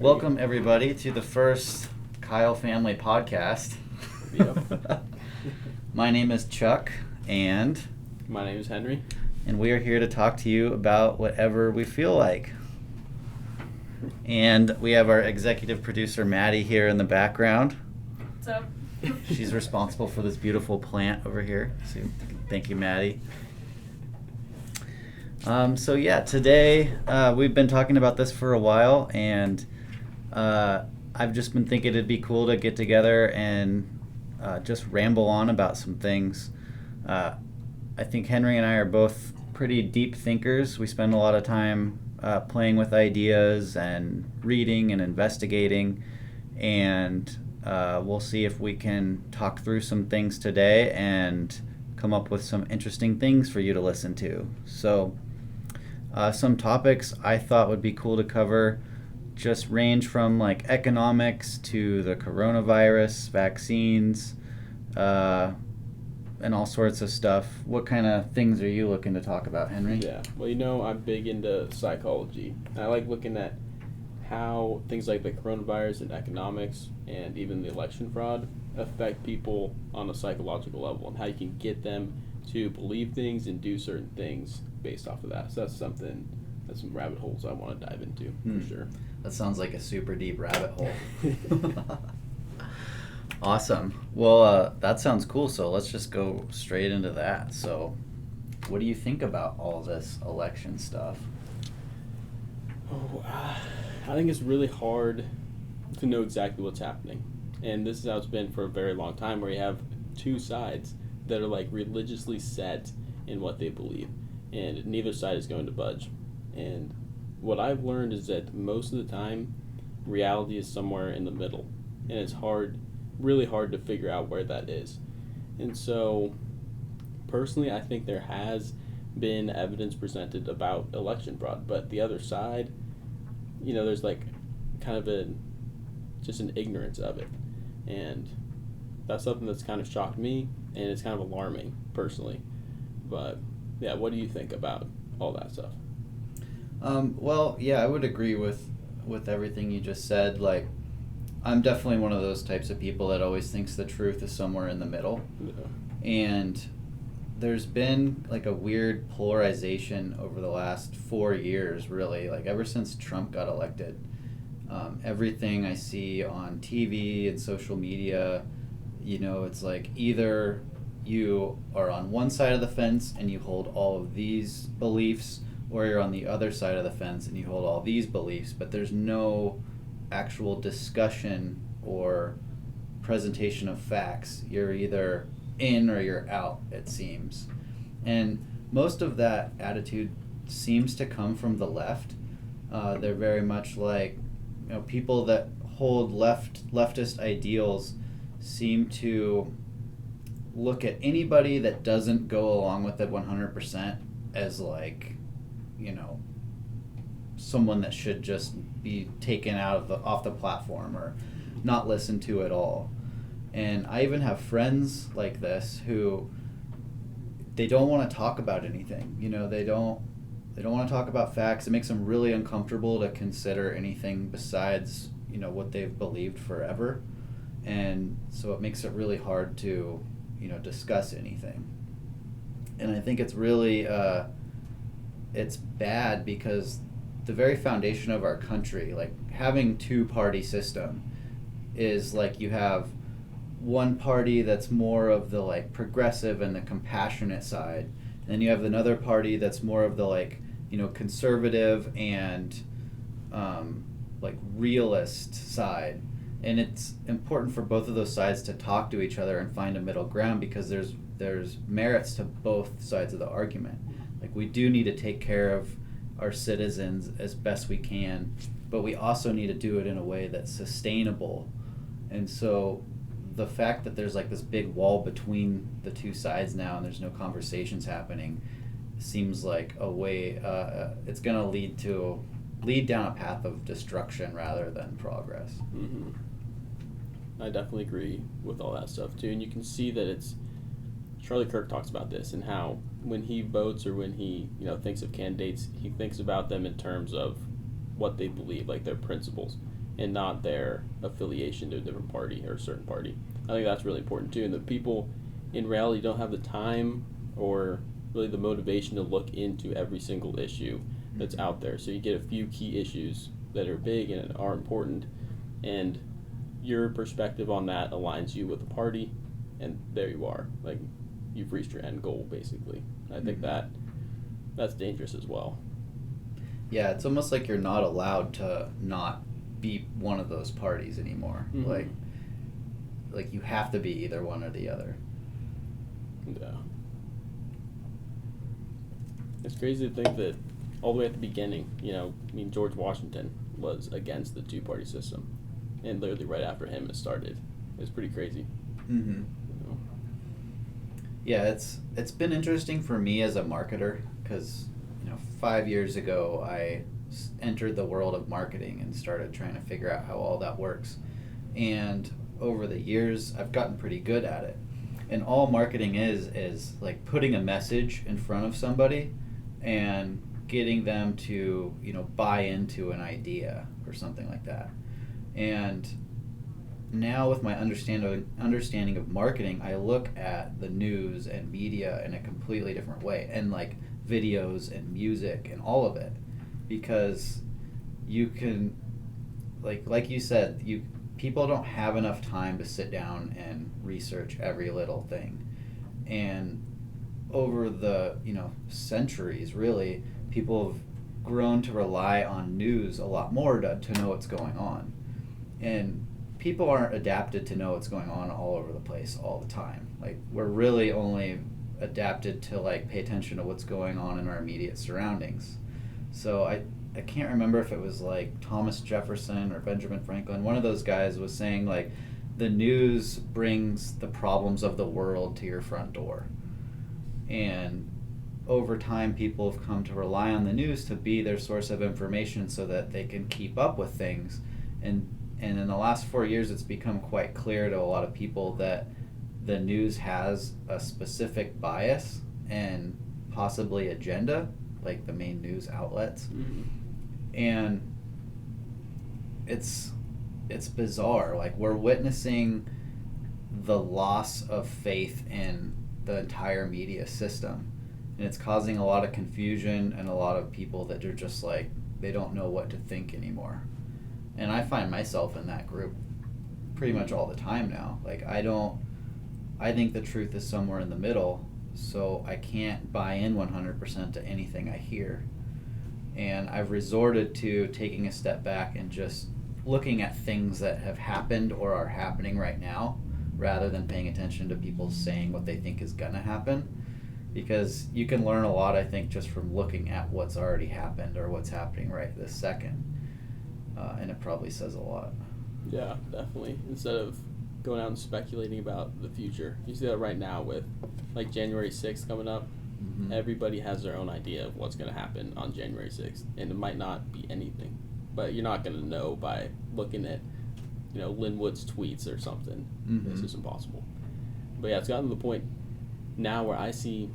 Welcome, everybody, to the first Kyle Family Podcast. Yep. My name is Chuck, and My name is Henry. we are here to talk to you about whatever we feel like. And we have our executive producer, Maddie, here in the background. What's up? She's responsible for this beautiful plant over here. So thank you, Maddie. Today we've been talking about this for a while, and I've just been thinking it'd be cool to get together and just ramble on about some things. I think Henry and I are both pretty deep thinkers. We spend a lot of time playing with ideas and reading and investigating, and we'll see if we can talk through some things today and come up with some interesting things for you to listen to. So some topics I thought would be cool to cover just range from like economics to the coronavirus, vaccines, and all sorts of stuff. What kind of things are you looking to talk about, Henry? Yeah, well, I'm big into psychology. I like looking at how things like the coronavirus and economics and even the election fraud affect people on a psychological level, and how you can get them to believe things and do certain things based off of that. So that's some rabbit holes I want to dive into for sure. That sounds like a super deep rabbit hole. Awesome. Well, that sounds cool. So let's just go straight into that. So what do you think about all this election stuff? I think it's really hard to know exactly what's happening. And this is how it's been for a very long time, where you have two sides that are like religiously set in what they believe, and neither side is going to budge. And what I've learned is that most of the time, reality is somewhere in the middle, and it's really hard to figure out where that is. And so, personally, I think there has been evidence presented about election fraud, but the other side, there's like kind of just an ignorance of it. And that's something that's kind of shocked me, and it's kind of alarming personally. But yeah, what do you think about all that stuff? I would agree with everything you just said. Like, I'm definitely one of those types of people that always thinks the truth is somewhere in the middle. Yeah. And there's been like a weird polarization over the last 4 years, really, like ever since Trump got elected. Everything I see on TV and social media, it's like either you are on one side of the fence and you hold all of these beliefs, or you're on the other side of the fence and you hold all these beliefs, but there's no actual discussion or presentation of facts. You're either in or you're out, it seems. And most of that attitude seems to come from the left. They're very much like, people that hold leftist ideals seem to look at anybody that doesn't go along with it 100% as like, someone that should just be taken off the platform or not listened to at all. And I even have friends like this who they don't want to talk about anything. They don't want to talk about facts. It makes them really uncomfortable to consider anything besides, what they've believed forever. And so it makes it really hard to, discuss anything. And I think it's really, it's bad because the very foundation of our country, like having two-party system, is like you have one party that's more of the like progressive and the compassionate side, and then you have another party that's more of the like, conservative and like realist side. And it's important for both of those sides to talk to each other and find a middle ground, because there's merits to both sides of the argument. Like, we do need to take care of our citizens as best we can, but we also need to do it in a way that's sustainable. And so the fact that there's like this big wall between the two sides now and there's no conversations happening seems like a way, it's going to lead down a path of destruction rather than progress. Mm-hmm. I definitely agree with all that stuff too. And you can see that Charlie Kirk talks about this, and how when he votes or when he thinks of candidates, he thinks about them in terms of what they believe, like their principles. and not their affiliation to a different party or a certain party. I think that's really important too. And the people in reality don't have the time or really the motivation to look into every single issue that's out there. So you get a few key issues that are big and are important, and your perspective on that aligns you with the party, and there you are. Like, you've reached your end goal, basically. I think that's dangerous as well. Yeah, it's almost like you're not allowed to not be one of those parties anymore. Like you have to be either one or the other. Yeah. It's crazy to think that all the way at the beginning, George Washington was against the two-party system, and literally right after him it started. It's pretty crazy. Yeah, it's been interesting for me as a marketer, because 5 years ago I entered the world of marketing and started trying to figure out how all that works, and over the years I've gotten pretty good at it. And all marketing is like putting a message in front of somebody and getting them to buy into an idea or something like that. And now with my understanding of marketing, I look at the news and media in a completely different way, and like videos and music and all of it, because you can, like you said, people don't have enough time to sit down and research every little thing. And over the centuries, really, people have grown to rely on news a lot more to know what's going on. And people aren't adapted to know what's going on all over the place all the time. Like, we're really only adapted to pay attention to what's going on in our immediate surroundings. So I can't remember if it was Thomas Jefferson or Benjamin Franklin. One of those guys was saying the news brings the problems of the world to your front door. And over time, people have come to rely on the news to be their source of information so that they can keep up with things. And in the last 4 years, it's become quite clear to a lot of people that the news has a specific bias and possibly agenda, like the main news outlets. And it's bizarre. We're witnessing the loss of faith in the entire media system, and it's causing a lot of confusion and a lot of people that are just they don't know what to think anymore. And I find myself in that group pretty much all the time now. I think the truth is somewhere in the middle, so I can't buy in 100% to anything I hear. And I've resorted to taking a step back and just looking at things that have happened or are happening right now, rather than paying attention to people saying what they think is gonna happen. Because you can learn a lot, I think, just from looking at what's already happened or what's happening right this second. And it probably says a lot. Yeah, definitely. Instead of going out and speculating about the future. You see that right now with January 6th coming up. Everybody has their own idea of what's going to happen on January 6th, and it might not be anything, but you're not going to know by looking at Lynn Wood's tweets or something. It's just impossible. But yeah, it's gotten to the point now where I see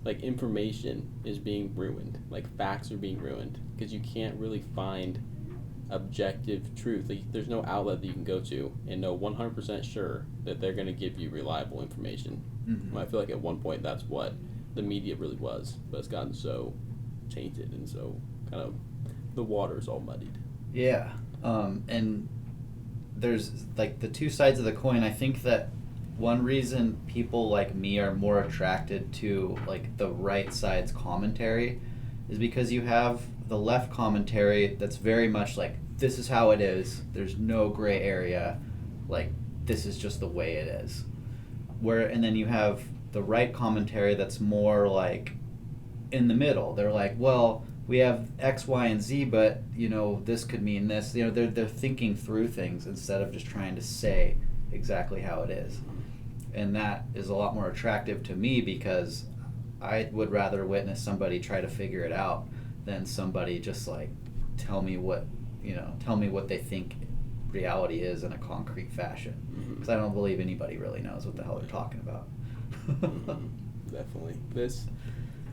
information is being ruined, facts are being ruined, because you can't really find objective truth. There's no outlet that you can go to and know 100% sure that they're going to give you reliable information. I feel like at one point that's what the media really was, but it's gotten so tainted and so kind of the water's all muddied. Yeah, and there's the two sides of the coin. I think that one reason people like me are more attracted to the right side's commentary is because you have the left commentary that's very much this is how it is, there's no gray area, this is just the way it is. And then you have the right commentary that's more in the middle. They're well, we have X, Y, and Z, but this could mean this. They're thinking through things instead of just trying to say exactly how it is. And that is a lot more attractive to me, because I would rather witness somebody try to figure it out than somebody just tell me what they think reality is in a concrete fashion. Because I don't believe anybody really knows what the hell they're talking about. Definitely. This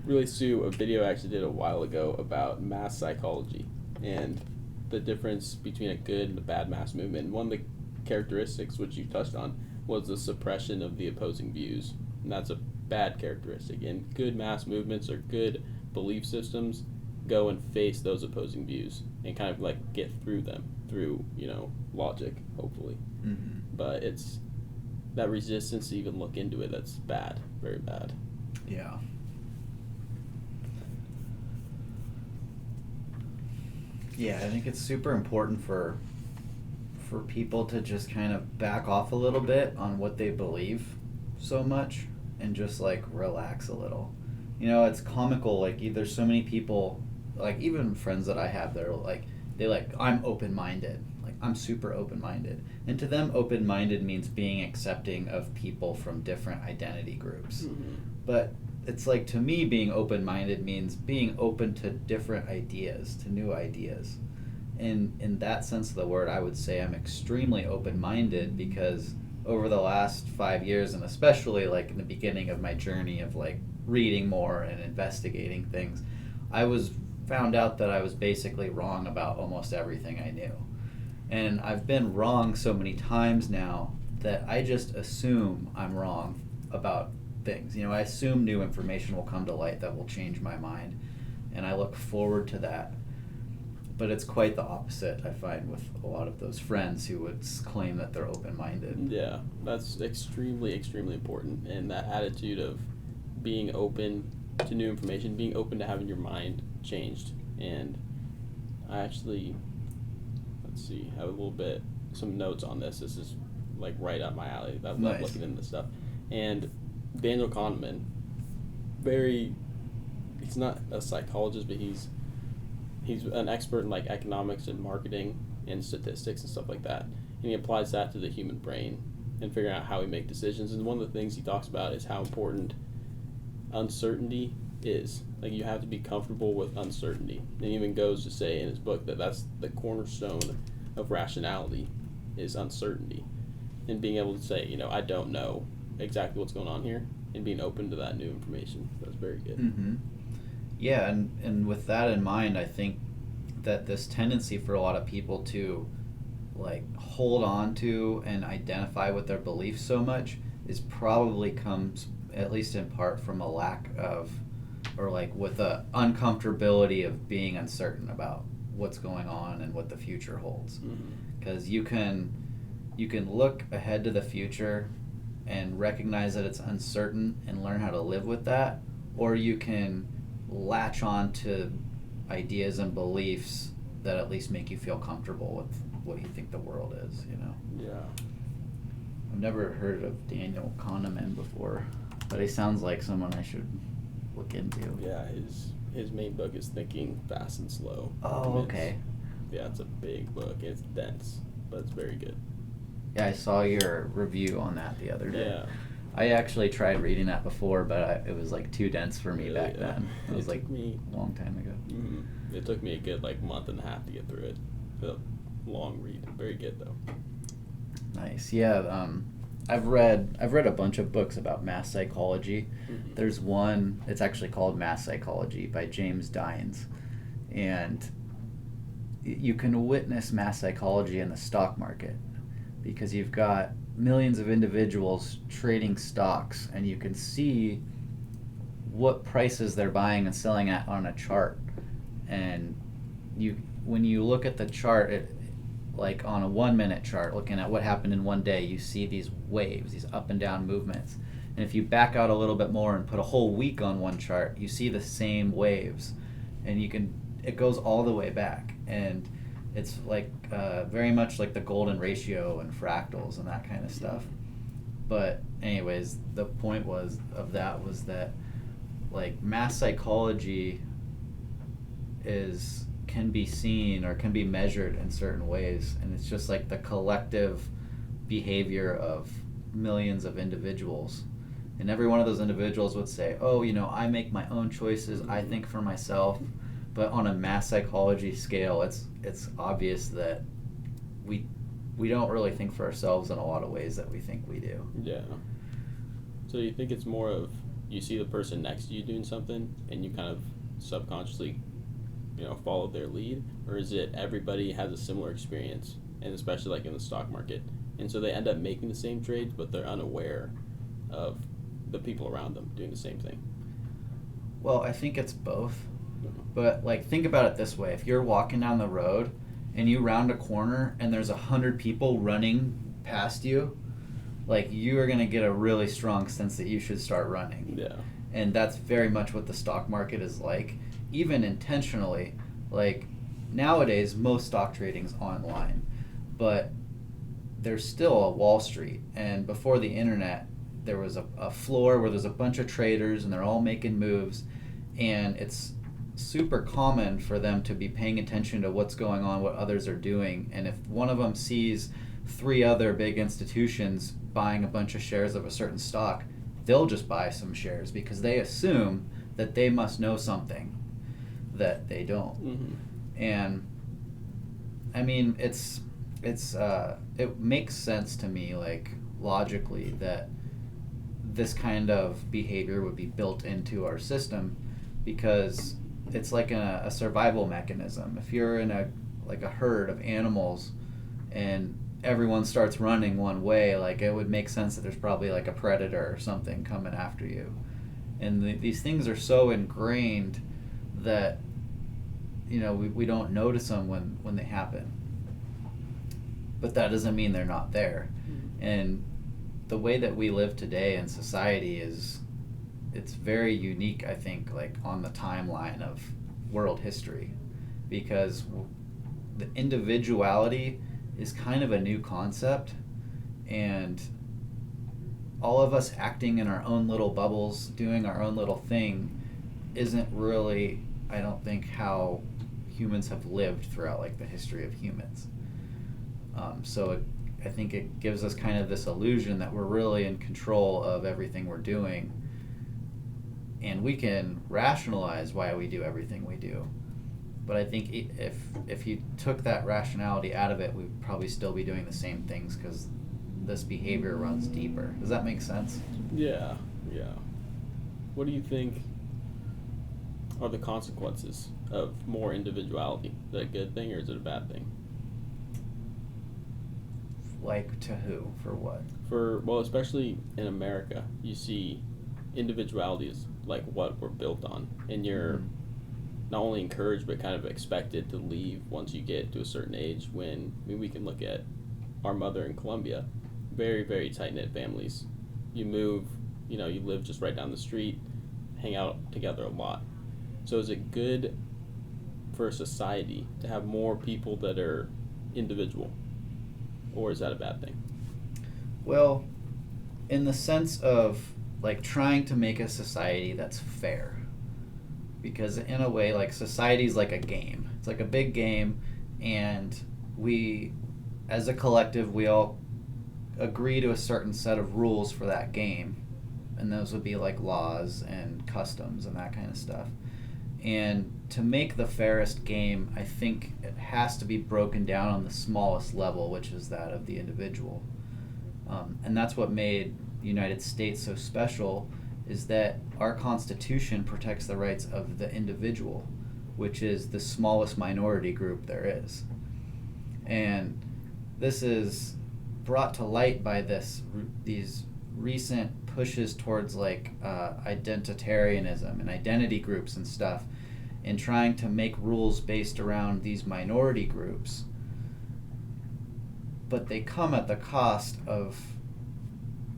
really, Sue, a video I actually did a while ago about mass psychology, and the difference between a good and a bad mass movement. And one of the characteristics, which you touched on, was the suppression of the opposing views. And that's a bad characteristic. And good mass movements or good belief systems go and face those opposing views and kind of like get through them through, logic, hopefully. Mm-hmm. But it's that resistance to even look into it that's bad, very bad. Yeah. Yeah, I think it's super important for people to just kind of back off a little bit on what they believe so much and just like relax a little. It's comical, like there's so many people, like even friends that I have that are like, I'm open-minded, like I'm super open-minded, and to them open-minded means being accepting of people from different identity groups. Mm-hmm. But it's like, to me, being open-minded means being open to different ideas, to new ideas. And in that sense of the word, I would say I'm extremely open-minded, because over the last 5 years, and especially like in the beginning of my journey of like reading more and investigating things, I found out that I was basically wrong about almost everything I knew. And I've been wrong so many times now that I just assume I'm wrong about things. I assume new information will come to light that will change my mind, and I look forward to that. But it's quite the opposite, I find, with a lot of those friends who would claim that they're open-minded. Yeah, that's extremely, extremely important. And that attitude of being open to new information, being open to having your mind changed. And I actually, have a little bit, some notes on this. This is like right up my alley. I'm Nice. looking into this stuff. And Daniel Kahneman, he's not a psychologist, but he's an expert in like economics and marketing and statistics and stuff like that. And he applies that to the human brain and figuring out how we make decisions. And one of the things he talks about is how important uncertainty is. Like, you have to be comfortable with uncertainty. And he even goes to say in his book that that's the cornerstone of rationality, is uncertainty. And being able to say, I don't know exactly what's going on here, and being open to that new information. That's very good. Mm-hmm. Yeah, and with that in mind, I think that this tendency for a lot of people to like hold on to and identify with their beliefs so much is probably comes, at least in part, from a lack of, or like with a uncomfortability of being uncertain about what's going on and what the future holds. Because you can look ahead to the future and recognize that it's uncertain and learn how to live with that, or you can latch on to ideas and beliefs that at least make you feel comfortable with what you think the world is. Yeah. I've never heard of Daniel Kahneman before, but he sounds like someone I should look into. Yeah, his main book is Thinking Fast and Slow. Oh, okay. Yeah, it's a big book. It's dense, but it's very good. Yeah, I saw your review on that the other day. Yeah. I actually tried reading that before, but it was like too dense for me Really, back yeah. then. It was like a long time ago. Mm-hmm. It took me a good month and a half to get through it. A long read. Very good though. Nice. Yeah. I've read a bunch of books about mass psychology. Mm-hmm. There's one. It's actually called Mass Psychology by James Dines, and you can witness mass psychology in the stock market, because you've got millions of individuals trading stocks, and you can see what prices they're buying and selling at on a chart. And when you look at the chart, like on a 1 minute chart, looking at what happened in one day, you see these waves, these up and down movements. And if you back out a little bit more and put a whole week on one chart, you see the same waves, and it goes all the way back. And it's like very much like the golden ratio and fractals and that kind of stuff. But anyways, the point was that like mass psychology can be seen or can be measured in certain ways, and it's just like the collective behavior of millions of individuals, and every one of those individuals would say, oh, I make my own choices, I think for myself. But on a mass psychology scale, it's obvious that we don't really think for ourselves in a lot of ways that we think we do. Yeah. So you think it's more of, you see the person next to you doing something, and you kind of subconsciously follow their lead, or is it everybody has a similar experience, and especially like in the stock market, and so they end up making the same trades, but they're unaware of the people around them doing the same thing? Well, I think it's both. But like, think about it this way: if you're walking down the road and you round a corner and there's 100 people running past you, like, you are gonna get a really strong sense that you should start running. Yeah. And that's very much what the stock market is like, even intentionally. Like, nowadays most stock trading's online, but there's still a Wall Street, and before the internet there was a floor where there's a bunch of traders and they're all making moves, and it's super common for them to be paying attention to what's going on, what others are doing, and if one of them sees 3 other big institutions buying a bunch of shares of a certain stock, they'll just buy some shares because they assume that they must know something that they don't. Mm-hmm. And I mean, it makes sense to me, like, logically, that this kind of behavior would be built into our system, because it's like a survival mechanism. If you're in a herd of animals and everyone starts running one way, like, it would make sense that there's probably like a predator or something coming after you. And these things are so ingrained that we don't notice them when they happen. But that doesn't mean they're not there. Mm-hmm. And the way that we live today in society it's very unique, I think, like, on the timeline of world history, because the individuality is kind of a new concept, and all of us acting in our own little bubbles, doing our own little thing, isn't really, I don't think, how humans have lived throughout, like, the history of humans. So I think it gives us kind of this illusion that we're really in control of everything we're doing, and we can rationalize why we do everything we do. But I think if you took that rationality out of it, we'd probably still be doing the same things, because this behavior runs deeper. Does that make sense? Yeah. What do you think are the consequences of more individuality? Is that a good thing, or is it a bad thing? Like, to who? For what? Well, especially in America, you see individuality is like what we're built on, and you're not only encouraged but kind of expected to leave once you get to a certain age. We can look at our mother in Colombia, very, very tight-knit families. You move, you live just right down the street, hang out together a lot. So is it good for a society to have more people that are individual, or is that a bad thing? Well, in the sense of, like, trying to make a society that's fair. Because in a way, like, society's like a game. It's like a big game, and we, as a collective, we all agree to a certain set of rules for that game. And those would be like laws and customs and that kind of stuff. And to make the fairest game, I think it has to be broken down on the smallest level, which is that of the individual. And that's what made the United States so special, is that our Constitution protects the rights of the individual, which is the smallest minority group there is. And this is brought to light by these recent pushes towards, like, identitarianism and identity groups and stuff, and trying to make rules based around these minority groups. But they come at the cost of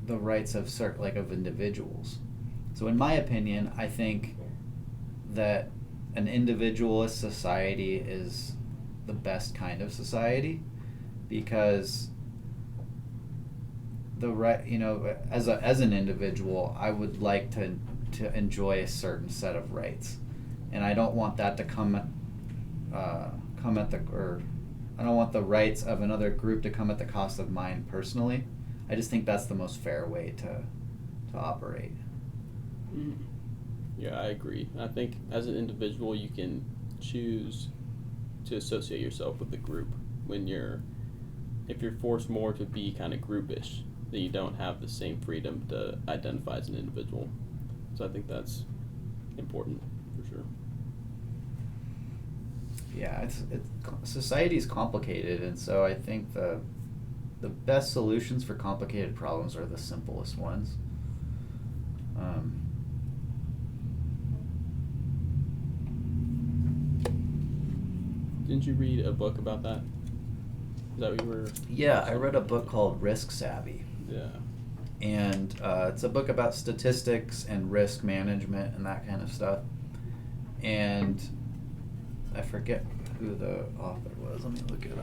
the rights of of individuals. So in my opinion, I think that an individualist society is the best kind of society, because as an individual, I would like to enjoy a certain set of rights, and I don't want that to I don't want the rights of another group to come at the cost of mine personally. I just think that's the most fair way to operate. Yeah, I agree. I think as an individual, you can choose to associate yourself with the group. If you're forced more to be kind of groupish, then you don't have the same freedom to identify as an individual. So I think that's important, for sure. Yeah, it's society's complicated, and so I think the best solutions for complicated problems are the simplest ones. Didn't you read a book about that? Is that what you were? Yeah, I read a book called Risk Savvy. Yeah. And it's a book about statistics and risk management and that kind of stuff. And I forget who the author was. Let me look it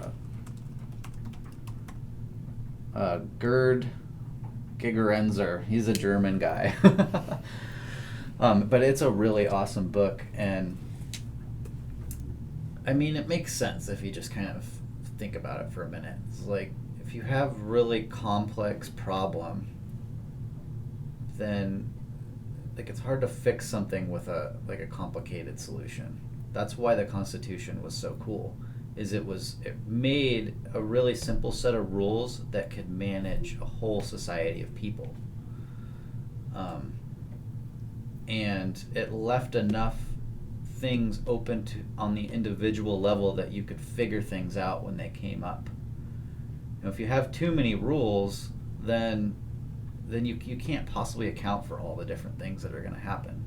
up. Gerd Gigerenzer. He's a German guy. But it's a really awesome book. And I mean, it makes sense if you just kind of think about it for a minute. It's like, if you have really complex problem, then like it's hard to fix something with a complicated solution. That's why the Constitution was so cool. It made a really simple set of rules that could manage a whole society of people. And it left enough things open to on the individual level that you could figure things out when they came up. If you have too many rules, then you can't possibly account for all the different things that are going to happen.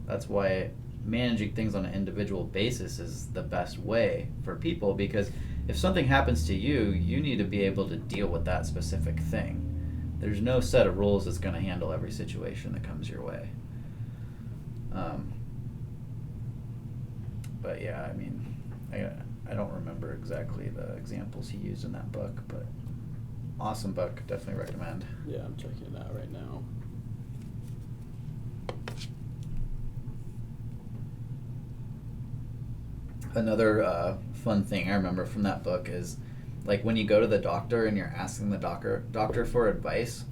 That's why managing things on an individual basis is the best way for people, because if something happens to you, you need to be able to deal with that specific thing. There's no set of rules that's going to handle every situation that comes your way. But yeah, I mean, I don't remember exactly the examples he used in that book, but awesome book, definitely recommend. Yeah, I'm checking it out right now. Another fun thing I remember from that book is, like, when you go to the doctor and you're asking the doctor for advice,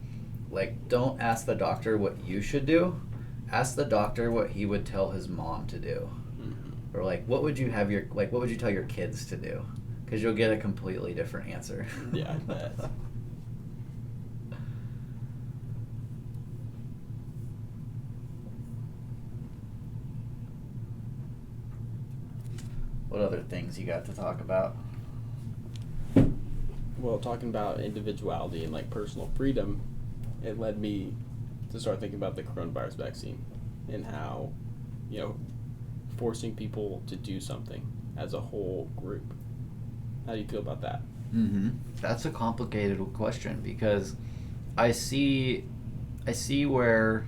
like, don't ask the doctor what you should do. Ask the doctor what he would tell his mom to do. Mm-hmm. Or like, what would you tell your kids to do? Because you'll get a completely different answer. Yeah, I bet. What other things you got to talk about? Well, talking about individuality and like personal freedom, it led me to start thinking about the coronavirus vaccine and how, forcing people to do something as a whole group. How do you feel about that? Mm-hmm. That's a complicated question, because I see where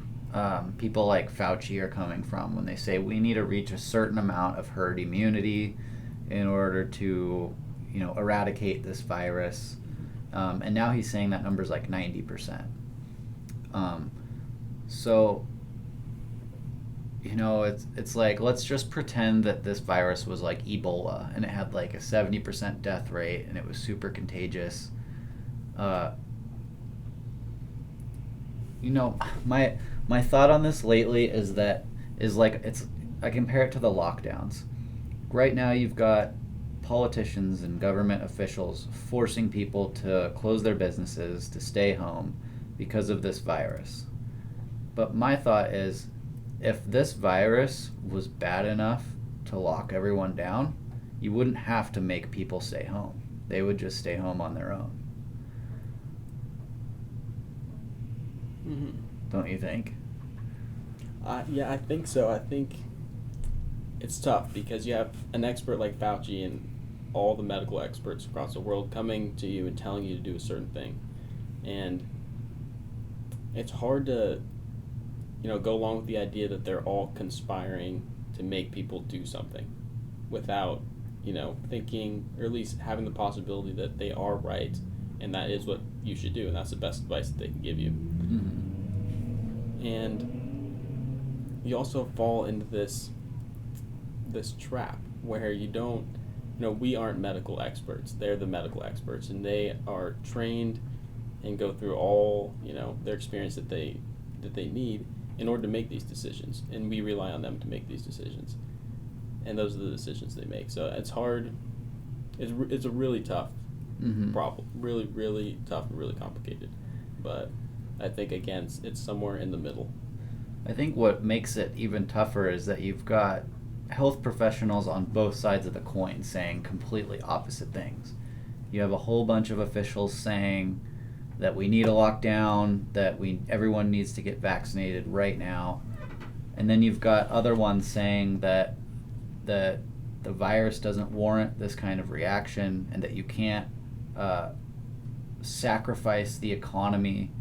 people like Fauci are coming from when they say we need to reach a certain amount of herd immunity in order to, eradicate this virus. And now he's saying that number's like 90%. So, it's like, let's just pretend that this virus was like Ebola and it had like a 70% death rate and it was super contagious. My thought on this lately is I compare it to the lockdowns. Right now you've got politicians and government officials forcing people to close their businesses, to stay home because of this virus. But my thought is, if this virus was bad enough to lock everyone down, you wouldn't have to make people stay home. They would just stay home on their own. Mm-hmm. Don't you think? Yeah, I think so. I think it's tough because you have an expert like Fauci and all the medical experts across the world coming to you and telling you to do a certain thing. And it's hard to, go along with the idea that they're all conspiring to make people do something without, thinking, or at least having the possibility that they are right and that is what you should do, and that's the best advice that they can give you. Mm-hmm. And you also fall into this trap where you don't, we aren't medical experts. They're the medical experts, and they are trained and go through all, their experience that they need in order to make these decisions, and we rely on them to make these decisions, and those are the decisions they make. So it's hard. It's a really tough mm-hmm. problem, really, really tough and really complicated. But I think, again, it's somewhere in the middle. I think what makes it even tougher is that you've got health professionals on both sides of the coin saying completely opposite things. You have a whole bunch of officials saying that we need a lockdown, that everyone needs to get vaccinated right now. And then you've got other ones saying that the virus doesn't warrant this kind of reaction, and that you can't sacrifice the economy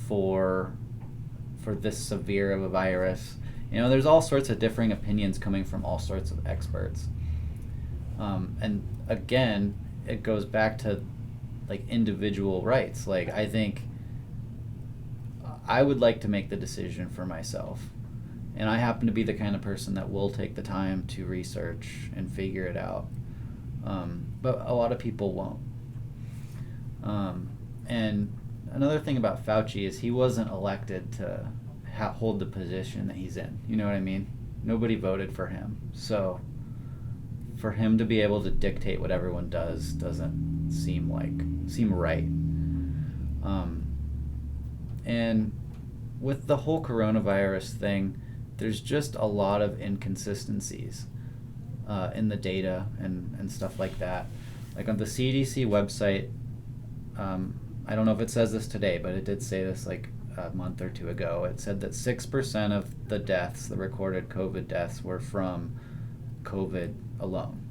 for this severe of a virus. There's all sorts of differing opinions coming from all sorts of experts. And again, it goes back to like individual rights. Like, I think I would like to make the decision for myself. And I happen to be the kind of person that will take the time to research and figure it out. But a lot of people won't. And another thing about Fauci is he wasn't elected to hold the position that he's in. You know what I mean? Nobody voted for him. So for him to be able to dictate what everyone does doesn't seem right. And with the whole coronavirus thing, there's just a lot of inconsistencies in the data and stuff like that. Like on the CDC website, I don't know if it says this today, but it did say this like a month or two ago. It said that 6% of the deaths, the recorded COVID deaths, were from COVID alone.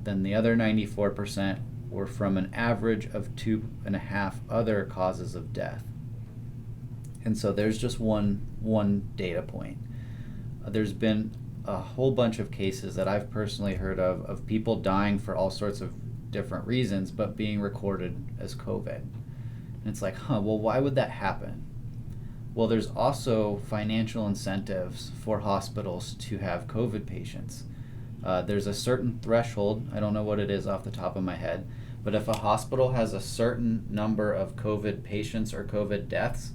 Then the other 94% were from an average of 2.5 other causes of death. And so there's just one data point. There's been a whole bunch of cases that I've personally heard of people dying for all sorts of different reasons, but being recorded as COVID. And it's like, well, why would that happen? Well, there's also financial incentives for hospitals to have COVID patients. There's a certain threshold, I don't know what it is off the top of my head, but if a hospital has a certain number of COVID patients or COVID deaths,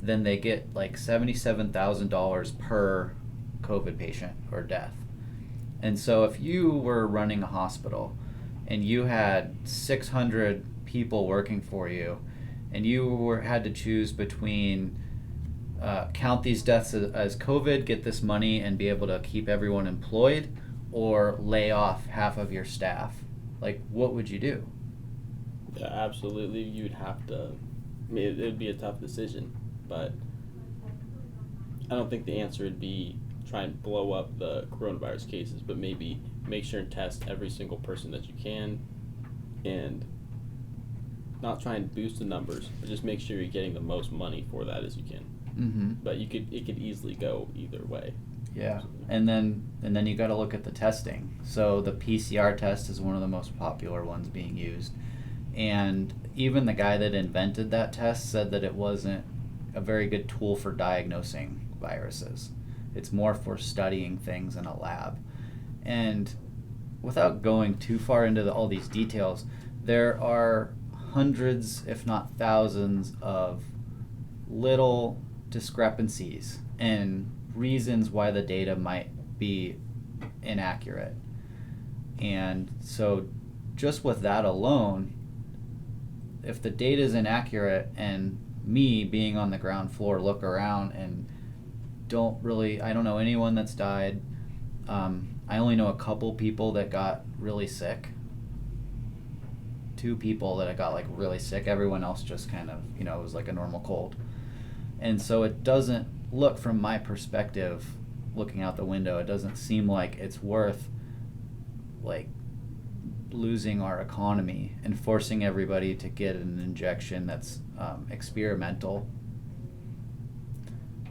then they get like $77,000 per COVID patient or death. And so if you were running a hospital and you had 600 people working for you, and you had to choose between count these deaths as COVID, get this money, and be able to keep everyone employed, or lay off half of your staff, like, what would you do? Yeah, absolutely. You'd have to. I mean, it'd be a tough decision, but I don't think the answer would be try and blow up the coronavirus cases, but maybe make sure and test every single person that you can, and not try and boost the numbers, but just make sure you're getting the most money for that as you can. Mm-hmm. But it could easily go either way. Yeah, and then you got to look at the testing. So the PCR test is one of the most popular ones being used, and even the guy that invented that test said that it wasn't a very good tool for diagnosing viruses. It's more for studying things in a lab. And without going too far into all these details, there are hundreds, if not thousands, of little discrepancies and reasons why the data might be inaccurate. And so just with that alone, if the data is inaccurate and me being on the ground floor look around and I don't know anyone that's died. I only know a couple people that got really sick. 2 people that got like really sick. Everyone else just kind of, it was like a normal cold. And so it doesn't look, from my perspective, looking out the window, it doesn't seem like it's worth like losing our economy and forcing everybody to get an injection that's experimental.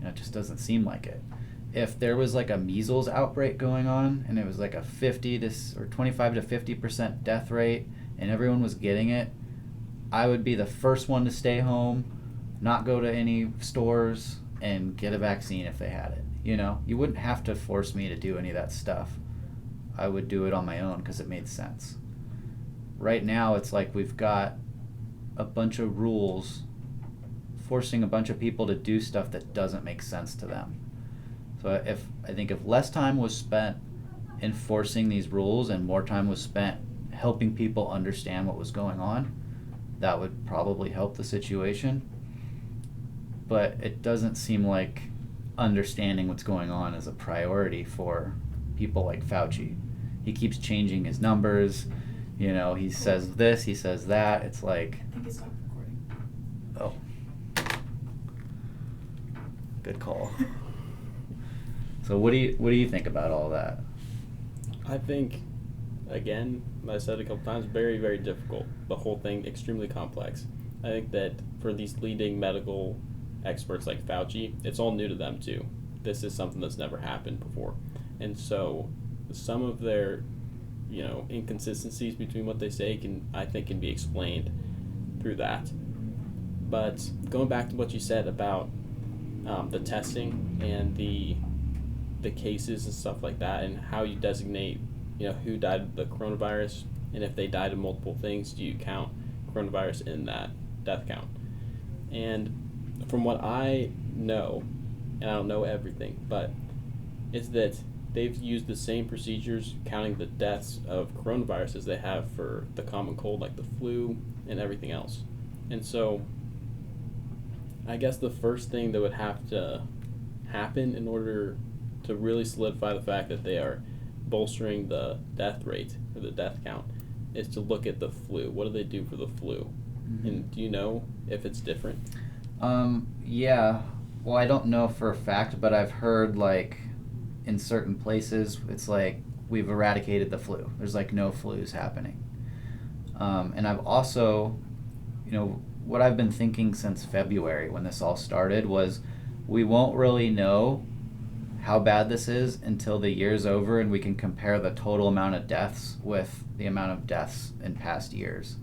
It just doesn't seem like it. If there was like a measles outbreak going on and it was like a 25 to 50% death rate and everyone was getting it, I would be the first one to stay home, not go to any stores, and get a vaccine if they had it. You wouldn't have to force me to do any of that stuff. I would do it on my own because it made sense. Right now, it's like we've got a bunch of rules forcing a bunch of people to do stuff that doesn't make sense to them. So I think if less time was spent enforcing these rules and more time was spent helping people understand what was going on, that would probably help the situation. But it doesn't seem like understanding what's going on is a priority for people like Fauci. He keeps changing his numbers. He says this, he says that. It's like, I think he stopped recording. oh, good call. So what do you think about all that? I think, again, I said a couple times, very, very difficult. The whole thing, extremely complex. I think that for these leading medical experts like Fauci, it's all new to them too. This is something that's never happened before. And so some of their, inconsistencies between what they say I think can be explained through that. But going back to what you said about the testing and the cases and stuff like that, and how you designate, who died of the coronavirus, and if they died of multiple things, do you count coronavirus in that death count? And from what I know, and I don't know everything, but is that they've used the same procedures counting the deaths of coronavirus as they have for the common cold, like the flu and everything else. And so I guess the first thing that would have to happen in order to really solidify the fact that they are bolstering the death rate or the death count is to look at the flu. What do they do for the flu? Mm-hmm. And do you know if it's different? Yeah. Well, I don't know for a fact, but I've heard like in certain places it's like we've eradicated the flu. There's like no flus happening. And I've also, what I've been thinking since February when this all started was we won't really know how bad this is until the year's over and we can compare the total amount of deaths with the amount of deaths in past years.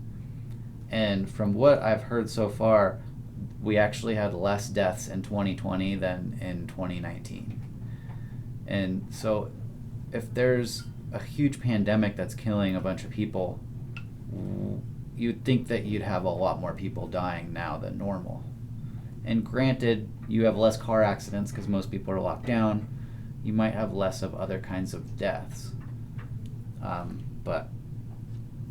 And from what I've heard so far, we actually had less deaths in 2020 than in 2019. And so if there's a huge pandemic that's killing a bunch of people, you'd think that you'd have a lot more people dying now than normal. And granted, you have less car accidents because most people are locked down. You might have less of other kinds of deaths. But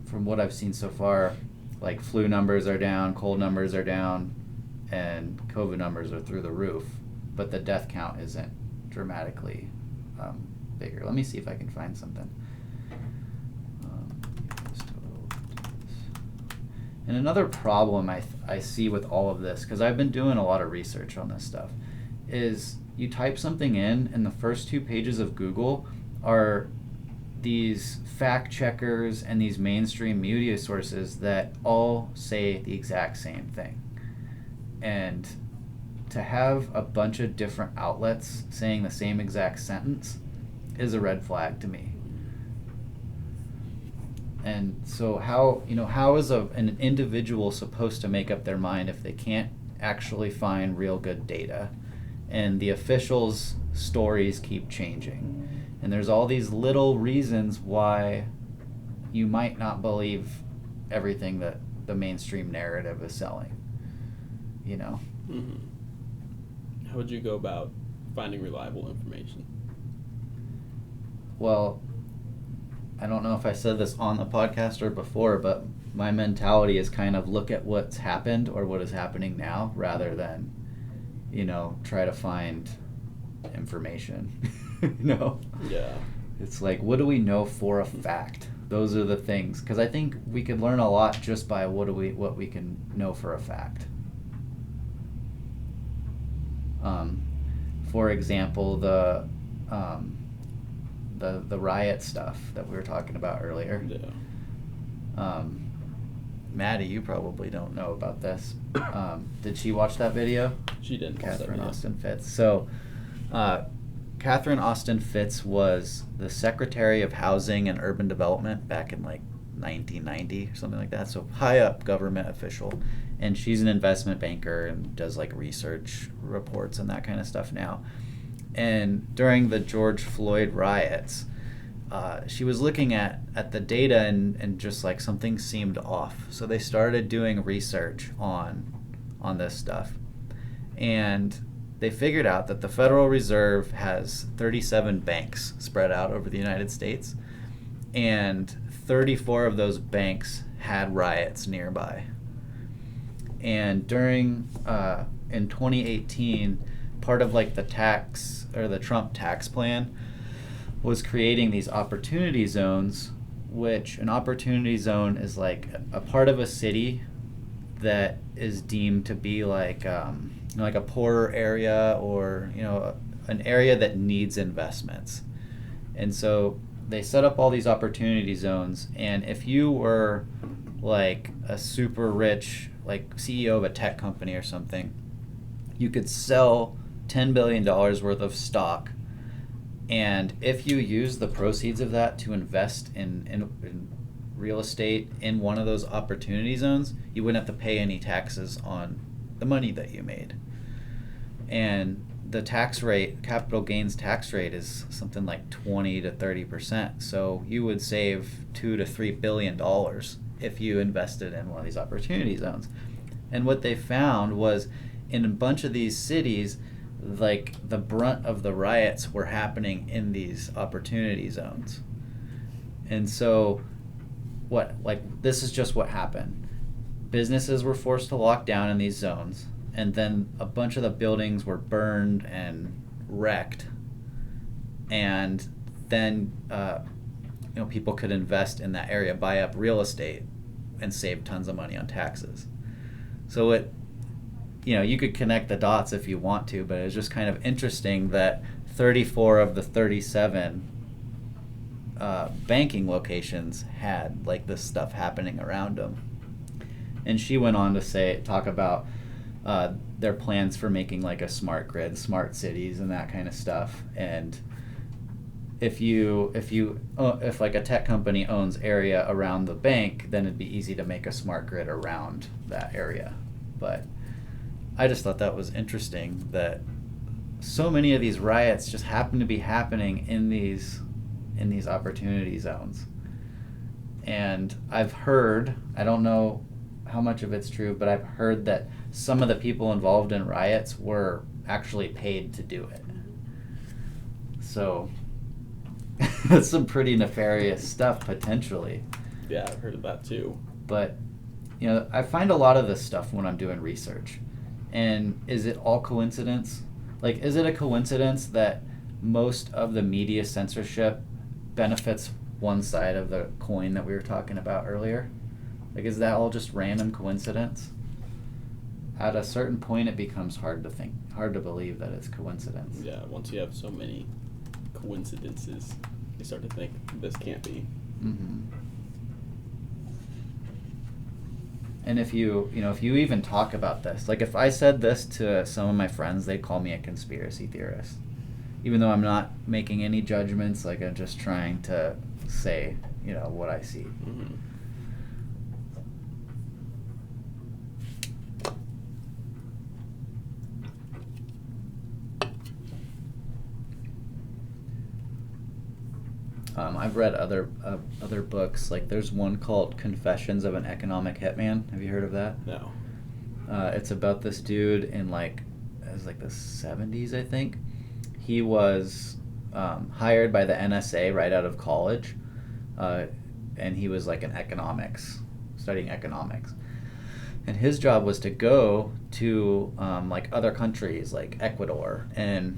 from what I've seen so far, like flu numbers are down, cold numbers are down, and COVID numbers are through the roof. But the death count isn't dramatically bigger. Let me see if I can find something. And another problem I see with all of this, because I've been doing a lot of research on this stuff, is you type something in and the first 2 pages of Google are these fact checkers and these mainstream media sources that all say the exact same thing. And to have a bunch of different outlets saying the same exact sentence is a red flag to me. And so how is an individual supposed to make up their mind if they can't actually find real good data? And the officials' stories keep changing. And there's all these little reasons why you might not believe everything that the mainstream narrative is selling. Mm-hmm. How would you go about finding reliable information? Well, I don't know if I said this on the podcast or before, but my mentality is kind of look at what's happened or what is happening now rather than, try to find information. Yeah. It's like, what do we know for a fact? Those are the things. Because I think we could learn a lot just by what we can know for a fact. For example, the riot stuff that we were talking about earlier. Yeah. Maddie, you probably don't know about this. Did she watch that video? She didn't. Catherine Austin Fitts. So, Catherine Austin Fitts was the Secretary of Housing and Urban Development back in like 1990 or something like that. So high up government official, and she's an investment banker and does like research reports and that kind of stuff now. And during the George Floyd riots, she was looking at the data and just like something seemed off. So they started doing research on this stuff. And they figured out that the Federal Reserve has 37 banks spread out over the United States. And 34 of those banks had riots nearby. And during, in 2018, part of like the tax or the Trump tax plan was creating these opportunity zones, which an opportunity zone is like a part of a city that is deemed to be like like a poorer area, or an area that needs investments. And so they set up all these opportunity zones, and if you were like a super rich like CEO of a tech company or something, you could sell $10 billion worth of stock, and if you use the proceeds of that to invest in real estate in one of those opportunity zones, you wouldn't have to pay any taxes on the money that you made. And the tax rate, capital gains tax rate, is something like 20 to 30%. So you would save $2 to $3 billion if you invested in one of these opportunity zones. And what they found was, in a bunch of these cities, like the brunt of the riots were happening in these opportunity zones. And so this is just what happened. Businesses were forced to lock down in these zones, and then a bunch of the buildings were burned and wrecked, and then people could invest in that area, buy up real estate, and save tons of money on taxes. So you could connect the dots if you want to, but it's just kind of interesting that 34 of the 37 banking locations had like this stuff happening around them. And she went on to talk about their plans for making like a smart grid, smart cities, and that kind of stuff. And if like a tech company owns area around the bank, then it'd be easy to make a smart grid around that area. But I just thought that was interesting that so many of these riots just happen to be happening in these opportunity zones. And I've heard, I don't know how much of it's true, but I've heard that some of the people involved in riots were actually paid to do it. So that's some pretty nefarious stuff potentially. Yeah, I've heard of that too. But I find a lot of this stuff when I'm doing research. And is it all coincidence? Like, is it a coincidence that most of the media censorship benefits one side of the coin that we were talking about earlier? Like, is that all just random coincidence? At a certain point, it becomes hard to believe that it's coincidence. Yeah, once you have so many coincidences, you start to think this can't be. Mm-hmm. And if you even talk about this, like if I said this to some of my friends, they'd call me a conspiracy theorist. Even though I'm not making any judgments, like I'm just trying to say, what I see. Mm-hmm. I've read other books. Like there's one called Confessions of an Economic Hitman. Have you heard of that? No. It's about this dude in it was the 70s, I think. He was hired by the NSA right out of college, and he was like studying economics. And his job was to go to other countries like Ecuador and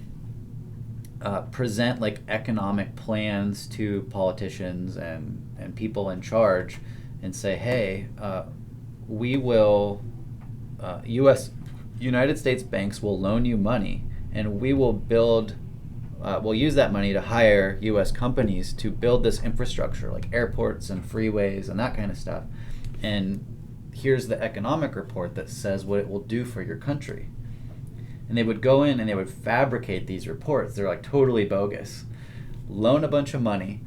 present like economic plans to politicians and people in charge, and say, hey, we will United States banks will loan you money, and we will we'll use that money to hire U.S. companies to build this infrastructure like airports and freeways and that kind of stuff. And here's the economic report that says what it will do for your country. And they would go in and they would fabricate these reports. They're like totally bogus. Loan a bunch of money,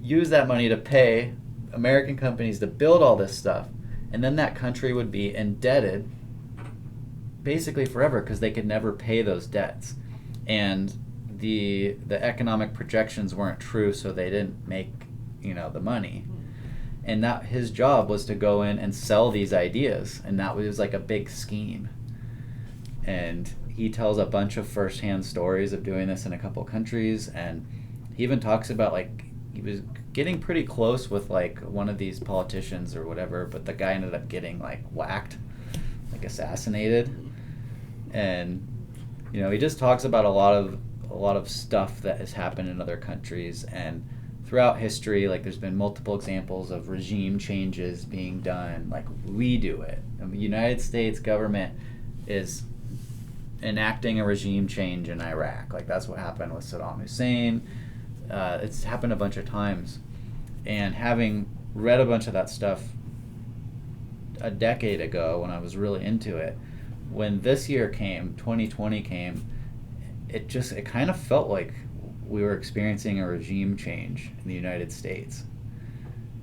use that money to pay American companies to build all this stuff, and then that country would be indebted basically forever because they could never pay those debts. And the economic projections weren't true, so they didn't make the money. And that his job was to go in and sell these ideas, and that was like a big scheme. And he tells a bunch of first-hand stories of doing this in a couple countries, and he even talks about he was getting pretty close with one of these politicians or whatever, but the guy ended up getting whacked, assassinated. And he just talks about a a lot of stuff that has happened in other countries, and throughout history, like there's been multiple examples of regime changes being done. Like we do it. And the United States government is enacting a regime change in Iraq. Like that's what happened with Saddam Hussein. It's happened a bunch of times. And having read a bunch of that stuff a decade ago when I was really into it, when this year came, 2020 came, it kind of felt like we were experiencing a regime change in the United States.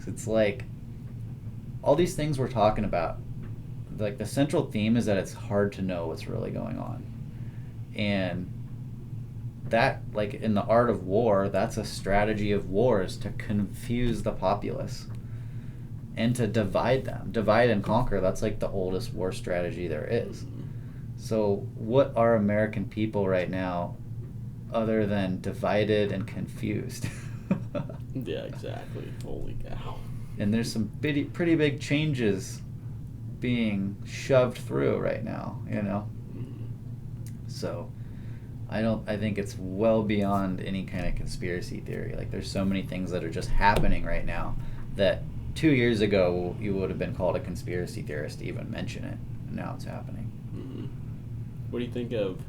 So it's like all these things we're talking about, like the central theme is that it's hard to know what's really going on. And that, like in the art of war, that's a strategy of wars, to confuse the populace and to divide them. Divide and conquer, that's like the oldest war strategy there is. So what are American people right now other than divided and confused? Yeah, exactly. Holy cow. And there's some pretty big changes being shoved through right now, you know? So I think it's well beyond any kind of conspiracy theory. Like there's so many things that are just happening right now that 2 years ago you would have been called a conspiracy theorist to even mention it. And now it's happening. Mm-hmm. What do you think of,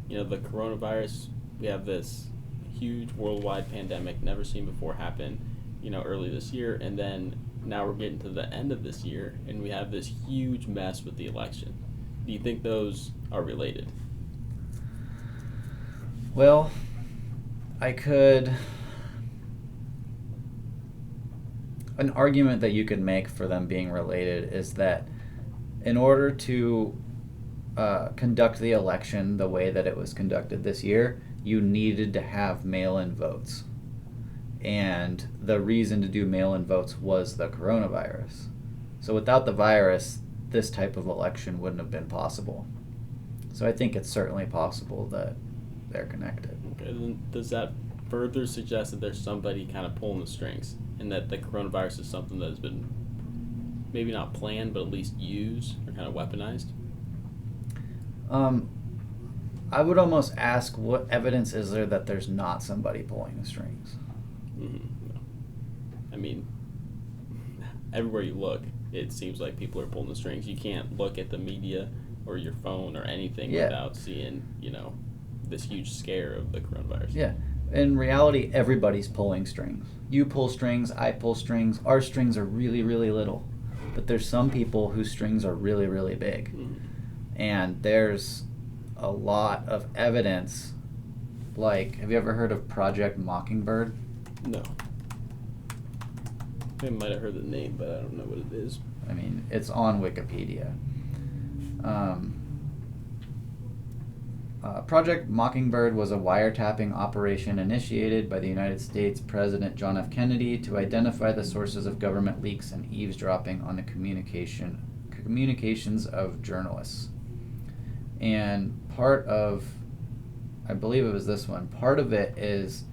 the coronavirus? We have this huge worldwide pandemic never seen before happen, early this year, and then now we're getting to the end of this year and we have this huge mess with the election. Do you think those are related? Well, an argument that you could make for them being related is that in order to conduct the election the way that it was conducted this year, you needed to have mail-in votes. And the reason to do mail-in votes was the coronavirus. So without the virus, this type of election wouldn't have been possible. So I think it's certainly possible that they're connected. Okay, then does that further suggest that there's somebody kind of pulling the strings, and that the coronavirus is something that has been maybe not planned, but at least used or kind of weaponized? I would almost ask, what evidence is there that there's not somebody pulling the strings? Mm-hmm. I mean, everywhere you look, it seems like people are pulling the strings. You can't look at the media or your phone or anything without seeing, this huge scare of the coronavirus. Yeah. In reality, everybody's pulling strings. You pull strings, I pull strings. Our strings are really, really little. But there's some people whose strings are really, really big. Mm-hmm. And there's a lot of evidence. Like, have you ever heard of Project Mockingbird? No. I might have heard the name, but I don't know what it is. I mean, it's on Wikipedia. Project Mockingbird was a wiretapping operation initiated by the United States President John F. Kennedy to identify the sources of government leaks and eavesdropping on the communications of journalists. And part of, I believe it was this one, part of it is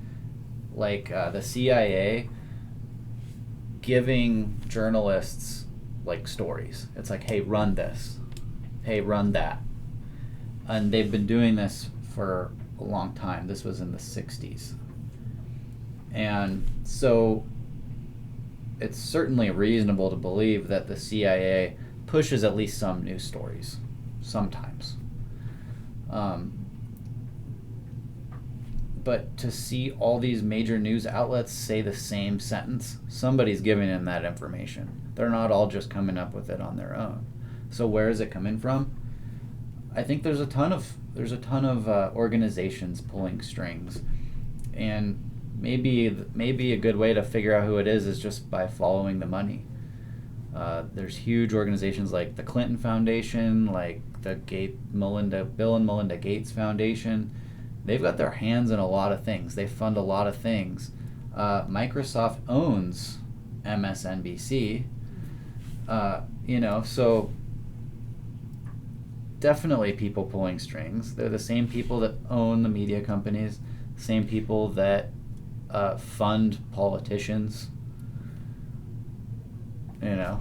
like the CIA giving journalists like stories. It's like, hey, run this. Hey, run that. And they've been doing this for a long time. This was in the 60s. And so it's certainly reasonable to believe that the CIA pushes at least some news stories sometimes. But to see all these major news outlets say the same sentence, somebody's giving them that information. They're not all just coming up with it on their own. So where is it coming from? I think there's a ton of organizations pulling strings, and maybe a good way to figure out who it is just by following the money. There's huge organizations like the Clinton Foundation, like the Bill and Melinda Gates Foundation. They've got their hands in a lot of things. They fund a lot of things. Microsoft owns MSNBC. So definitely people pulling strings. They're the same people that own the media companies, same people that fund politicians, and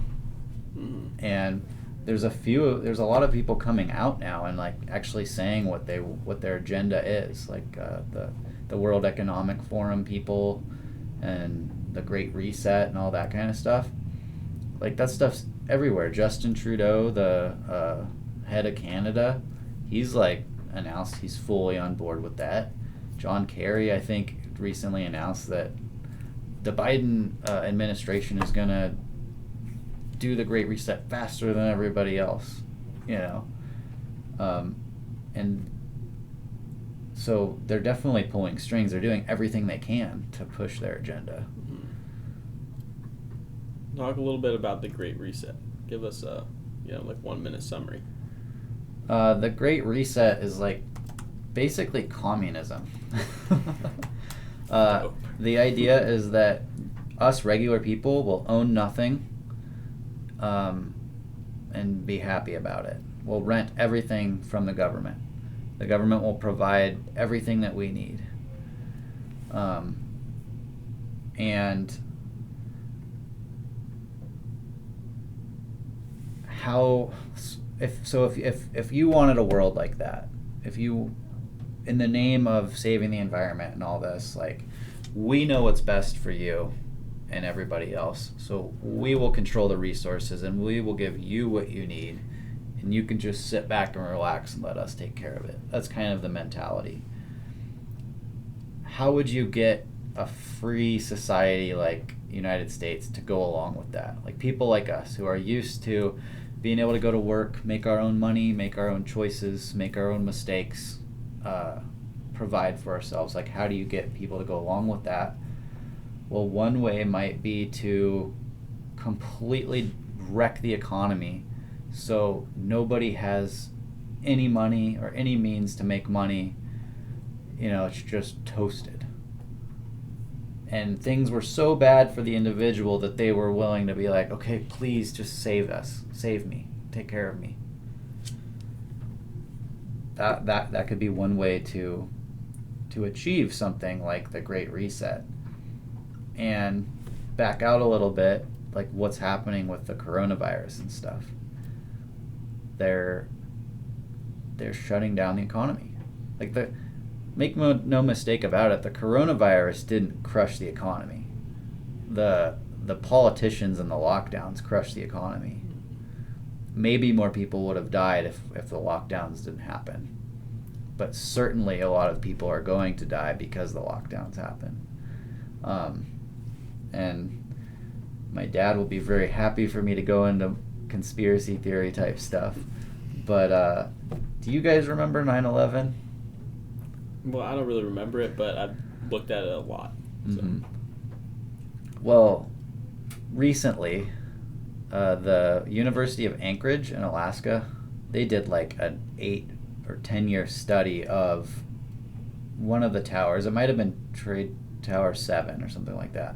there's a lot of people coming out now and like actually saying what their agenda is, like the World Economic Forum people and the Great Reset and all that kind of stuff. Like that stuff's everywhere. Justin Trudeau, the head of Canada, he's like announced he's fully on board with that. John Kerry, I think, recently announced that the Biden administration is gonna do the Great Reset faster than everybody else, you know, and so they're definitely pulling strings. They're doing everything they can to push their agenda. Talk a little bit about the Great Reset. Give us a, 1 minute summary. The Great Reset is like basically communism. The idea is that us regular people will own nothing, and be happy about it. We'll rent everything from the government. The government will provide everything that we need. And if you wanted a world like that, if you, in the name of saving the environment and all this, like, we know what's best for you and everybody else, so we will control the resources and we will give you what you need, and you can just sit back and relax and let us take care of it. That's kind of the mentality. How would you get a free society like United States to go along with that? Like people like us who are used to being able to go to work, make our own money, make our own choices, make our own mistakes, provide for ourselves. Like, how do you get people to go along with that? Well, one way might be to completely wreck the economy so nobody has any money or any means to make money. It's just toasted. And things were so bad for the individual that they were willing to be like, okay, please just save us, save me, take care of me. That could be one way to achieve something like the Great Reset. And back out a little bit, like what's happening with the coronavirus and stuff. They're shutting down the economy. Like make no mistake about it, the coronavirus didn't crush the economy. The politicians and the lockdowns crushed the economy. Maybe more people would have died if the lockdowns didn't happen. But certainly a lot of people are going to die because the lockdowns happen. And my dad will be very happy for me to go into conspiracy theory type stuff. But do you guys remember 9/11? Well, I don't really remember it, but I've looked at it a lot. So. Mm-hmm. Well, recently, the University of Anchorage in Alaska, they did like an 8 or 10 year study of one of the towers. It might have been Trade Tower 7 or something like that.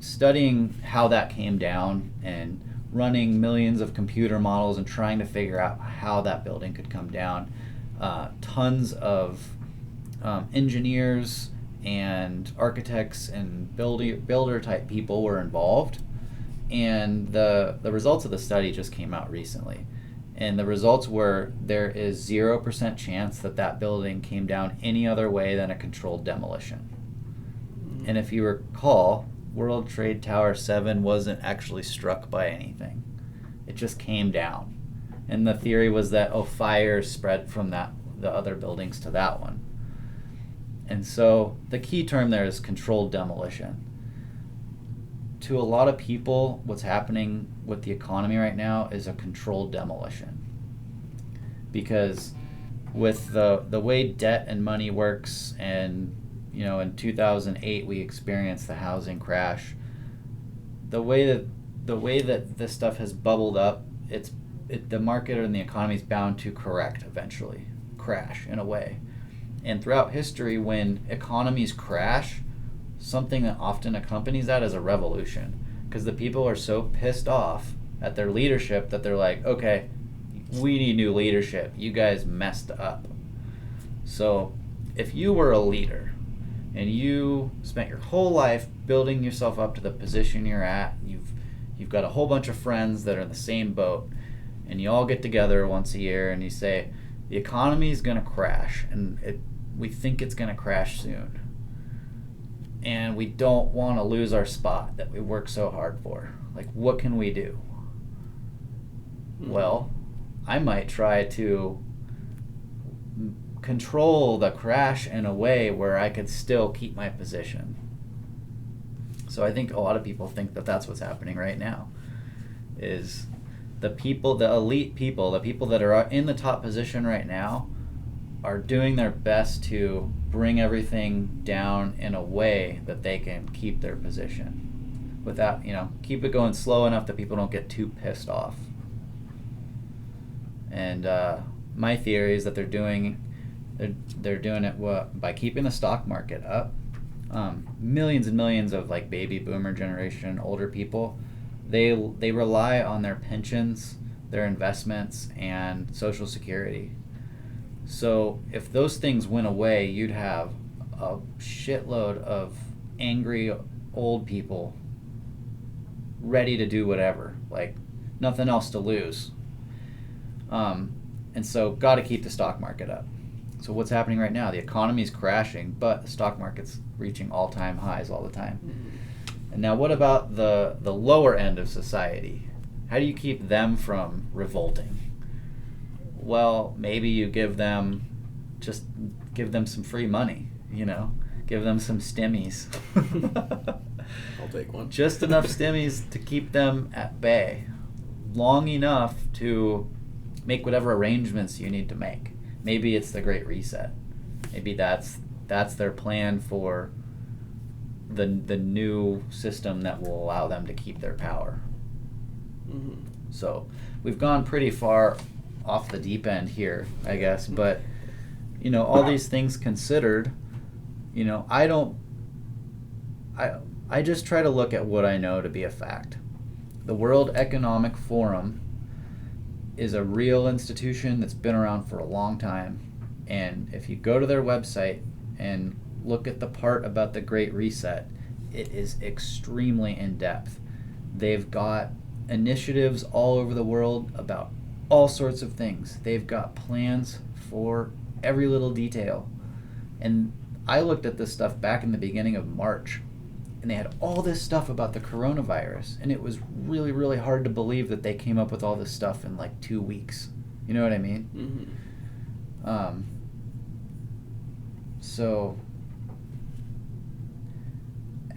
Studying how that came down and running millions of computer models and trying to figure out how that building could come down. Tons of engineers and architects and builder type people were involved, and the results of the study just came out recently, and the results were there is 0% chance that building came down any other way than a controlled demolition. And if you recall, World Trade Tower 7 wasn't actually struck by anything. It just came down. And the theory was that fire spread from the other buildings to that one. And so the key term there is controlled demolition. To a lot of people, what's happening with the economy right now is a controlled demolition. Because with the way debt and money works, and in 2008 we experienced the housing crash, the way that this stuff has bubbled up, the market and the economy is bound to eventually crash in a way. And throughout history, when economies crash, something that often accompanies that is a revolution, because the people are so pissed off at their leadership that they're like, okay, we need new leadership. You guys messed up. So if you were a leader and you spent your whole life building yourself up to the position you're at, you've got a whole bunch of friends that are in the same boat, and you all get together once a year and you say, the economy is going to crash, and we think it's going to crash soon. And we don't want to lose our spot that we work so hard for. Like, what can we do? Well, I might try to control the crash in a way where I could still keep my position. So I think a lot of people think that that's what's happening right now, is the people, the elite people, the people that are in the top position right now are doing their best to bring everything down in a way that they can keep their position without, keep it going slow enough that people don't get too pissed off. And my theory is that they're doing it by keeping the stock market up. Millions and millions of like baby boomer generation, older people, they rely on their pensions, their investments, and Social Security. So if those things went away, you'd have a shitload of angry old people ready to do whatever, like nothing else to lose. And so got to keep the stock market up. So what's happening right now? The economy's crashing, but the stock market's reaching all-time highs all the time. And now what about the lower end of society? How do you keep them from revolting? Well, maybe you give them some free money, give them some stimmies. I'll take one. Just enough stimmies to keep them at bay, long enough to make whatever arrangements you need to make. Maybe it's the Great Reset. Maybe that's their plan for the new system that will allow them to keep their power. Mm-hmm. So we've gone pretty far off the deep end here, I guess. But all these things considered, I just try to look at what I know to be a fact. The World Economic Forum is a real institution that's been around for a long time. And if you go to their website and look at the part about the Great Reset, it is extremely in-depth. They've got initiatives all over the world about all sorts of things. They've got plans for every little detail. And I looked at this stuff back in the beginning of March, and they had all this stuff about the coronavirus, and it was really, really hard to believe that they came up with all this stuff in like 2 weeks. You know what I mean? Mm-hmm. So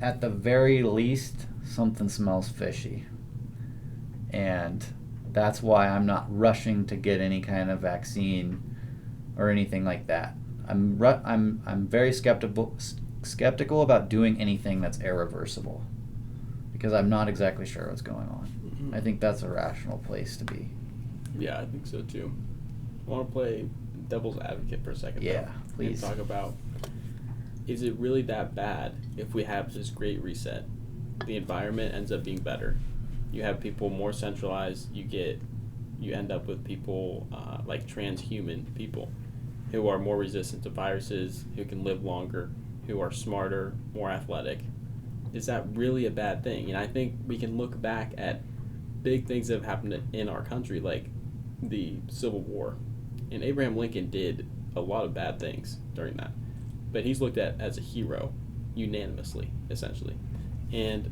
at the very least, something smells fishy. And that's why I'm not rushing to get any kind of vaccine or anything like that. I'm very skeptical about doing anything that's irreversible, because I'm not exactly sure what's going on. Mm-hmm. I think that's a rational place to be. Yeah, I think so too. I want to play devil's advocate for a second. Yeah, please. And talk about, is it really that bad if we have this Great Reset? The environment ends up being better. You have people more centralized. You end up with people like transhuman people who are more resistant to viruses, who can live longer, who are smarter, more athletic. Is that really a bad thing? And I think we can look back at big things that have happened in our country, like the Civil War. And Abraham Lincoln did a lot of bad things during that. But he's looked at as a hero, unanimously, essentially. And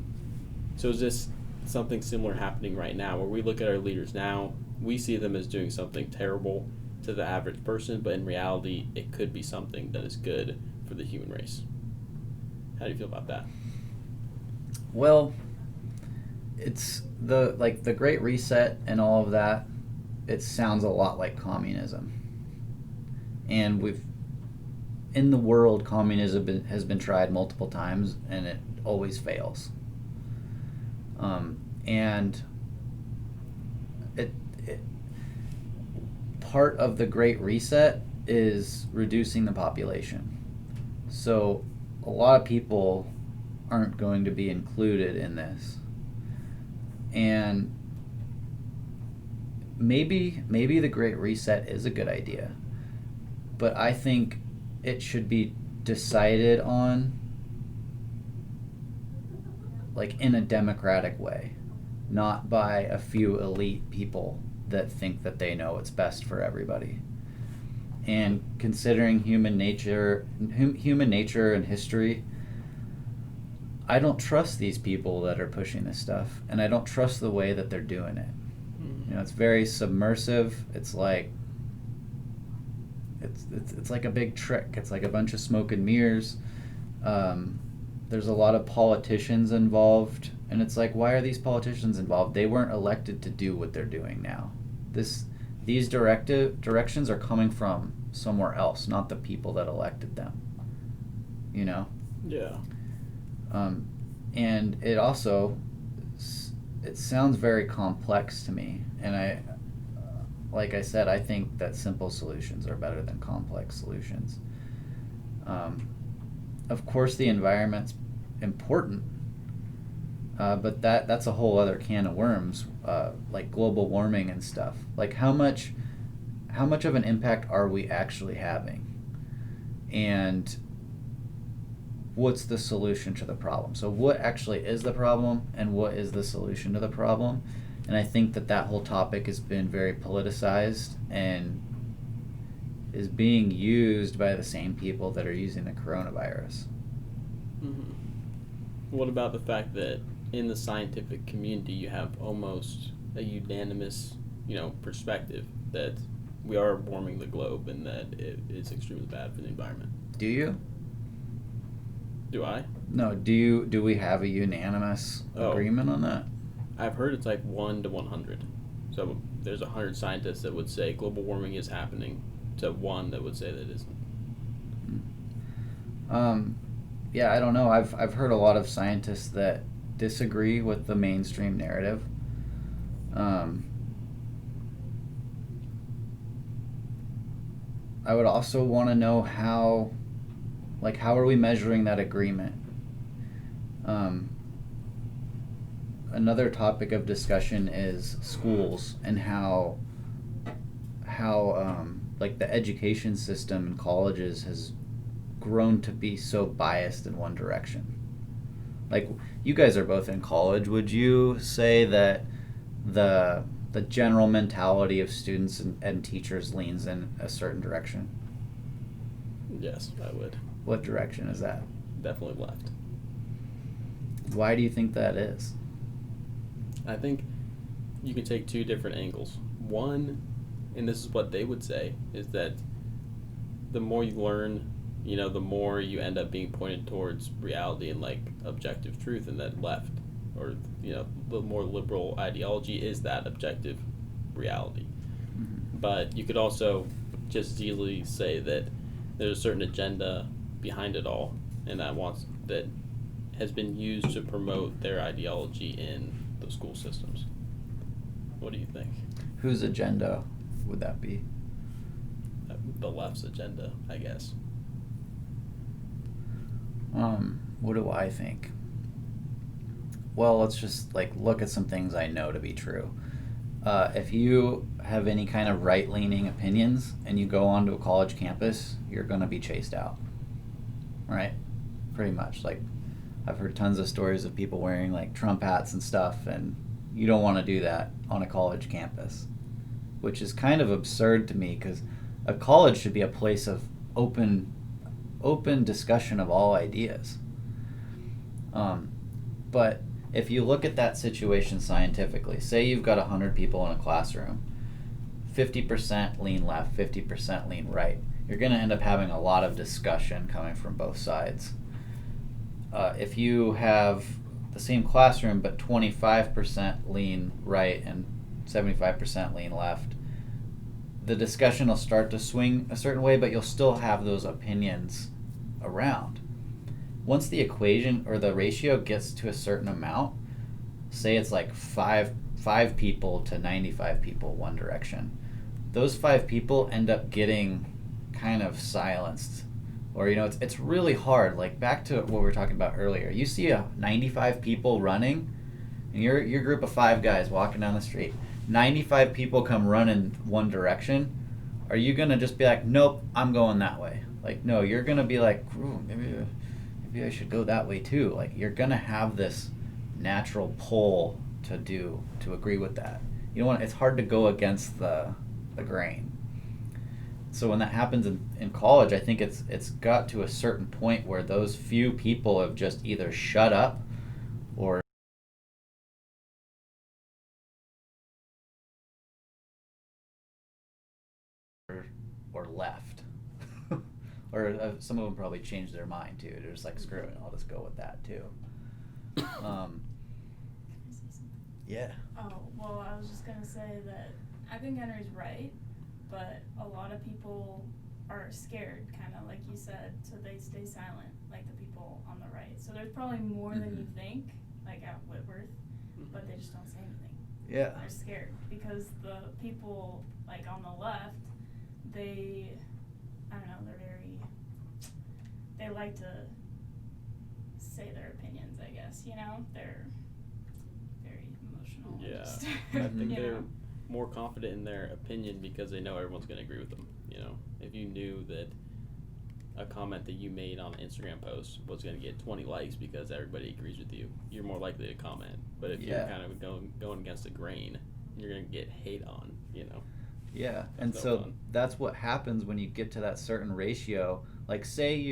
so is this something similar happening right now, where we look at our leaders now, we see them as doing something terrible to the average person, but in reality, it could be something that is good for the human race. How do you feel about that? Well, it's the Great Reset and all of that. It sounds a lot like communism, and in the world, communism has been tried multiple times, and it always fails. And part of the Great Reset is reducing the population. So a lot of people aren't going to be included in this. And maybe the Great Reset is a good idea, but I think it should be decided on like in a democratic way, not by a few elite people that think that they know what's best for everybody. And considering human nature and history, I don't trust these people that are pushing this stuff, and I don't trust the way that they're doing it. You know, it's very submersive. It's like it's like a big trick. It's like a bunch of smoke and mirrors. There's a lot of politicians involved, and it's like, why are these politicians involved? They weren't elected to do what they're doing now. These directions are coming from somewhere else, not the people that elected them. You know? Yeah. And it also, it sounds very complex to me, and like I said, I think that simple solutions are better than complex solutions. Of course, the environment's important, but that's a whole other can of worms, like global warming and stuff. Like how much of an impact are we actually having? And what's the solution to the problem? So what actually is the problem, and what is the solution to the problem? And I think that whole topic has been very politicized and is being used by the same people that are using the coronavirus. Mm-hmm. What about the fact that in the scientific community you have almost a unanimous, perspective that we are warming the globe and that it is extremely bad for the environment? Do you? Do I? No, do we have a unanimous agreement on that? I've heard it's like 1 to 100. So there's 100 scientists that would say global warming is happening to 1 that would say that it isn't. Yeah, I don't know. I've heard a lot of scientists that disagree with the mainstream narrative. I would also want to know how are we measuring that agreement? Another topic of discussion is schools and how the education system in colleges has grown to be so biased in one direction. Like, you guys are both in college. Would you say that the general mentality of students and teachers leans in a certain direction? Yes, I would. What direction is that? Definitely left. Why do you think that is? I think you can take 2 different angles. One, and this is what they would say, is that the more you learn, the more you end up being pointed towards reality and objective truth, and that left, or the more liberal ideology is that objective reality. Mm-hmm. But you could also just as easily say that there's a certain agenda behind it all, and that has been used to promote their ideology in the school systems. What do you think? Whose agenda would that be? The left's agenda, I guess. What do I think? Well, let's just look at some things I know to be true. If you have any kind of right-leaning opinions and you go onto a college campus, you're going to be chased out, right? Pretty much. I've heard tons of stories of people wearing Trump hats and stuff, and you don't want to do that on a college campus, which is kind of absurd to me, because a college should be a place of open discussion of all ideas. But if you look at that situation scientifically, say you've got 100 people in a classroom, 50% lean left, 50% lean right, you're going to end up having a lot of discussion coming from both sides. If you have the same classroom but 25% lean right and 75% lean left, the discussion will start to swing a certain way, but you'll still have those opinions around. Once the equation or the ratio gets to a certain amount, say it's 5 people to 95 people one direction, those 5 people end up getting kind of silenced. Or, it's really hard. Back to what we were talking about earlier. You see 95 people running, and your group of 5 guys walking down the street. 95 people come running one direction. Are you going to just be like, nope, I'm going that way? No, you're going to be like, ooh, maybe I should go that way too. You're going to have this natural pull to agree with that. you don't want, it's hard to go against the grain. So when that happens in college, I think it's got to a certain point where those few people have just either shut up or left. Or some of them probably changed their mind too. They're just like, screw it, I'll just go with that too. Yeah. Oh, well, I was just going to say that I think Henry's right, but a lot of people are scared, kind of like you said, so they stay silent, like the people on the right. So there's probably more than you think, like at Whitworth, but they just don't say anything. Yeah. They're scared because the people, like on the left, they, I don't know, they like to say their opinions, I guess, you know? They're very emotional. Yeah. Just, I think they're know? more confident in their opinion because they know everyone's going to agree with them. You know, if you knew that a comment that you made on an Instagram post was going to get 20 likes because everybody agrees with you, you're more likely to comment. But if you're kind of going against the grain, you're going to get hate on, you know. Yeah, and so that's what happens when you get to that certain ratio. Like, say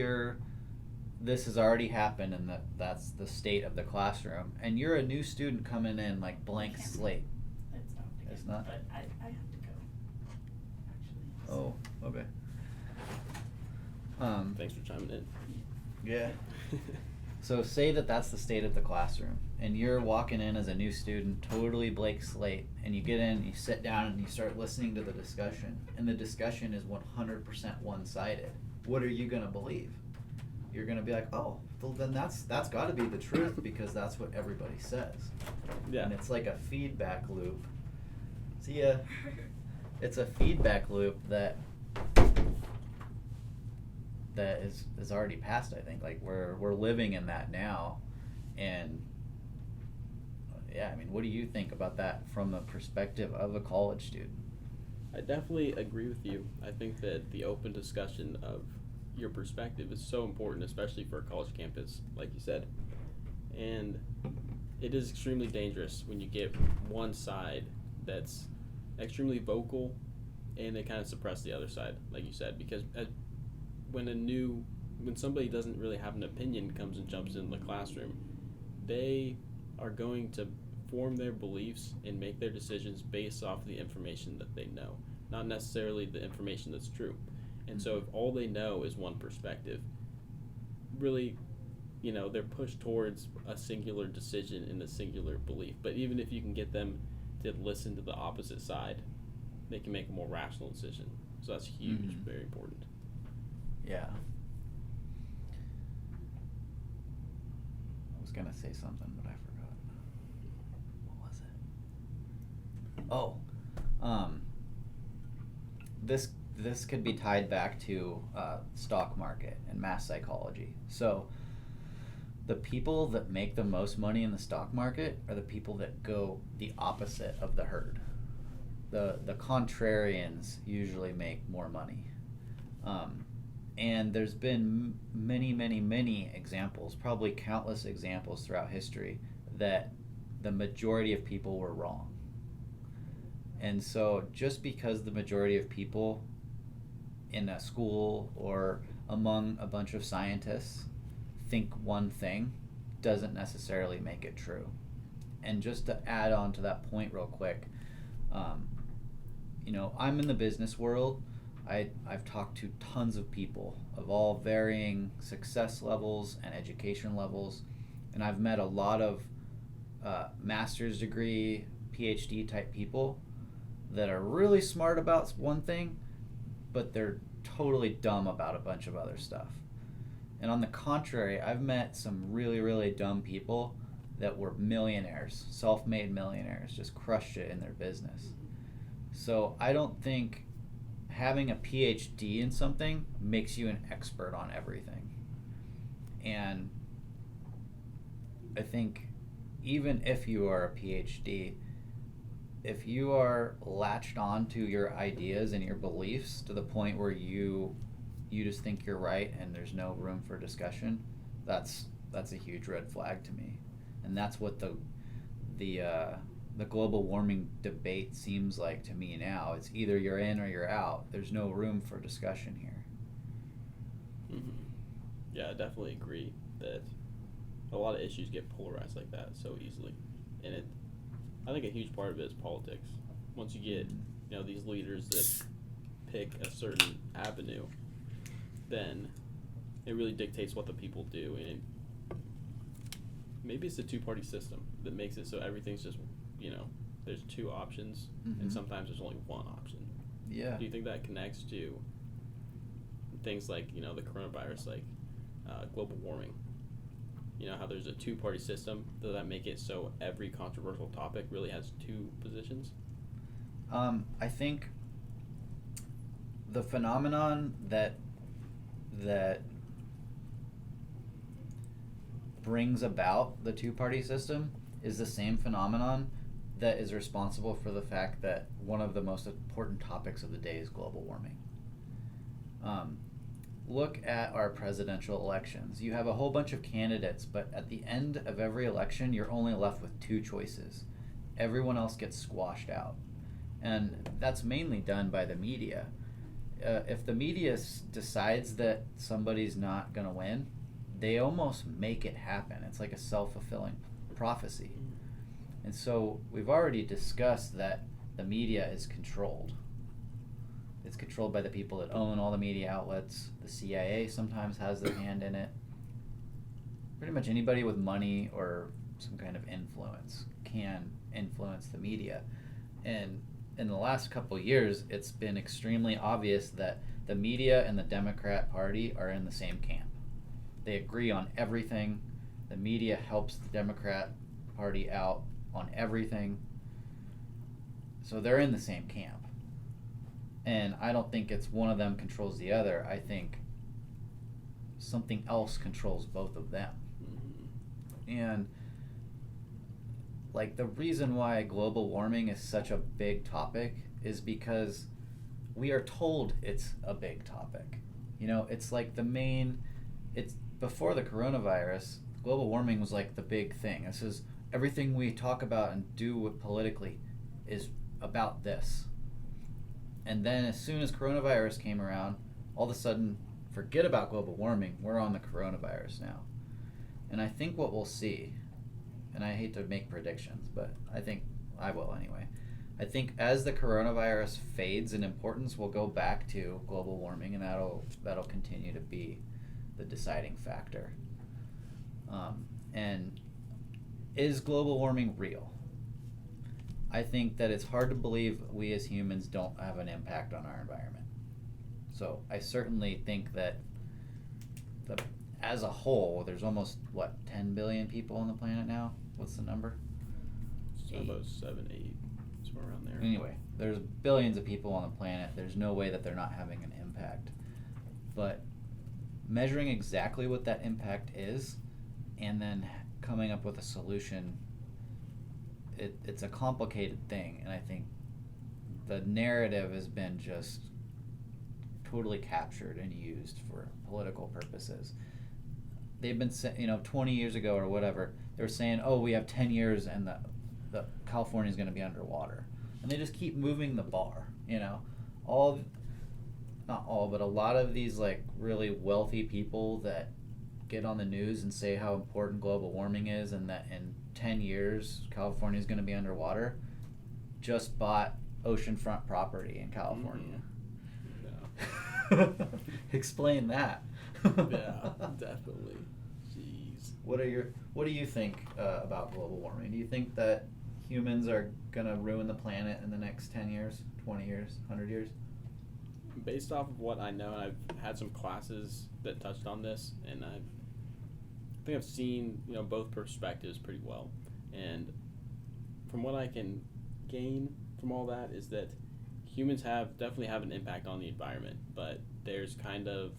this has already happened and that's the state of the classroom, and you're a new student coming in, like blank slate. It's not. But I have to go, actually. Oh, okay. Thanks for chiming in. Yeah. So say that's the state of the classroom, and you're walking in as a new student, totally blank slate, and you get in, you sit down, and you start listening to the discussion, and the discussion is 100% one-sided. What are you gonna believe? You're gonna be like, oh, well, then that's got to be the truth because that's what everybody says. Yeah. And it's like a feedback loop. See, it's a feedback loop that is already passed. I think like we're living in that now, and yeah, I mean, what do you think about that from the perspective of a college student? I definitely agree with you. I think that the open discussion of your perspective is so important, especially for a college campus, like you said. And it is extremely dangerous when you get one side that's extremely vocal and they kind of suppress the other side, like you said, because when somebody doesn't really have an opinion comes and jumps in the classroom, they are going to form their beliefs and make their decisions based off the information that they know, not necessarily the information that's true. And so if all they know is one perspective, really, you know, they're pushed towards a singular decision and a singular belief. But even if you can get them to listen to the opposite side, they can make a more rational decision. So that's huge, very important. Yeah. I was gonna say something, but I forgot. What was it? This could be tied back to stock market and mass psychology. So the people that make the most money in the stock market are the people that go the opposite of the herd. The contrarians usually make more money. And there's been many examples, probably countless examples throughout history, that the majority of people were wrong. And so just because the majority of people in a school or among a bunch of scientists think one thing doesn't necessarily make it true. And just to add on to that point real quick, you know, I'm in the business world. I've talked to tons of people of all varying success levels and education levels, and I've met a lot of master's degree, PhD type people that are really smart about one thing, but they're totally dumb about a bunch of other stuff. And on the contrary, I've met some really dumb people that were millionaires, self-made millionaires, just crushed it in their business. So I don't think having a PhD in something makes you an expert on everything. And I think even if you are a PhD, if you are latched on to your ideas and your beliefs to the point where you just think you're right and there's no room for discussion, that's a huge red flag to me. And that's what the the global warming debate seems like to me now. It's either you're in or you're out. There's no room for discussion here. Mm-hmm. Yeah, I definitely agree that a lot of issues get polarized like that so easily, and I think a huge part of it is politics. Once you get these leaders that pick a certain avenue, then it really dictates what the people do, and maybe it's the two-party system that makes it so everything's just there's two options, and sometimes there's only one option. Yeah. Do you think that connects to things like the coronavirus, like global warming? How there's a two-party system, does that make it so every controversial topic really has two positions? I think the phenomenon that brings about the two-party system is the same phenomenon that is responsible for the fact that one of the most important topics of the day is global warming. Look at our presidential elections. You have a whole bunch of candidates, but at the end of every election, you're only left with two choices. Everyone else gets squashed out. And that's mainly done by the media. If the media decides that somebody's not going to win, they almost make it happen. It's like a self-fulfilling prophecy. And so we've already discussed that the media is controlled. It's controlled by the people that own all the media outlets. The CIA sometimes has their hand in it. Pretty much anybody with money or some kind of influence can influence the media. And in the last couple of years, it's been extremely obvious that the media and the Democrat Party are in the same camp. They agree on everything. The media helps the Democrat Party out on everything. So they're in the same camp. And I don't think it's one of them controls the other. I think something else controls both of them. And like the reason why global warming is such a big topic is because we are told it's a big topic. It's like it's before the coronavirus, global warming was like the big thing. This is everything we talk about and do politically is about this. And then as soon as coronavirus came around, all of a sudden, forget about global warming, we're on the coronavirus now. And I think what we'll see, and I hate to make predictions, but I think I will anyway. I think as the coronavirus fades in importance, we'll go back to global warming, and that'll continue to be the deciding factor. And is global warming real? I think that it's hard to believe we as humans don't have an impact on our environment. So I certainly think that as a whole, there's almost, 10 billion people on the planet now? What's the number? It's about 7, 8, somewhere around there. Anyway, there's billions of people on the planet. There's no way that they're not having an impact. But measuring exactly what that impact is and then coming up with a solution, it's a complicated thing, and I think the narrative has been just totally captured and used for political purposes. They've been 20 years ago or whatever, they were saying, oh, we have 10 years and the California's going to be underwater, and they just keep moving the bar. Not all, but a lot of these like really wealthy people that get on the news and say how important global warming is and that in 10 years California is going to be underwater, just bought oceanfront property in California. Yeah. Explain that. Yeah, definitely. Jeez. What do you think about global warming? Do you think that humans are going to ruin the planet in the next 10 years, 20 years, 100 years? Based off of what I know, and I've had some classes that touched on this, and I think I've seen both perspectives pretty well. And from what I can gain from all that is that humans definitely have an impact on the environment, but there's kind of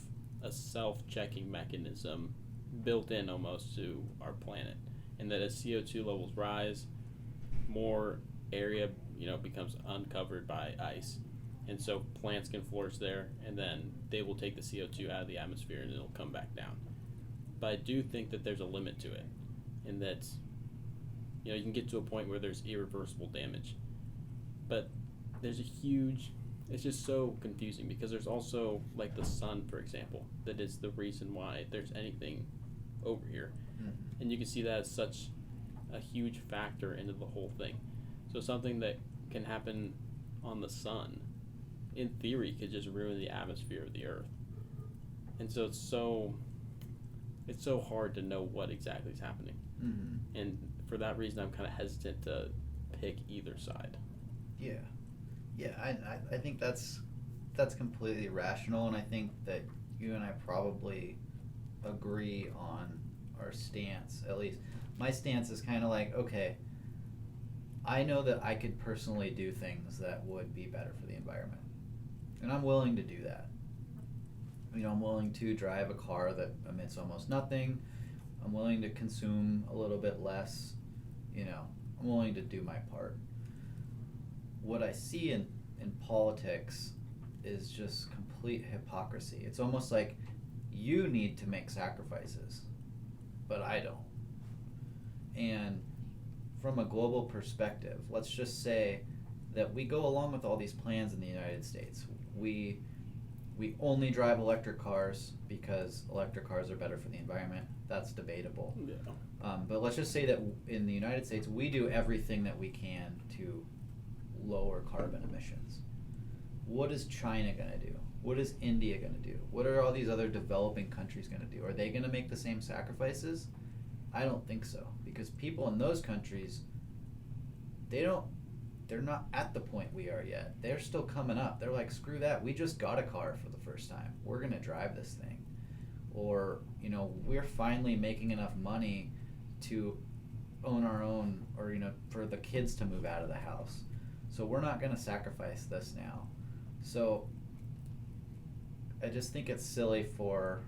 a self-checking mechanism built in almost to our planet, and that as CO2 levels rise, more area becomes uncovered by ice, and so plants can flourish there, and then they will take the CO2 out of the atmosphere and it'll come back down. But I do think that there's a limit to it, and that You can get to a point where there's irreversible damage. But there's a huge, it's just so confusing because there's also like the sun, for example, that is the reason why there's anything over here. Mm-hmm. And you can see that as such a huge factor into the whole thing. So something that can happen on the sun, in theory, could just ruin the atmosphere of the Earth. And so it's so hard to know what exactly is happening. Mm-hmm. And for that reason, I'm kind of hesitant to pick either side. Yeah, I think that's completely rational, and I think that you and I probably agree on our stance. At least my stance is kind of like, okay, I know that I could personally do things that would be better for the environment, and I'm willing to do that. I'm willing to drive a car that emits almost nothing. I'm willing to consume a little bit less. I'm willing to do my part. What I see in politics is just complete hypocrisy. It's almost like you need to make sacrifices, but I don't. And from a global perspective, let's just say that we go along with all these plans in the United States. We only drive electric cars because electric cars are better for the environment. That's debatable. Yeah. But let's just say that in the United States, we do everything that we can to lower carbon emissions. What is China going to do? What is India going to do? What are all these other developing countries going to do? Are they going to make the same sacrifices? I don't think so, because people in those countries, they're not at the point we are yet. They're still coming up. They're like, screw that. We just got a car for the first time. We're going to drive this thing. Or, we're finally making enough money to own our own, or, for the kids to move out of the house. So we're not going to sacrifice this now. So I just think it's silly for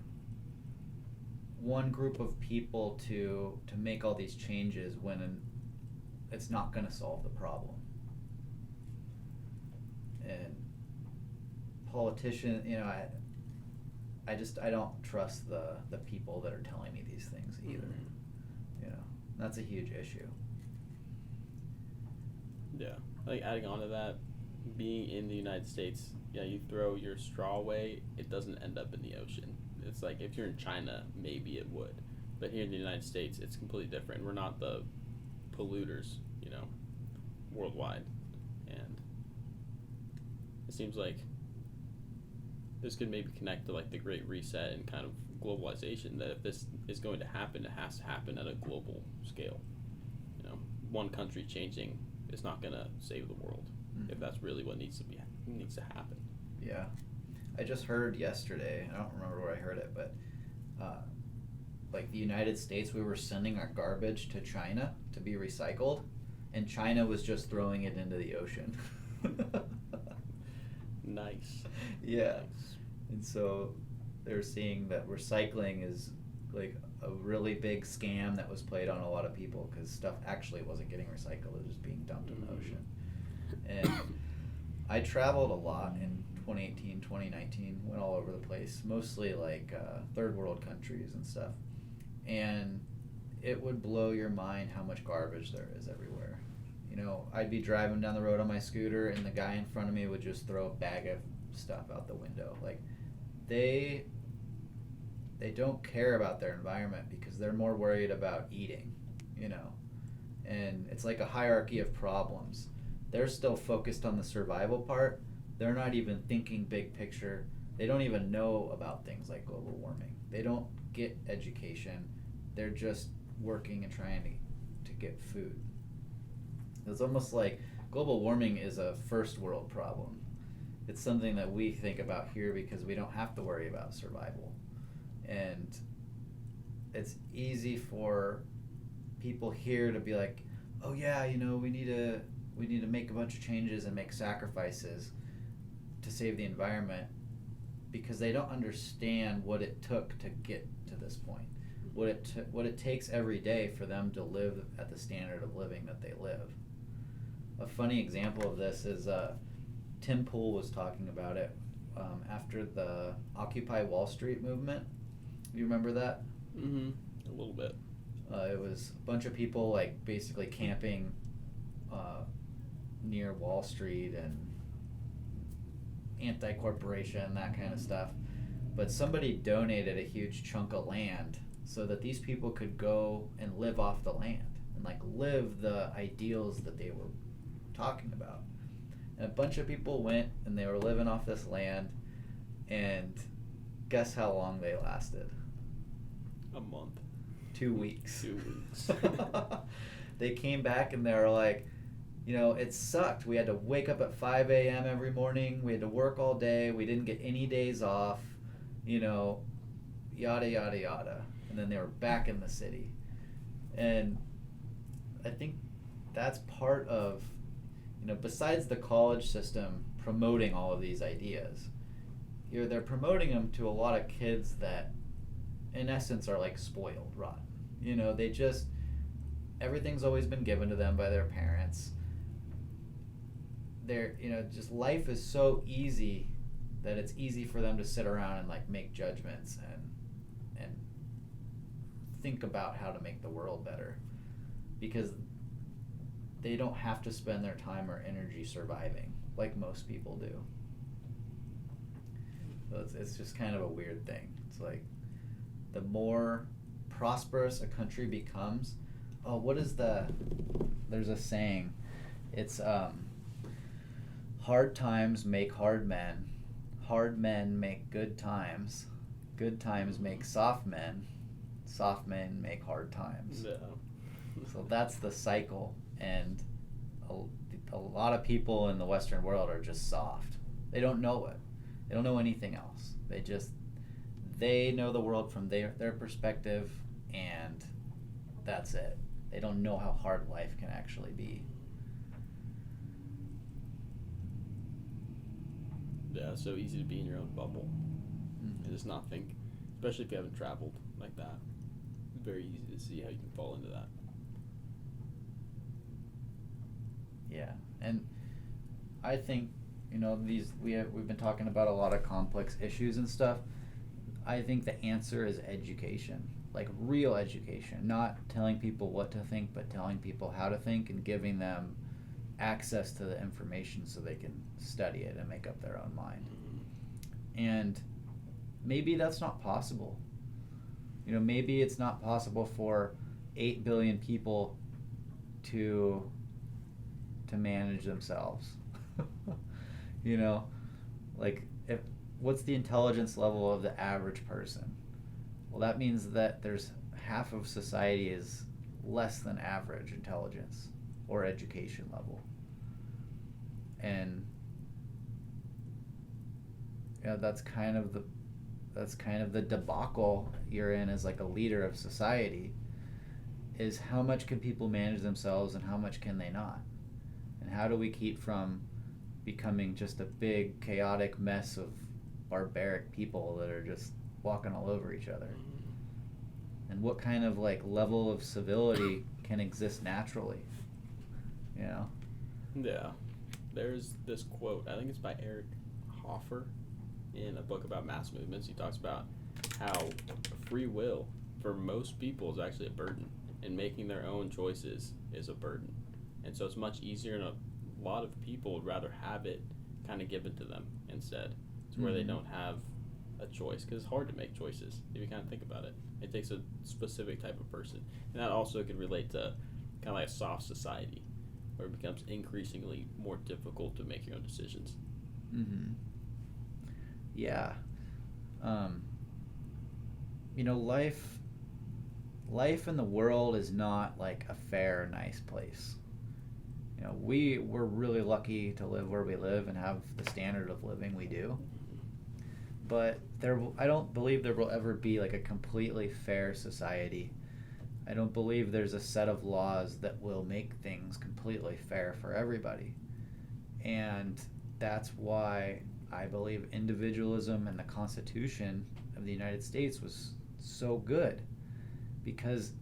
one group of people to make all these changes when it's not going to solve the problem. And politicians, I don't trust the people that are telling me these things either. That's a huge issue. Yeah, like adding on to that, being in the United States, you throw your straw away, it doesn't end up in the ocean. It's like if you're in China, maybe it would, but here in the United States, it's completely different. We're not the polluters, worldwide, and it seems like this could maybe connect to like the Great Reset and kind of globalization, that if this is going to happen, it has to happen at a global scale. One country changing is not going to save the world, if that's really what needs to happen. Yeah, I just heard yesterday, I don't remember where I heard it, but like the United States, we were sending our garbage to China to be recycled, and China was just throwing it into the ocean. Nice. Yeah. Nice. And so they're seeing that recycling is like a really big scam that was played on a lot of people, because stuff actually wasn't getting recycled, it was just being dumped in the ocean. And I traveled a lot in 2018, 2019, went all over the place, mostly like third world countries and stuff. And it would blow your mind how much garbage there is everywhere. I'd be driving down the road on my scooter, and the guy in front of me would just throw a bag of stuff out the window. Like, they don't care about their environment because they're more worried about eating, and it's like a hierarchy of problems. They're still focused on the survival part. They're not even thinking big picture. They don't even know about things like global warming. They don't get education. They're just working and trying to get food. It's almost like global warming is a first world problem. It's something that we think about here because we don't have to worry about survival. And it's easy for people here to be like, oh yeah, we need to make a bunch of changes and make sacrifices to save the environment, because they don't understand what it took to get to this point. What it takes every day for them to live at the standard of living that they live. A funny example of this is Tim Pool was talking about it after the Occupy Wall Street movement. You remember that? Mm-hmm. A little bit. It was a bunch of people like basically camping near Wall Street and anti-corporation, that kind of stuff. But somebody donated a huge chunk of land so that these people could go and live off the land and like live the ideals that they were talking about. And a bunch of people went and they were living off this land, and guess how long they lasted? A month. 2 weeks. 2 weeks. They came back and they were like, you know, it sucked. We had to wake up at 5 a.m. every morning. We had to work all day. We didn't get any days off, you know, yada, yada, yada. And then they were back in the city. And I think that's part of, you know, besides the college system promoting all of these ideas, they're promoting them to a lot of kids that, in essence, are like spoiled rotten. You know, they just, everything's always been given to them by their parents. They're, you know, just life is so easy that it's easy for them to sit around and like make judgments and think about how to make the world better, because they don't have to spend their time or energy surviving like most people do. So it's just kind of a weird thing. It's like the more prosperous a country becomes, there's a saying, it's hard times make hard men make good times make soft men make hard times. Yeah. So that's the cycle, and a lot of people in the Western world are just soft. They don't know it. They don't know anything else. They know the world from their perspective, and that's it. They don't know how hard life can actually be. Yeah, it's so easy to be in your own bubble and just not think, especially if you haven't traveled like that. Very easy to see how you can fall into that. Yeah, and I think, you know, we've been talking about a lot of complex issues and stuff. I think the answer is education, like real education, not telling people what to think, but telling people how to think and giving them access to the information so they can study it and make up their own mind. And maybe that's not possible. You know, maybe it's not possible for 8 billion people to manage themselves. You know, like what's the intelligence level of the average person? Well, that means that there's half of society is less than average intelligence or education level. And you know, that's kind of the debacle you're in as like a leader of society, is how much can people manage themselves and how much can they not? And how do we keep from becoming just a big chaotic mess of barbaric people that are just walking all over each other? And what kind of like level of civility can exist naturally? You know? Yeah. There's this quote, I think it's by Eric Hoffer, in a book about mass movements. He talks about how free will for most people is actually a burden, and making their own choices is a burden. And so it's much easier, and a lot of people would rather have it kind of given to them instead, to where they don't have a choice, because it's hard to make choices if you kind of think about it. It takes a specific type of person, and that also could relate to kind of like a soft society, where it becomes increasingly more difficult to make your own decisions. Mm-hmm. Yeah. You know, life in the world is not like a fair, nice place. You know, we're really lucky to live where we live and have the standard of living we do. But I don't believe there will ever be like a completely fair society. I don't believe there's a set of laws that will make things completely fair for everybody. And that's why I believe individualism and the Constitution of the United States was so good, because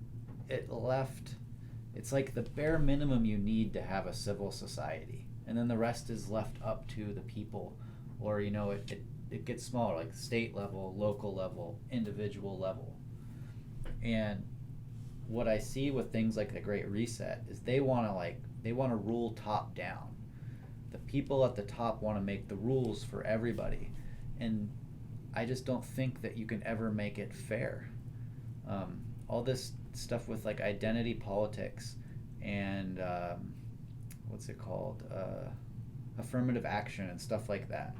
it's like the bare minimum you need to have a civil society, and then the rest is left up to the people, or, you know, it gets smaller, like state level, local level, individual level. And what I see with things like the Great Reset is they want to rule top down. The people at the top want to make the rules for everybody, and I just don't think that you can ever make it fair. All this stuff with like identity politics and what's it called, affirmative action and stuff like that.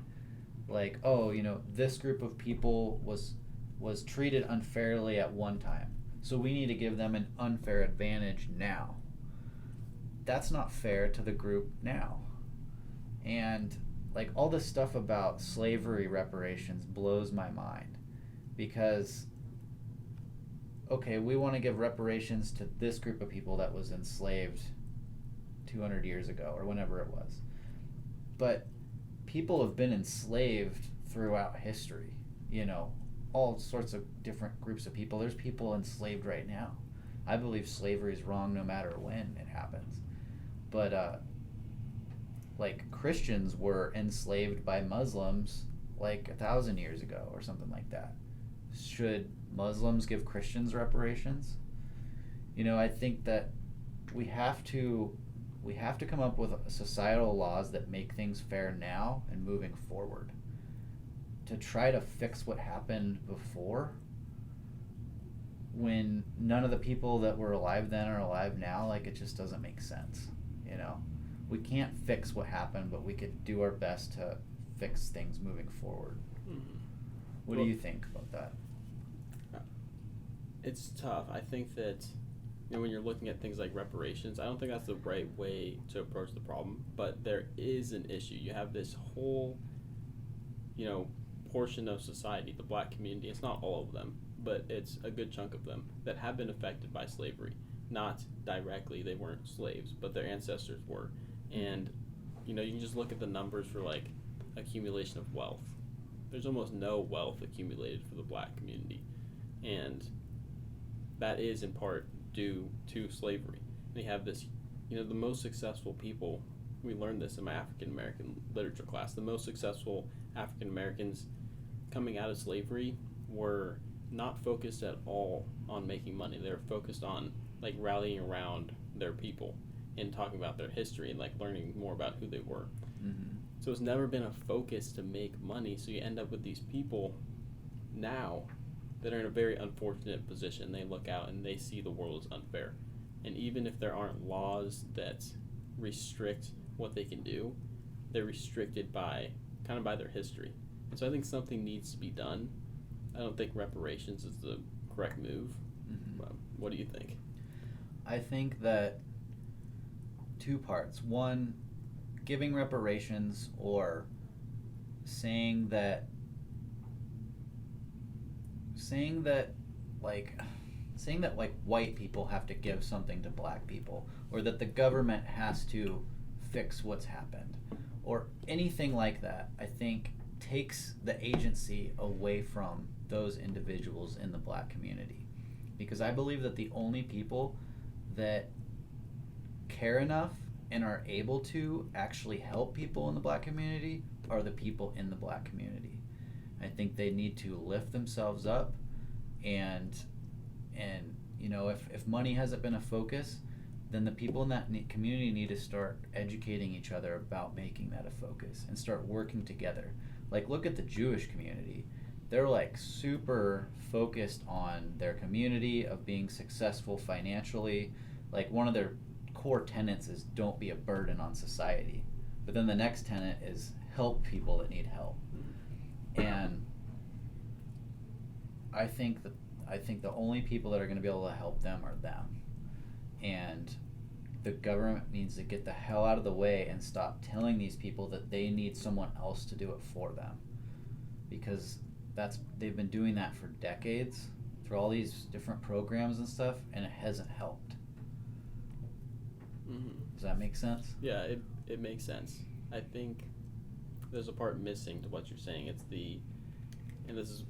Like, oh, this group of people was treated unfairly at one time, so we need to give them an unfair advantage now. That's not fair to the group now. And like all this stuff about slavery reparations blows my mind, because okay, we want to give reparations to this group of people that was enslaved 200 years ago or whenever it was, but people have been enslaved throughout history, all sorts of different groups of people. There's people enslaved right now. I believe slavery is wrong no matter when it happens, but like Christians were enslaved by Muslims like 1,000 years ago or something like that. Should Muslims give Christians reparations? I think that we have to come up with societal laws that make things fair now and moving forward. To try to fix what happened before, when none of the people that were alive then are alive now, like it just doesn't make sense. We can't fix what happened, but we could do our best to fix things moving forward. Mm-hmm. What do you think about that? It's tough. I think that when you're looking at things like reparations, I don't think that's the right way to approach the problem, but there is an issue. You have this whole portion of society, the black community. It's not all of them, but it's a good chunk of them that have been affected by slavery. Not directly, they weren't slaves, but their ancestors were. And you can just look at the numbers for like accumulation of wealth. There's almost no wealth accumulated for the black community, and that is in part due to slavery. They have this, the most successful people, we learned this in my African American literature class, the most successful African Americans coming out of slavery were not focused at all on making money. They were focused on like rallying around their people and talking about their history and like learning more about who they were. Mm-hmm. So it's never been a focus to make money, so you end up with these people now that are in a very unfortunate position. They look out and they see the world as unfair. And even if there aren't laws that restrict what they can do, they're restricted by their history. And so I think something needs to be done. I don't think reparations is the correct move. Mm-hmm. What do you think? I think that two parts. One, giving reparations or saying that white people have to give something to black people, or that the government has to fix what's happened, or anything like that, I think takes the agency away from those individuals in the black community. Because I believe that the only people that care enough and are able to actually help people in the black community are the people in the black community. I think they need to lift themselves up, and if money hasn't been a focus, then the people in that community need to start educating each other about making that a focus and start working together. Like, look at the Jewish community. They're like super focused on their community, of being successful financially. Like, one of their core tenets is don't be a burden on society. But then the next tenet is help people that need help. And I think the only people that are going to be able to help them are them. And the government needs to get the hell out of the way and stop telling these people that they need someone else to do it for them. Because they've been doing that for decades through all these different programs and stuff, and it hasn't helped. Mm-hmm. Does that make sense? Yeah, it makes sense. I think there's a part missing to what you're saying. And this is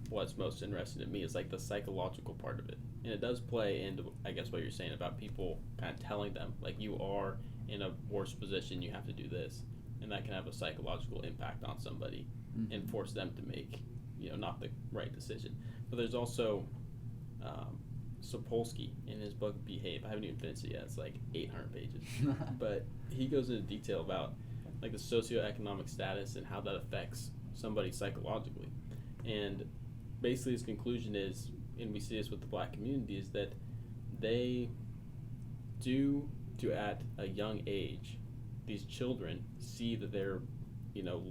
what's most interesting to me, is like the psychological part of it. And it does play into, I guess, what you're saying about people kind of telling them, like, you are in a worse position, you have to do this. And that can have a psychological impact on somebody, mm-hmm. and force them to make, not the right decision. But there's also Sapolsky in his book Behave. I haven't even finished it yet. It's like 800 pages. But he goes into detail about like the socioeconomic status and how that affects somebody psychologically. And basically his conclusion is, and we see this with the black community, is that they do to at a young age, these children see that they're,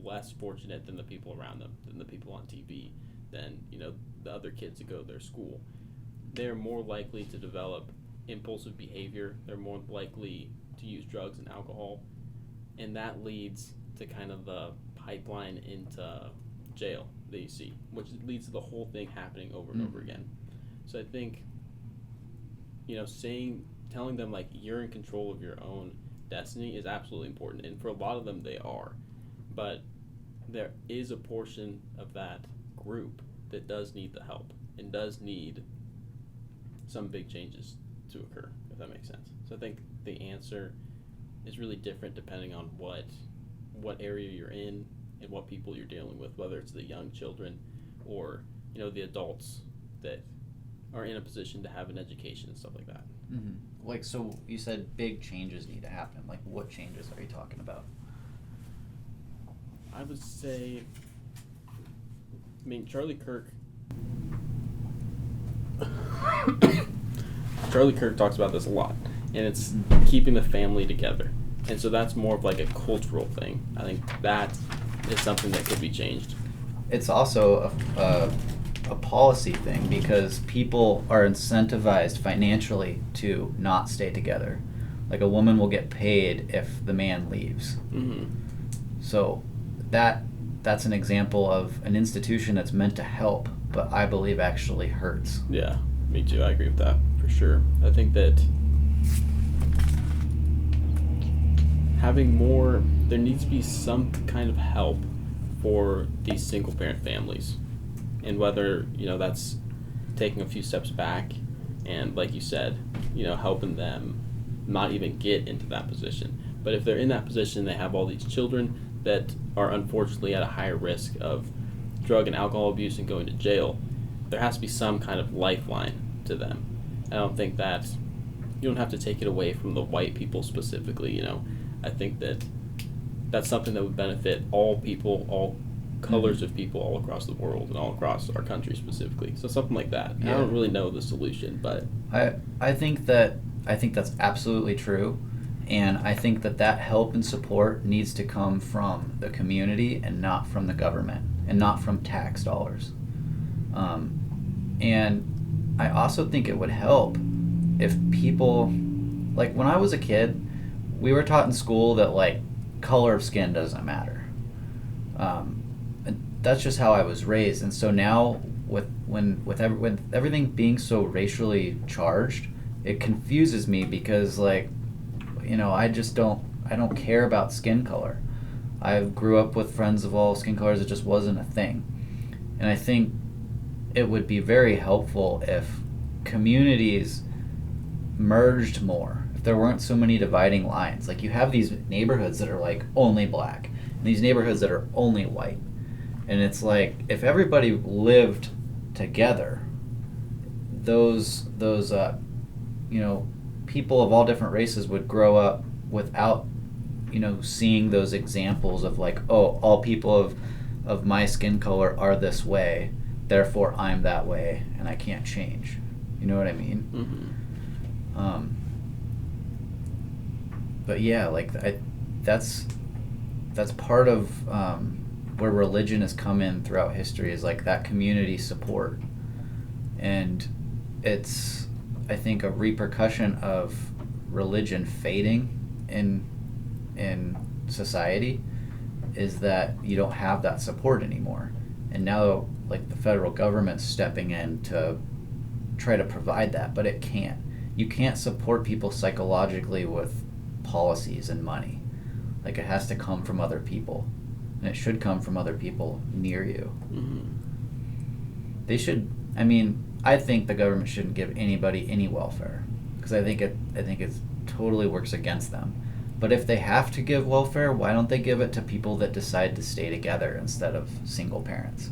less fortunate than the people around them, than the people on TV, than, the other kids that go to their school. They're more likely to develop impulsive behavior. They're more likely to use drugs and alcohol. And that leads to kind of the pipeline into jail that you see, which leads to the whole thing happening over and over again. So I think, telling them like you're in control of your own destiny is absolutely important. And for a lot of them, they are. But there is a portion of that group that does need the help and does need some big changes to occur, if that makes sense. So I think the answer is really different depending on what area you're in and what people you're dealing with, whether it's the young children or, the adults that are in a position to have an education and stuff like that. Mm-hmm. Like, so you said big changes need to happen. Like, what changes are you talking about? I would say, Charlie Kirk talks about this a lot, and it's keeping the family together. And so that's more of like a cultural thing. I think that is something that could be changed. It's also a policy thing, because people are incentivized financially to not stay together. Like, a woman will get paid if the man leaves. Mm-hmm. So that's an example of an institution that's meant to help, but I believe actually hurts. Yeah, me too. I agree with that for sure. I think that there needs to be some kind of help for these single parent families. And whether, that's taking a few steps back and, like you said, helping them not even get into that position. But if they're in that position, they have all these children that are unfortunately at a higher risk of drug and alcohol abuse and going to jail, there has to be some kind of lifeline to them. I don't think that you don't have to take it away from the white people specifically. I think that that's something that would benefit all people, all colors of people all across the world and all across our country specifically. So something like that. Yeah. I don't really know the solution, but I think that's absolutely true. And I think that help and support needs to come from the community and not from the government and not from tax dollars. And I also think it would help if people, like when I was a kid, we were taught in school that like color of skin doesn't matter. And that's just how I was raised. And so now with everything being so racially charged, it confuses me, because like, I don't care about skin color. I grew up with friends of all skin colors. It just wasn't a thing. And I think it would be very helpful if communities merged more, if there weren't so many dividing lines. Like, you have these neighborhoods that are like only black, and these neighborhoods that are only white. And it's like, if everybody lived together, those people of all different races would grow up without, seeing those examples of like, oh, all people of my skin color are this way, therefore I'm that way, and I can't change. You know what I mean? Mm-hmm. But yeah, like that's part of where religion has come in throughout history, is like that community support. And it's, I think, a repercussion of religion fading in society is that you don't have that support anymore. And now, like, the federal government's stepping in to try to provide that, but it can't. You can't support people psychologically with policies and money. Like, it has to come from other people, and it should come from other people near you. Mm-hmm. They should. I think the government shouldn't give anybody any welfare, because I think it totally works against them. But if they have to give welfare, why don't they give it to people that decide to stay together instead of single parents?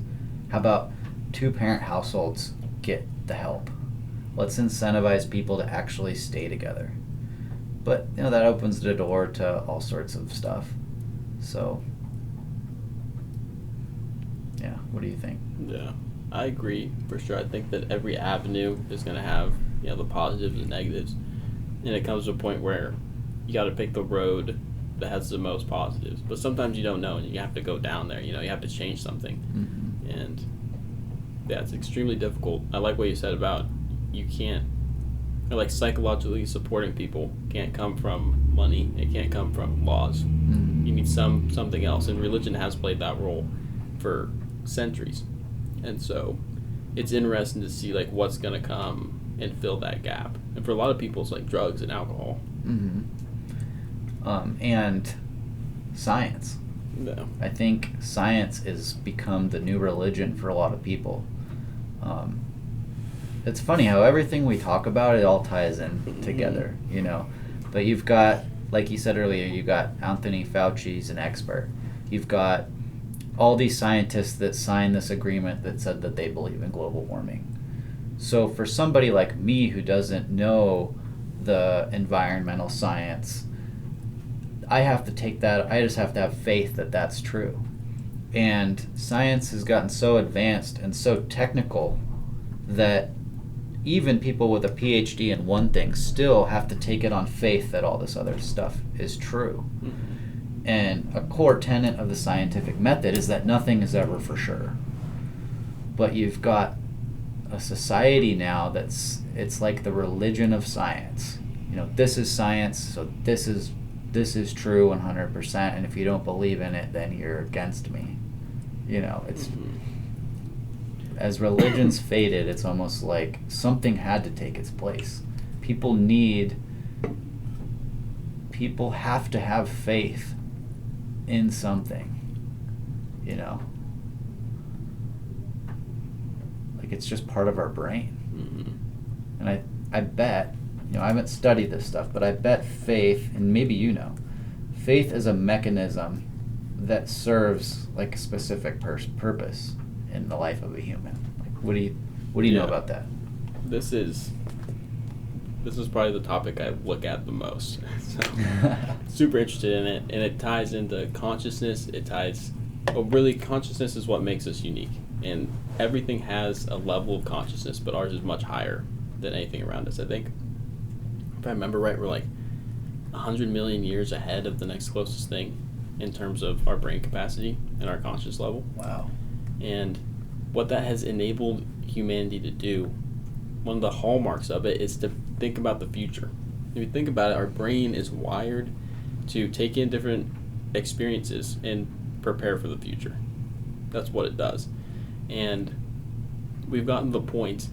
How about 2-parent households get the help? Let's incentivize people to actually stay together. But that opens the door to all sorts of stuff. So yeah, what do you think? Yeah, I agree for sure. I think that every avenue is going to have the positives and negatives, and it comes to a point where you got to pick the road that has the most positives. But sometimes you don't know, and you have to go down there. You have to change something, and yeah, it's extremely difficult. I like what you said about you can't, or like psychologically supporting people can't come from money. It can't come from laws. You need something else, and religion has played that role for centuries, and so it's interesting to see like what's gonna come and fill that gap. And for a lot of people, it's like drugs and alcohol. And science. Yeah. I think science has become the new religion for a lot of people. It's funny how everything we talk about, it all ties in together, But you've got, like you said earlier, you've got Anthony Fauci's an expert. You've got all these scientists that signed this agreement that said that they believe in global warming. So for somebody like me who doesn't know the environmental science, I just have to have faith that that's true. And science has gotten so advanced and so technical that even people with a PhD in one thing still have to take it on faith that all this other stuff is true. And a core tenet of the scientific method is that nothing is ever for sure. But you've got a society now it's like the religion of science. This is science, so this is true 100%, and if you don't believe in it, then you're against me. It's as religion's faded, it's almost like something had to take its place. People have to have faith in something, like it's just part of our brain. And I bet, I haven't studied this stuff, but I bet faith, and maybe faith is a mechanism that serves like a specific purpose in the life of a human. Like, what do you know about that? This is probably the topic I look at the most. So super interested in it, and it ties into consciousness. Really consciousness is what makes us unique, and everything has a level of consciousness, but ours is much higher than anything around us. I think, if I remember right, we're like 100 million years ahead of the next closest thing in terms of our brain capacity and our conscious level. Wow. And what that has enabled humanity to do, one of the hallmarks of it is to think about the future. If you think about it, our brain is wired to take in different experiences and prepare for the future. That's what it does. And we've gotten to the point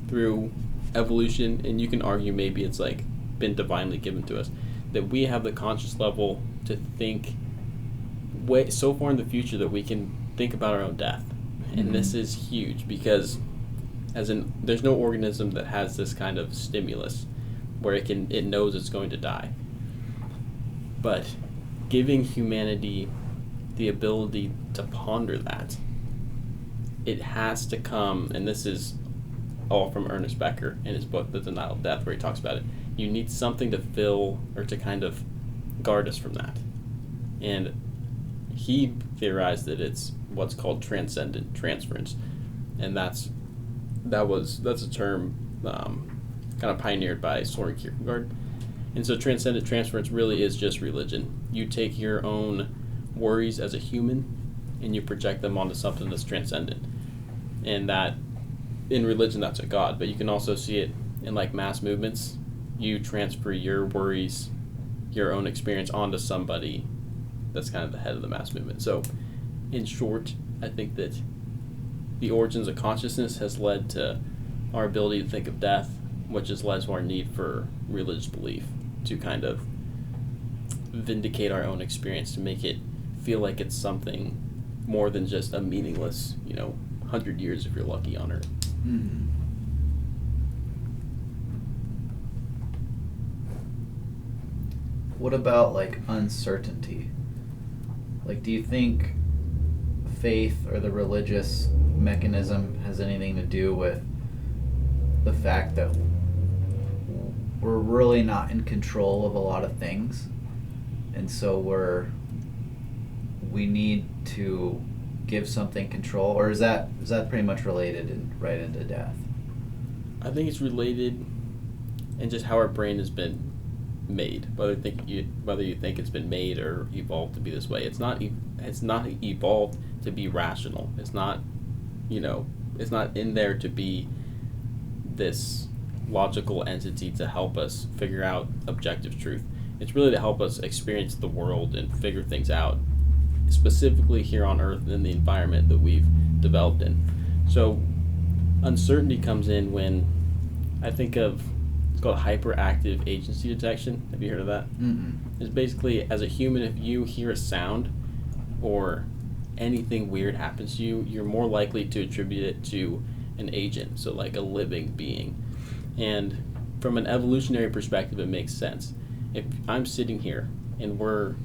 through evolution, and you can argue maybe it's like been divinely given to us, that we have the conscious level to think way so far in the future that we can think about our own death. And this is huge because there's no organism that has this kind of stimulus where it knows it's going to die. But giving humanity the ability to ponder that, it has to come, and this is all from Ernest Becker in his book, The Denial of Death, where he talks about it. You need something to fill or to kind of guard us from that. And he theorized that it's what's called transcendent transference, and that's a term kind of pioneered by Soren Kierkegaard. And so transcendent transference really is just religion. You take your own worries as a human and you project them onto something that's transcendent, and that in religion that's a god. But you can also see it in like mass movements. You transfer your worries, your own experience onto somebody that's kind of the head of the mass movement. So in short, I think that the origins of consciousness has led to our ability to think of death, which has led to our need for religious belief to kind of vindicate our own experience, to make it feel like it's something more than just a meaningless, 100 years if you're lucky on Earth. What about like uncertainty? Like, do you think faith or the religious mechanism has anything to do with the fact that we're really not in control of a lot of things, and so we need to give something control, or is that pretty much related right into death? I think it's related in just how our brain has been made. Whether you think it's been made or evolved to be this way, it's not evolved to be rational. It's not, it's not in there to be this logical entity to help us figure out objective truth. It's really to help us experience the world and figure things out, specifically here on Earth in the environment that we've developed in. So uncertainty comes in when I think of, it's called hyperactive agency detection. Have you heard of that? Mm-hmm. It's basically, as a human, if you hear a sound or anything weird happens to you, you're more likely to attribute it to an agent, so like a living being. And from an evolutionary perspective, it makes sense. If I'm sitting here and we're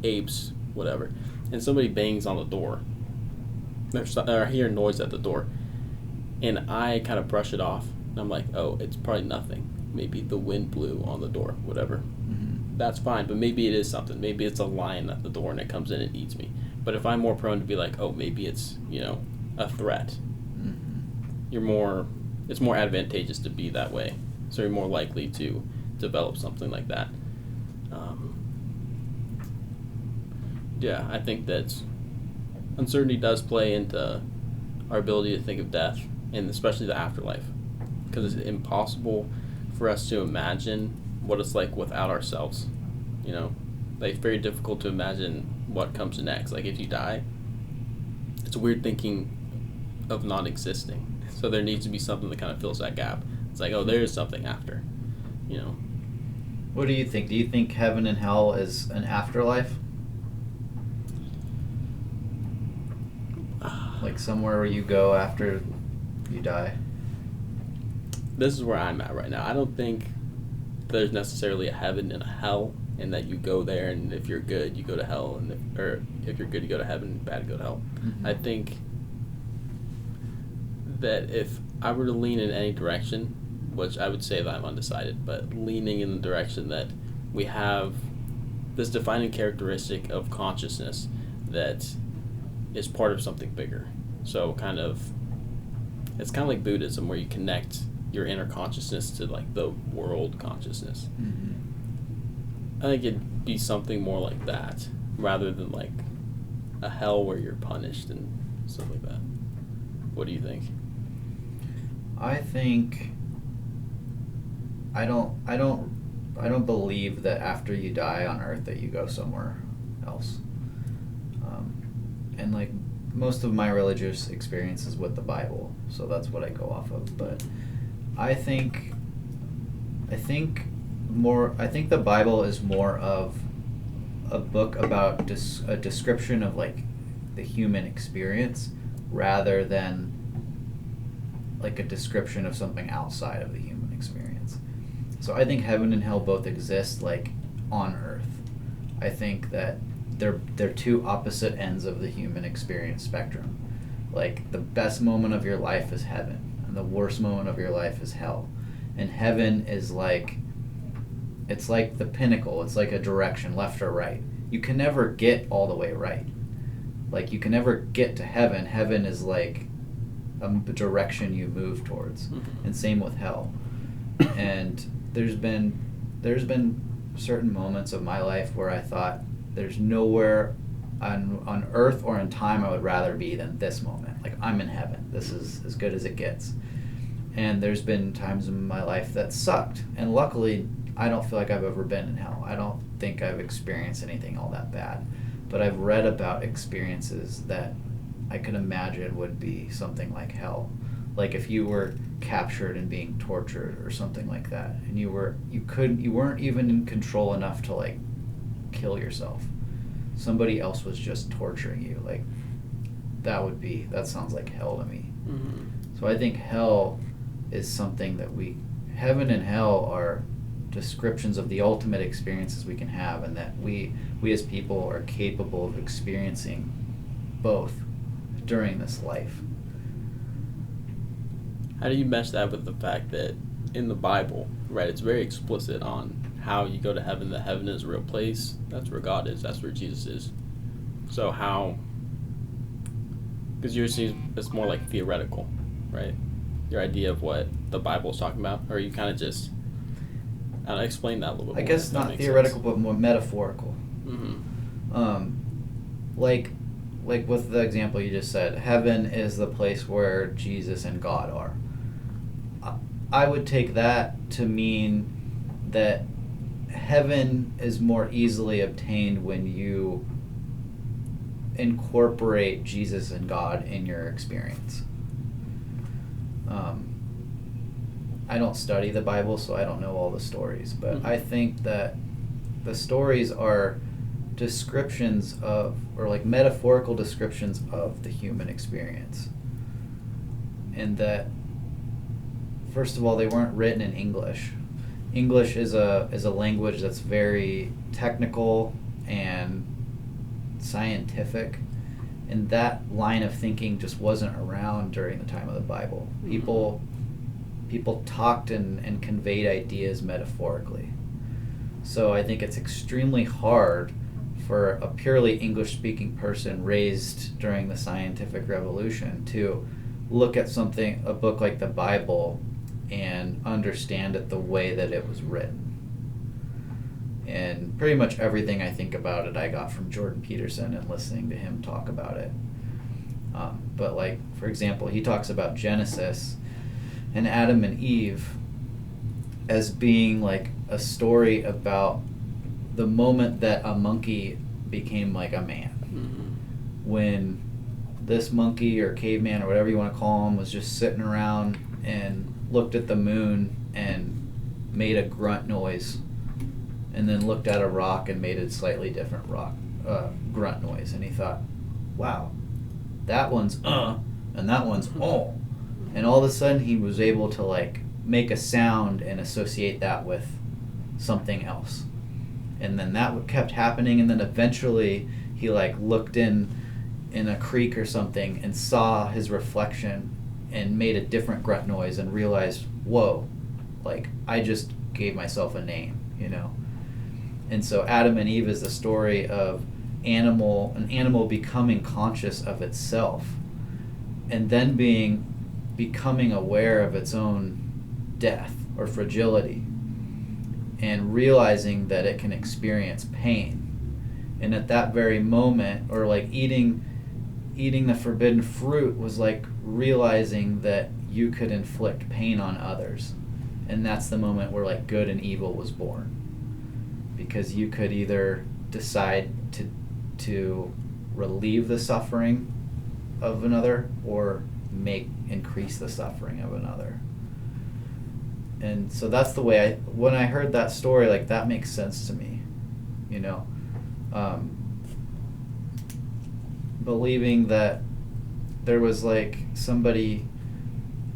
apes, whatever, and somebody bangs on the door, or I hear a noise at the door, and I kind of brush it off, and I'm like, oh, it's probably nothing. Maybe the wind blew on the door, whatever. Mm-hmm. That's fine, but maybe it is something. Maybe it's a lion at the door and it comes in and eats me. But if I'm more prone to be like, oh, maybe it's, a threat, Mm-hmm. It's more advantageous to be that way. So you're more likely to develop something like that. Yeah, I think that uncertainty does play into our ability to think of death, and especially the afterlife, because it's impossible for us to imagine what it's like without ourselves. Like, it's very difficult to imagine what comes next. Like, if you die, it's weird thinking of not existing. So there needs to be something that kind of fills that gap. It's like, oh, there is something after. What do you think? Do you think heaven and hell is an afterlife? Like somewhere where you go after you die? This is where I'm at right now. I don't think there's necessarily a heaven and a hell, and that you go there, and if you're good, you go to hell, and if you're good, you go to heaven, and bad, you go to hell. Mm-hmm. I think that if I were to lean in any direction, which I would say that I'm undecided, but leaning in the direction that we have this defining characteristic of consciousness that is part of something bigger. So it's kind of like Buddhism, where you connect your inner consciousness to like the world consciousness. Mm-hmm. I think it'd be something more like that, rather than like a hell where you're punished and stuff like that. What do you think? I think I don't believe that after you die on Earth that you go somewhere else. And like most of my religious experiences with the Bible, so that's what I go off of. But I think the Bible is more of a book about a description of like the human experience, rather than like a description of something outside of the human experience. So I think heaven and hell both exist like on Earth. I think that they're two opposite ends of the human experience spectrum. Like the best moment of your life is heaven, and the worst moment of your life is hell. And heaven is like, it's like the pinnacle. It's like a direction, left or right. You can never get all the way right. Like you can never get to heaven. Heaven is like a direction you move towards. Mm-hmm. And same with hell. And there's been certain moments of my life where I thought, there's nowhere on earth or in time I would rather be than this moment. Like, I'm in heaven. This is as good as it gets. And there's been times in my life that sucked. And luckily, I don't feel like I've ever been in hell. I don't think I've experienced anything all that bad. But I've read about experiences that I could imagine would be something like hell. Like if you were captured and being tortured or something like that, and you weren't even in control enough to like kill yourself. Somebody else was just torturing you. Like that sounds like hell to me. Mm-hmm. So I think hell is something that heaven and hell are descriptions of the ultimate experiences we can have, and that we as people are capable of experiencing both during this life. How do you mesh that with the fact that in the Bible, right, it's very explicit on how you go to heaven, that heaven is a real place. That's where God is. That's where Jesus is. So how, because yours it's more like theoretical, right? Your idea of what the Bible is talking about, or you kind of just, I don't know, explain that a little bit I more. guess not theoretical, but more metaphorical. Like with the example you just said, heaven is the place where Jesus and God are. I would take that to mean that heaven is more easily obtained when you incorporate Jesus and God in your experience. I don't study the Bible, so I don't know all the stories, but I think that the stories are descriptions of, or like metaphorical descriptions of the human experience. And that, first of all, they weren't written in English. English is a language that's very technical and scientific, and that line of thinking just wasn't around during the time of the Bible. People talked and conveyed ideas metaphorically. So I think it's extremely hard for a purely English-speaking person raised during the scientific revolution to look at a book like the Bible and understand it the way that it was written. And pretty much everything I think about it I got from Jordan Peterson and listening to him talk about it. But like, for example, he talks about Genesis and Adam and Eve as being like a story about the moment that a monkey became like a man. When this monkey or caveman or whatever you want to call him was just sitting around and looked at the moon and made a grunt noise, and then looked at a rock and made a slightly different grunt noise, and he thought, wow, that one's and that one's and all of a sudden he was able to like make a sound and associate that with something else. And then that kept happening, and then eventually he like looked in a creek or something and saw his reflection and made a different grunt noise and realized, whoa, like I just gave myself a name, you know. And so Adam and Eve is the story of an animal becoming conscious of itself, and then becoming aware of its own death or fragility, and realizing that it can experience pain. And at that very moment, or like eating the forbidden fruit was like realizing that you could inflict pain on others. And that's the moment where like good and evil was born. Because you could either decide to relieve the suffering of another or increase the suffering of another. And so that's the way when I heard that story, like that makes sense to me, you know. Believing that there was like somebody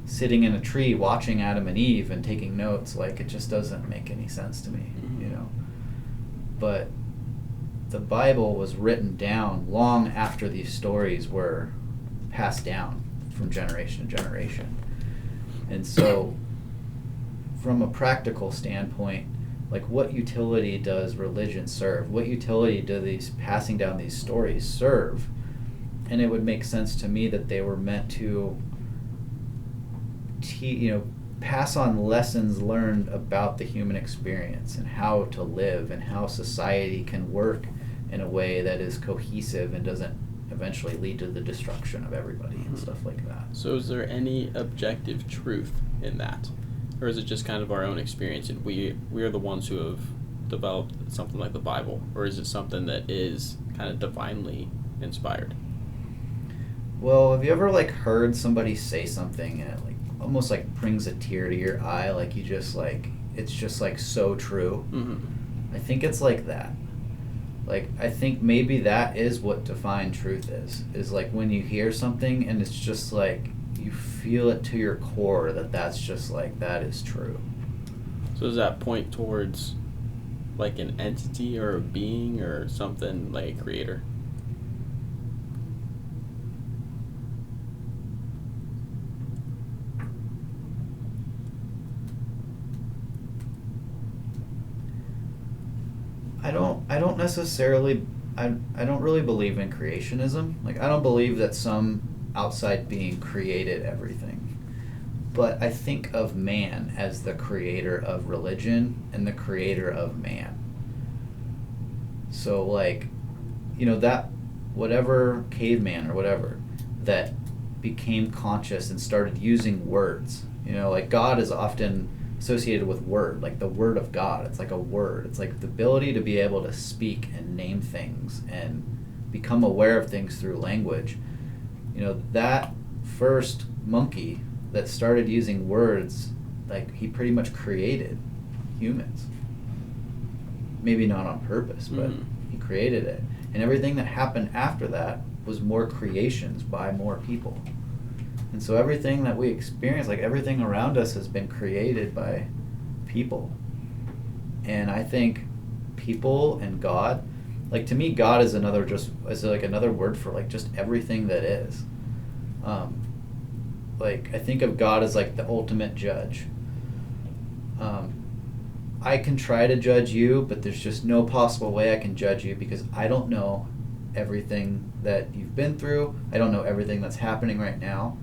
sitting in a tree watching Adam and Eve and taking notes, like it just doesn't make any sense to me, you know. But the Bible was written down long after these stories were passed down from generation to generation. And so from a practical standpoint, like what utility does religion serve? What utility do these passing down these stories serve? And it would make sense to me that they were meant to pass on lessons learned about the human experience and how to live and how society can work in a way that is cohesive and doesn't eventually lead to the destruction of everybody and stuff like that. So is there any objective truth in that? Or is it just kind of our own experience and we are the ones who have developed something like the Bible? Or is it something that is kind of divinely inspired? Well, have you ever like heard somebody say something and it like almost like brings a tear to your eye, like you just like it's just like so true? I think it's like that. Like I think maybe that is what divine truth is like when you hear something and it's just like you feel it to your core that that's just like that is true. So does that point towards like an entity or a being or something, like a creator? I don't necessarily I don't really believe in creationism. Like, I don't believe that some outside being created everything. But I think of man as the creator of religion and the creator of man. So, like, that whatever caveman or whatever that became conscious and started using words, like God is often associated with word, like the word of God. It's like a word. It's like the ability to be able to speak and name things and become aware of things through language. That first monkey that started using words, like, he pretty much created humans. Maybe not on purpose, but he created it. And everything that happened after that was more creations by more people. And so everything that we experience, like everything around us, has been created by people. And I think people and God, like, to me, God is another word for, like, just everything that is. Like, I think of God as like the ultimate judge. I can try to judge you, but there's just no possible way I can judge you because I don't know everything that you've been through. I don't know everything that's happening right now.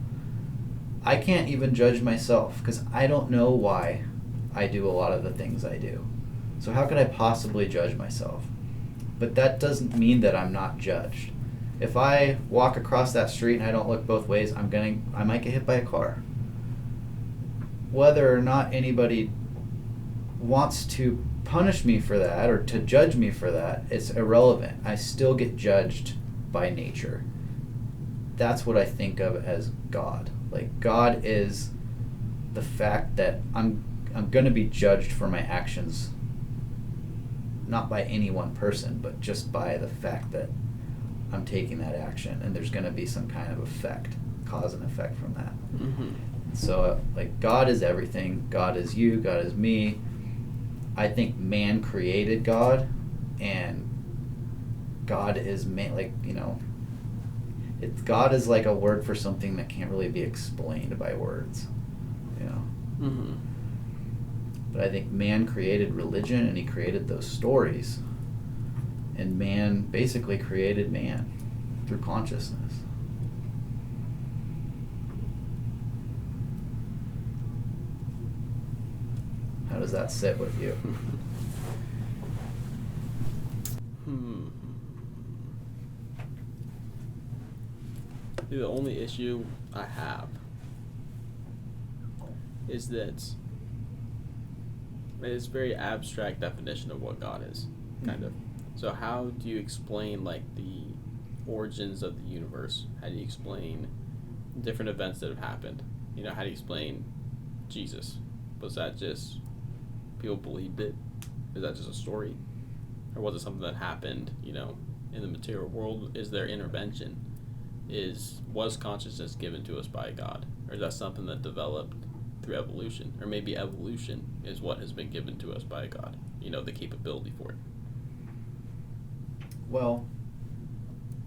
I can't even judge myself because I don't know why I do a lot of the things I do. So how could I possibly judge myself? But that doesn't mean that I'm not judged. If I walk across that street and I don't look both ways, I might get hit by a car. Whether or not anybody wants to punish me for that or to judge me for that, it's irrelevant. I still get judged by nature. That's what I think of as God. Like, God is the fact that I'm going to be judged for my actions, not by any one person, but just by the fact that I'm taking that action, and there's going to be some kind of effect, cause and effect from that. So, like, God is everything. God is you. God is me. I think man created God, and God is man. Like, God is like a word for something that can't really be explained by words. But I think man created religion, and he created those stories, and man basically created man through consciousness. How does that sit with you? The only issue I have is that it's a very abstract definition of what God is, kind of. So how do you explain, like, the origins of the universe? How do you explain different events that have happened? How do you explain Jesus? Was that just people believed it? Is that just a story? Or was it something that happened, in the material world? Is there intervention? Was consciousness given to us by God? Or is that something that developed through evolution? Or maybe evolution is what has been given to us by God, the capability for it. Well,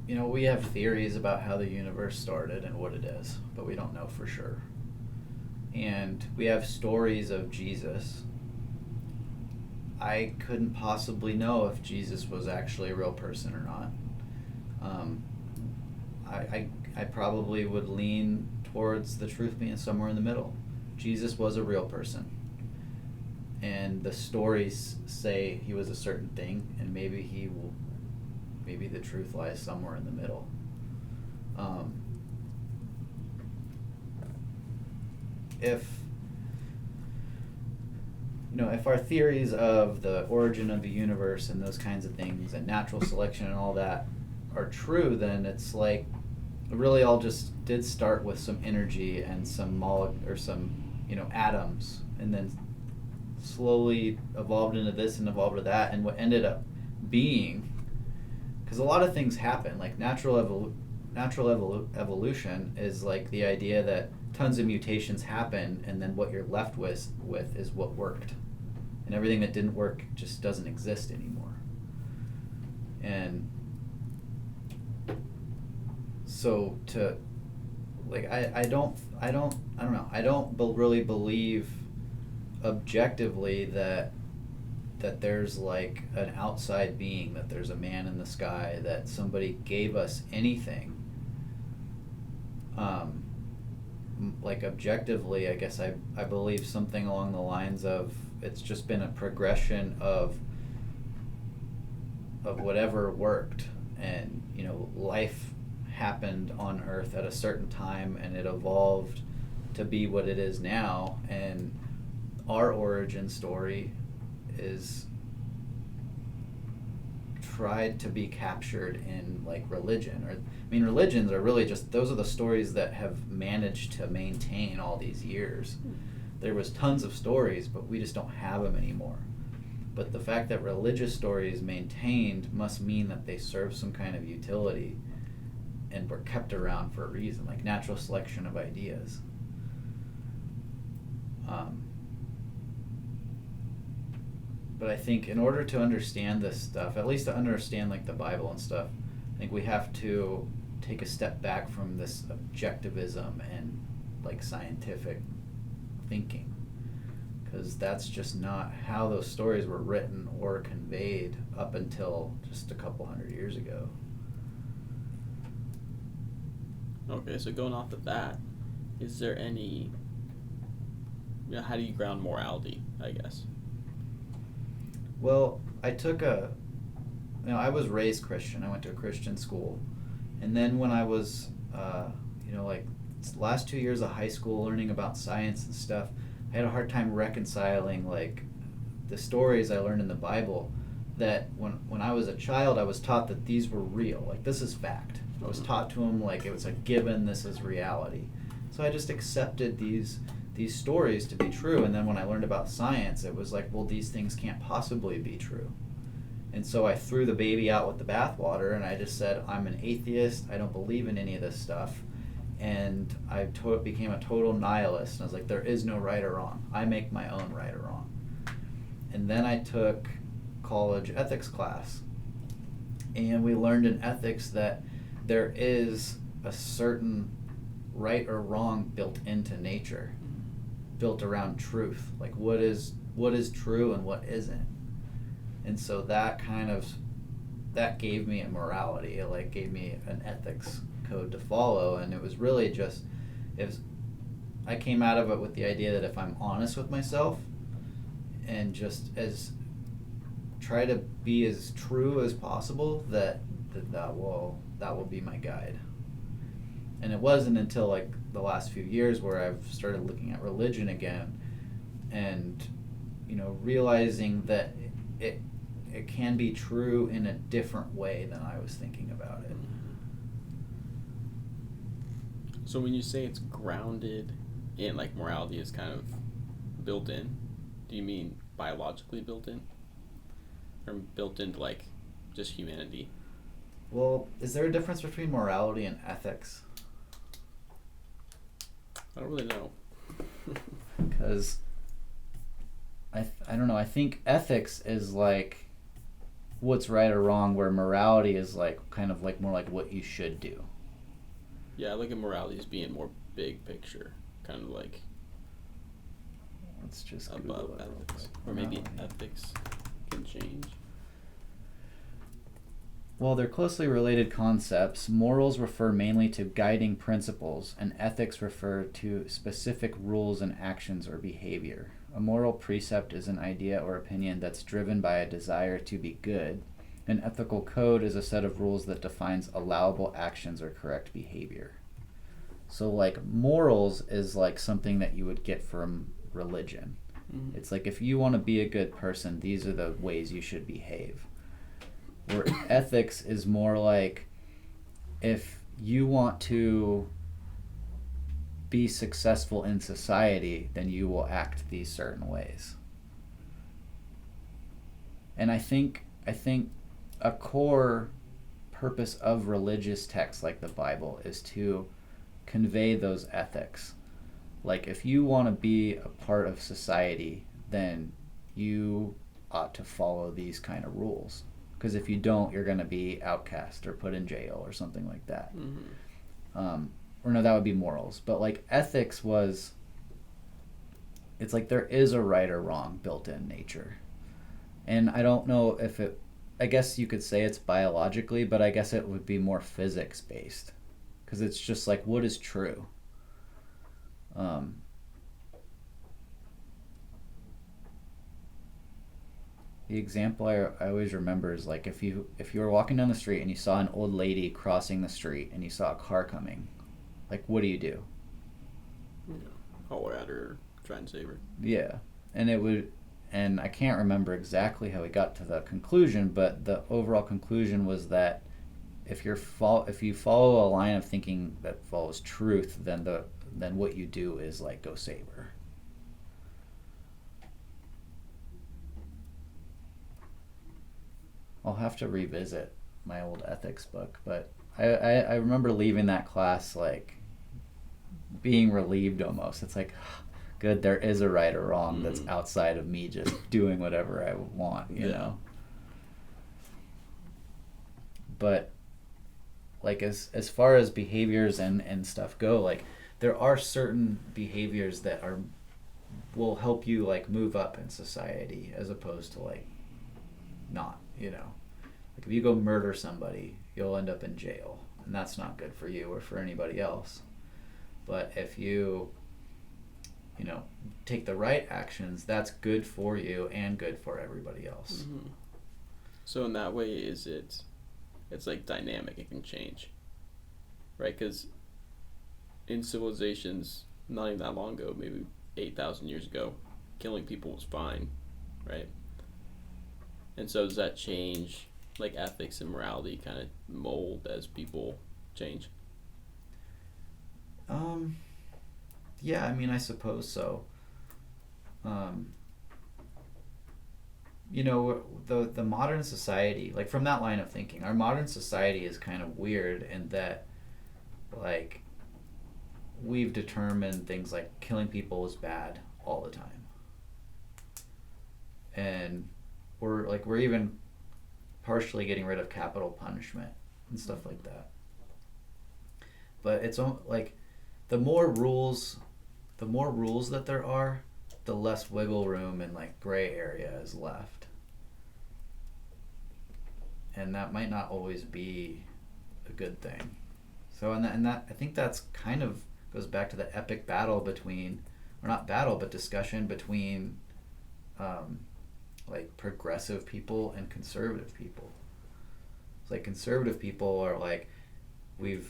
we have theories about how the universe started and what it is, but we don't know for sure. And we have stories of Jesus. I couldn't possibly know if Jesus was actually a real person or not. I probably would lean towards the truth being somewhere in the middle. Jesus was a real person, and the stories say he was a certain thing, and maybe the truth lies somewhere in the middle. If our theories of the origin of the universe and those kinds of things and natural selection and all that are true, then it's like it really all just did start with some energy and some atoms, and then slowly evolved into this and evolved to that, and what ended up being, because a lot of things happen, like natural evolution is like the idea that tons of mutations happen, and then what you're left with is what worked, and everything that didn't work just doesn't exist anymore. And so I don't really believe objectively that that there's like an outside being, that there's a man in the sky, that somebody gave us anything, like objectively, I guess I believe something along the lines of it's just been a progression of whatever worked, and life happened on Earth at a certain time, and it evolved to be what it is now, and our origin story is tried to be captured in like religion. Or I mean, religions are really just, those are the stories that have managed to maintain all these years. There was tons of stories, but we just don't have them anymore. But the fact that religious stories maintained must mean that they serve some kind of utility and were kept around for a reason, like natural selection of ideas. But I think in order to understand this stuff, at least to understand like the Bible and stuff, I think we have to take a step back from this objectivism and like scientific thinking, because that's just not how those stories were written or conveyed up until just a couple hundred years ago. Okay, so going off of that, is there any, how do you ground morality, I guess? Well, I was raised Christian. I went to a Christian school. And then when I was, like last 2 years of high school, learning about science and stuff, I had a hard time reconciling like the stories I learned in the Bible, that when I was a child, I was taught that these were real. Like, this is fact. I was taught to them like it was a given, this is reality. So I just accepted these stories to be true, and then when I learned about science, it was like, well, these things can't possibly be true. And so I threw the baby out with the bathwater, and I just said, I'm an atheist, I don't believe in any of this stuff, and I became a total nihilist, and I was like, there is no right or wrong, I make my own right or wrong. And then I took college ethics class, and we learned in ethics that there is a certain right or wrong built into nature, built around truth, like what is true and what isn't. And so that gave me a morality. It like gave me an ethics code to follow, and it was really just, I came out of it with the idea that if I'm honest with myself and just try to be as true as possible, that will be my guide. And it wasn't until like the last few years where I've started looking at religion again, and realizing that it can be true in a different way than I was thinking about it. So when you say it's grounded in, like, morality is kind of built in, do you mean biologically built in, or built into like just humanity? Well, is there a difference between morality and ethics? I don't really know. Because I don't know. I think ethics is like what's right or wrong, where morality is like kind of like more like what you should do. Yeah, I look at morality as being more big picture, kind of like Let's just above ethics, or maybe ethics can change. While they're closely related concepts, morals refer mainly to guiding principles, and ethics refer to specific rules and actions or behavior. A moral precept is an idea or opinion that's driven by a desire to be good. An ethical code is a set of rules that defines allowable actions or correct behavior. So like morals is like something that you would get from religion. Mm-hmm. It's like if you want to be a good person, these are the ways you should behave. Where ethics is more like if you want to be successful in society, then you will act these certain ways. And I think a core purpose of religious texts like the Bible is to convey those ethics. Like if you want to be a part of society, then you ought to follow these kind of rules. Because if you don't, you're going to be outcast or put in jail or something like that. Mm-hmm. Or no, that would be morals. But like ethics it's like there is a right or wrong built in nature. And I don't know if it, I guess you could say it's biologically, but I guess it would be more physics based. Because it's just like, what is true? Um, the example I always remember is like if you were walking down the street and you saw an old lady crossing the street and you saw a car coming, like what do you do? Yeah. Holler at her, try and save her. Yeah, and it would, and I can't remember exactly how we got to the conclusion, but the overall conclusion was that if you follow a line of thinking that follows truth, then what you do is like go save her. I'll have to revisit my old ethics book, but I remember leaving that class like being relieved almost. It's like, good, there is a right or wrong that's outside of me just doing whatever I want, you know? But like as far as behaviors and stuff go, like there are certain behaviors that will help you like move up in society as opposed to like not, you know. Like if you go murder somebody, you'll end up in jail, and that's not good for you or for anybody else. But if you take the right actions, that's good for you and good for everybody else. Mm-hmm. So in that way, it's like dynamic, it can change, right? Because in civilizations not even that long ago, maybe 8,000 years ago, killing people was fine, right? And so does that change, like ethics and morality kind of mold as people change? Yeah, I mean, I suppose so. The modern society, like from that line of thinking, our modern society is kind of weird in that, like, we've determined things like killing people is bad all the time. And we're even partially getting rid of capital punishment and stuff like that. But it's like the more rules that there are, the less wiggle room and like gray area is left. And that might not always be a good thing. So and that I think that's kind of goes back to the epic battle between, or not battle, but discussion between like progressive people and conservative people. It's like conservative people are like, we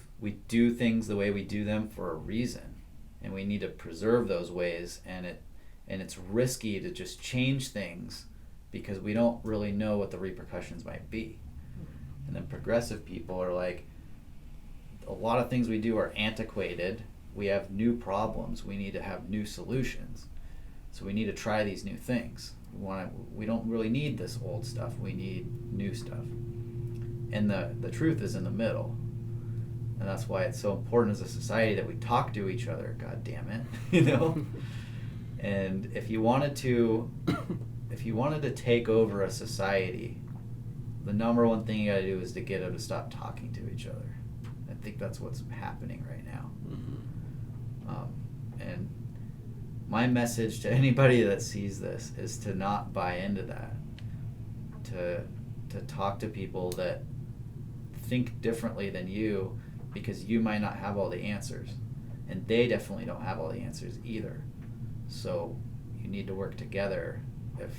do things the way we do them for a reason, and we need to preserve those ways, and it's risky to just change things because we don't really know what the repercussions might be. And then progressive people are like, a lot of things we do are antiquated, we have new problems, we need to have new solutions, so we need to try these new things. We don't really need this old stuff, we need new stuff. And the truth is in the middle. And that's why it's so important as a society that we talk to each other, god damn it, you know? And if you wanted to take over a society, the number one thing you gotta do is to get them to stop talking to each other. I think that's what's happening right now. And my message to anybody that sees this is to not buy into that. To talk to people that think differently than you, because you might not have all the answers, and they definitely don't have all the answers either. So you need to work together if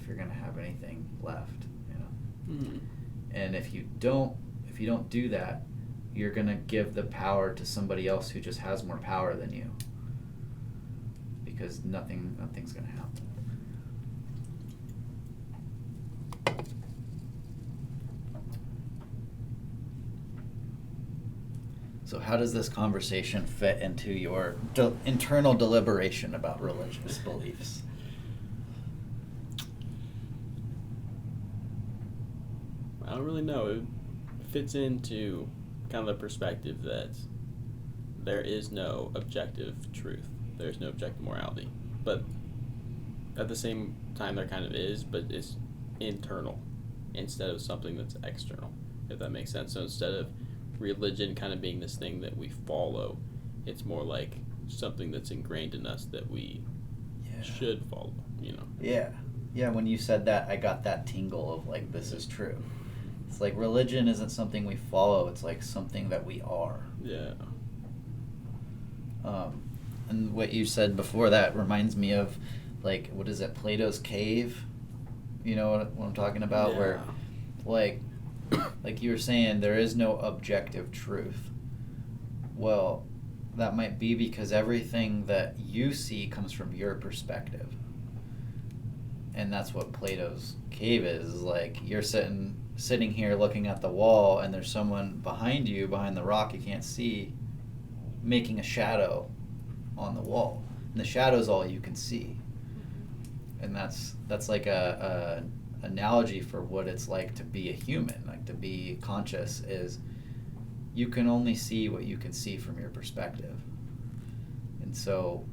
you're going to have anything left, you know. And if you don't do that, you're going to give the power to somebody else who just has more power than you, because nothing's going to happen. So how does this conversation fit into your internal deliberation about religious beliefs? I don't really know. It fits into kind of the perspective that there is no objective truth. There's no objective morality. But at the same time, there kind of is, but it's internal instead of something that's external, if that makes sense. So instead of religion kind of being this thing that we follow, it's more like something that's ingrained in us that we should follow, you know. Yeah. Yeah, when you said that, I got that tingle of like, this is true. It's like religion isn't something we follow, it's like something that we are. Yeah. And what you said before that reminds me of, like, what is it, Plato's Cave? You know what I'm talking about? Yeah. Where, like you were saying, there is no objective truth. Well, that might be because everything that you see comes from your perspective. And that's what Plato's Cave is like, you're sitting here looking at the wall, and there's someone behind you, behind the rock you can't see, making a shadow on the wall, and the shadow's all you can see. And that's like a analogy for what it's like to be a human, like to be conscious, is you can only see what you can see from your perspective. And so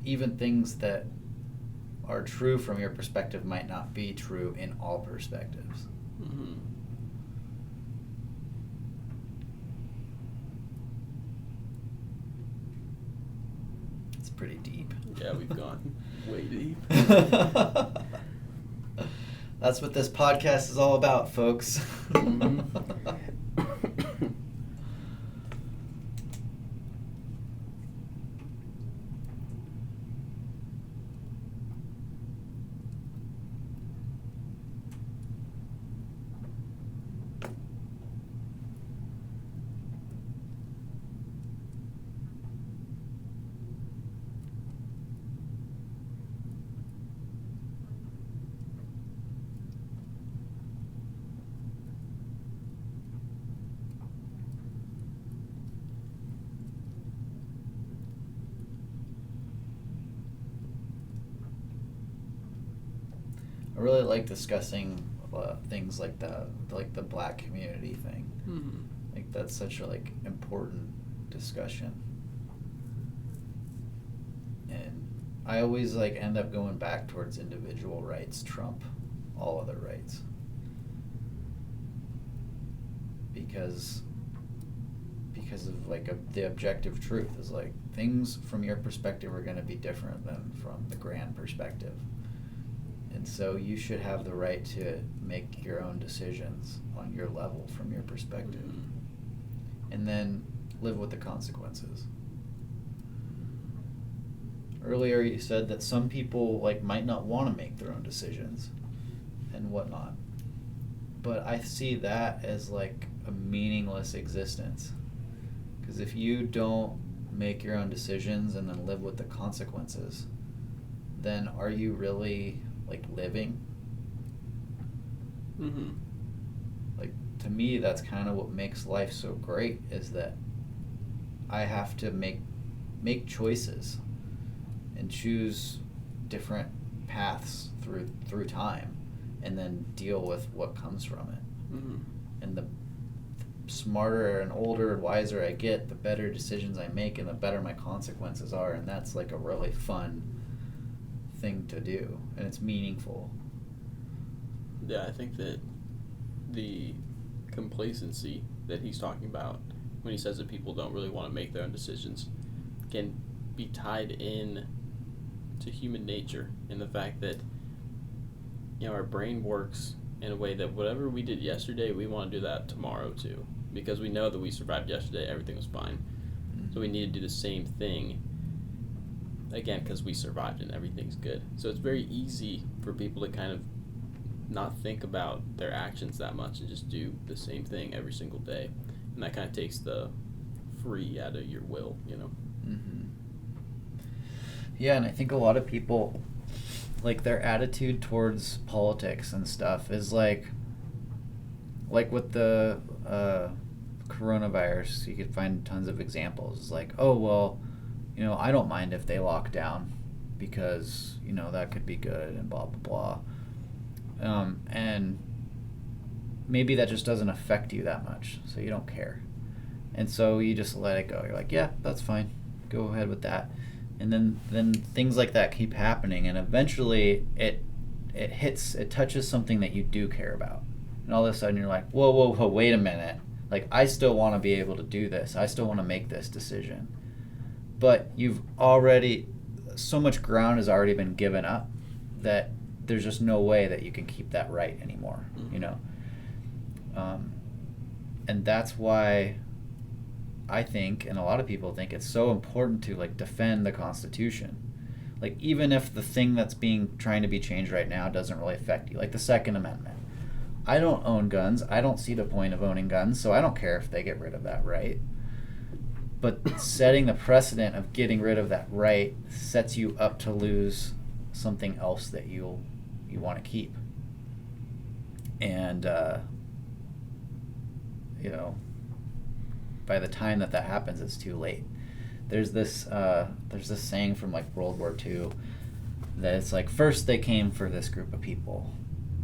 even things that are true from your perspective might not be true in all perspectives. Mm-hmm. It's pretty deep. Yeah, we've gone way deep. That's what this podcast is all about, folks. Mm-hmm. I really like discussing things like the black community thing. Mm-hmm. Like that's such a important discussion. And I always end up going back towards individual rights trump all other rights. Because of the objective truth is things from your perspective are going to be different than from the grand perspective. And so you should have the right to make your own decisions on your level from your perspective. Mm-hmm. And then live with the consequences. Earlier you said that some people might not want to make their own decisions and whatnot. But I see that as a meaningless existence. Because if you don't make your own decisions and then live with the consequences, then are you really living? Mm-hmm. To me, that's kind of what makes life so great, is that I have to make choices and choose different paths through time, and then deal with what comes from it. Mm-hmm. And the smarter and older and wiser I get, the better decisions I make and the better my consequences are, and that's a really fun thing to do, and it's meaningful. Yeah, I think that the complacency that he's talking about when he says that people don't really want to make their own decisions can be tied in to human nature, and the fact that our brain works in a way that whatever we did yesterday, we want to do that tomorrow too, because we know that we survived yesterday, everything was fine. Mm-hmm. So we need to do the same thing again because we survived and everything's good. So it's very easy for people to kind of not think about their actions that much and just do the same thing every single day, and that kind of takes the free out of your will, Mm-hmm. Yeah, and I think a lot of people, their attitude towards politics and stuff is like with the coronavirus, you could find tons of examples. It's oh, well, I don't mind if they lock down because, that could be good and blah, blah, blah. And maybe that just doesn't affect you that much, so you don't care. And so you just let it go. You're yeah, that's fine. Go ahead with that. And then things like that keep happening, and eventually it touches something that you do care about. And all of a sudden you're whoa, wait a minute. I still want to be able to do this. I still want to make this decision. But so much ground has already been given up that there's just no way that you can keep that right anymore, Mm-hmm. you know. And that's why I think, and a lot of people think, it's so important to like defend the Constitution. Like, even if the thing that's trying to be changed right now doesn't really affect you, like the Second Amendment. I don't own guns. I don't see the point of owning guns, so I don't care if they get rid of that right. But setting the precedent of getting rid of that right sets you up to lose something else that you want to keep. And you know, by the time that happens, it's too late. There's this saying from like World War II that it's like, first they came for this group of people,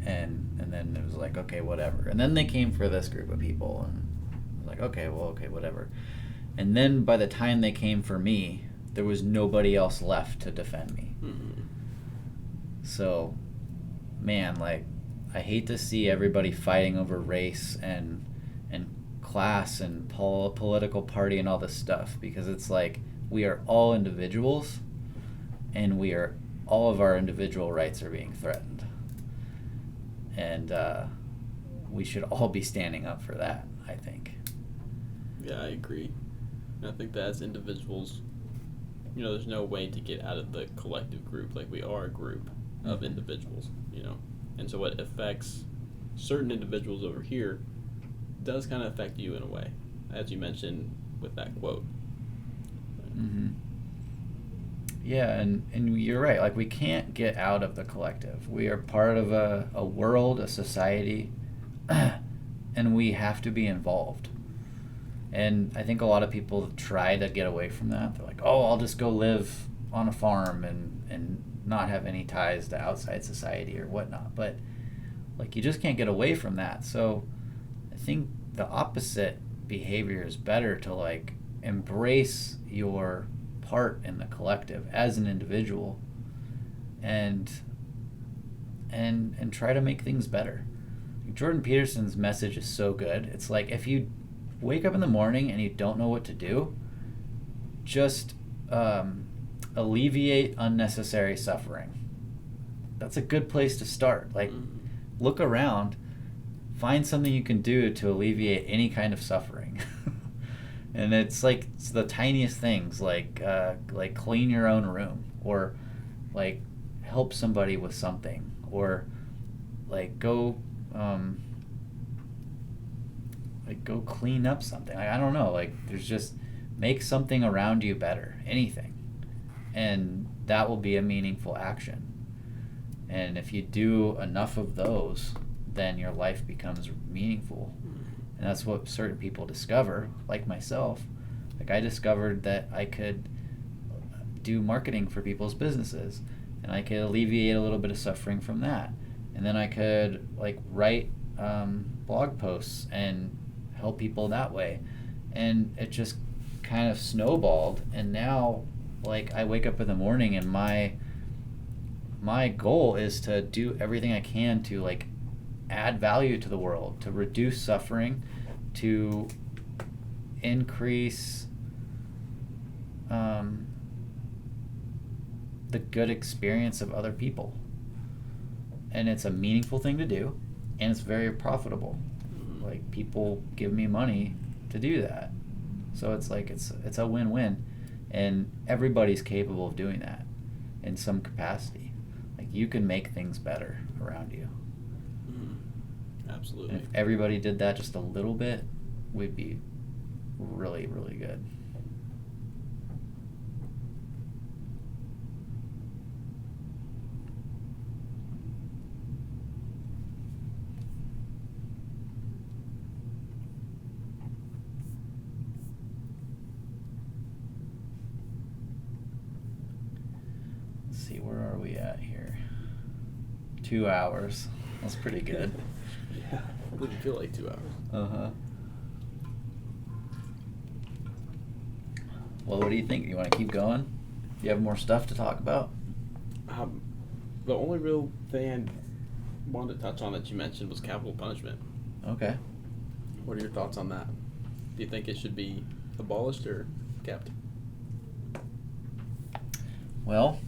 and then it was like, okay, whatever. And then they came for this group of people, and it was like, okay, whatever. And then by the time they came for me, there was nobody else left to defend me. Mm-hmm. So, man, like, I hate to see everybody fighting over race and class and political party and all this stuff, because it's like, we are all individuals, and all of our individual rights are being threatened. And we should all be standing up for that, I think. Yeah, I agree. And I think that as individuals, you know, there's no way to get out of the collective group. Like, we are a group of individuals, you know. And so what affects certain individuals over here does kind of affect you in a way, as you mentioned with that quote. Mm-hmm. Yeah, and you're right. Like, we can't get out of the collective. We are part of a world, a society, and we have to be involved. And I think a lot of people try to get away from that. They're like, oh, I'll just go live on a farm and not have any ties to outside society or whatnot. But, like, you just can't get away from that. So I think the opposite behavior is better, to, like, embrace your part in the collective as an individual and try to make things better. Jordan Peterson's message is so good. It's like, if you wake up in the morning and you don't know what to do, just alleviate unnecessary suffering. That's a good place to start. Like, look around, find something you can do to alleviate any kind of suffering. And it's like, it's the tiniest things, like clean your own room, or like help somebody with something, or like go clean up something. Like, I don't know, like, there's just, make something around you better, anything, and that will be a meaningful action. And if you do enough of those, then your life becomes meaningful. And that's what certain people discover, like myself. Like, I discovered that I could do marketing for people's businesses, and I could alleviate a little bit of suffering from that. And then I could, like, write blog posts and help people that way. And it just kind of snowballed. And now, like, I wake up in the morning, and my goal is to do everything I can to, like, add value to the world, to reduce suffering, to increase the good experience of other people. And it's a meaningful thing to do, and it's very profitable. Like, people give me money to do that. So it's like, it's a win-win, and everybody's capable of doing that in some capacity. Like, you can make things better around you. Absolutely. And if everybody did that just a little bit, we'd be really, really good. Let's see, where are we at here? 2 hours. That's pretty good. Yeah, it didn't feel like 2 hours. Uh-huh. Well, what do you think? You want to keep going? Do you have more stuff to talk about? The only real thing I wanted to touch on that you mentioned was capital punishment. Okay. What are your thoughts on that? Do you think it should be abolished or kept? Well,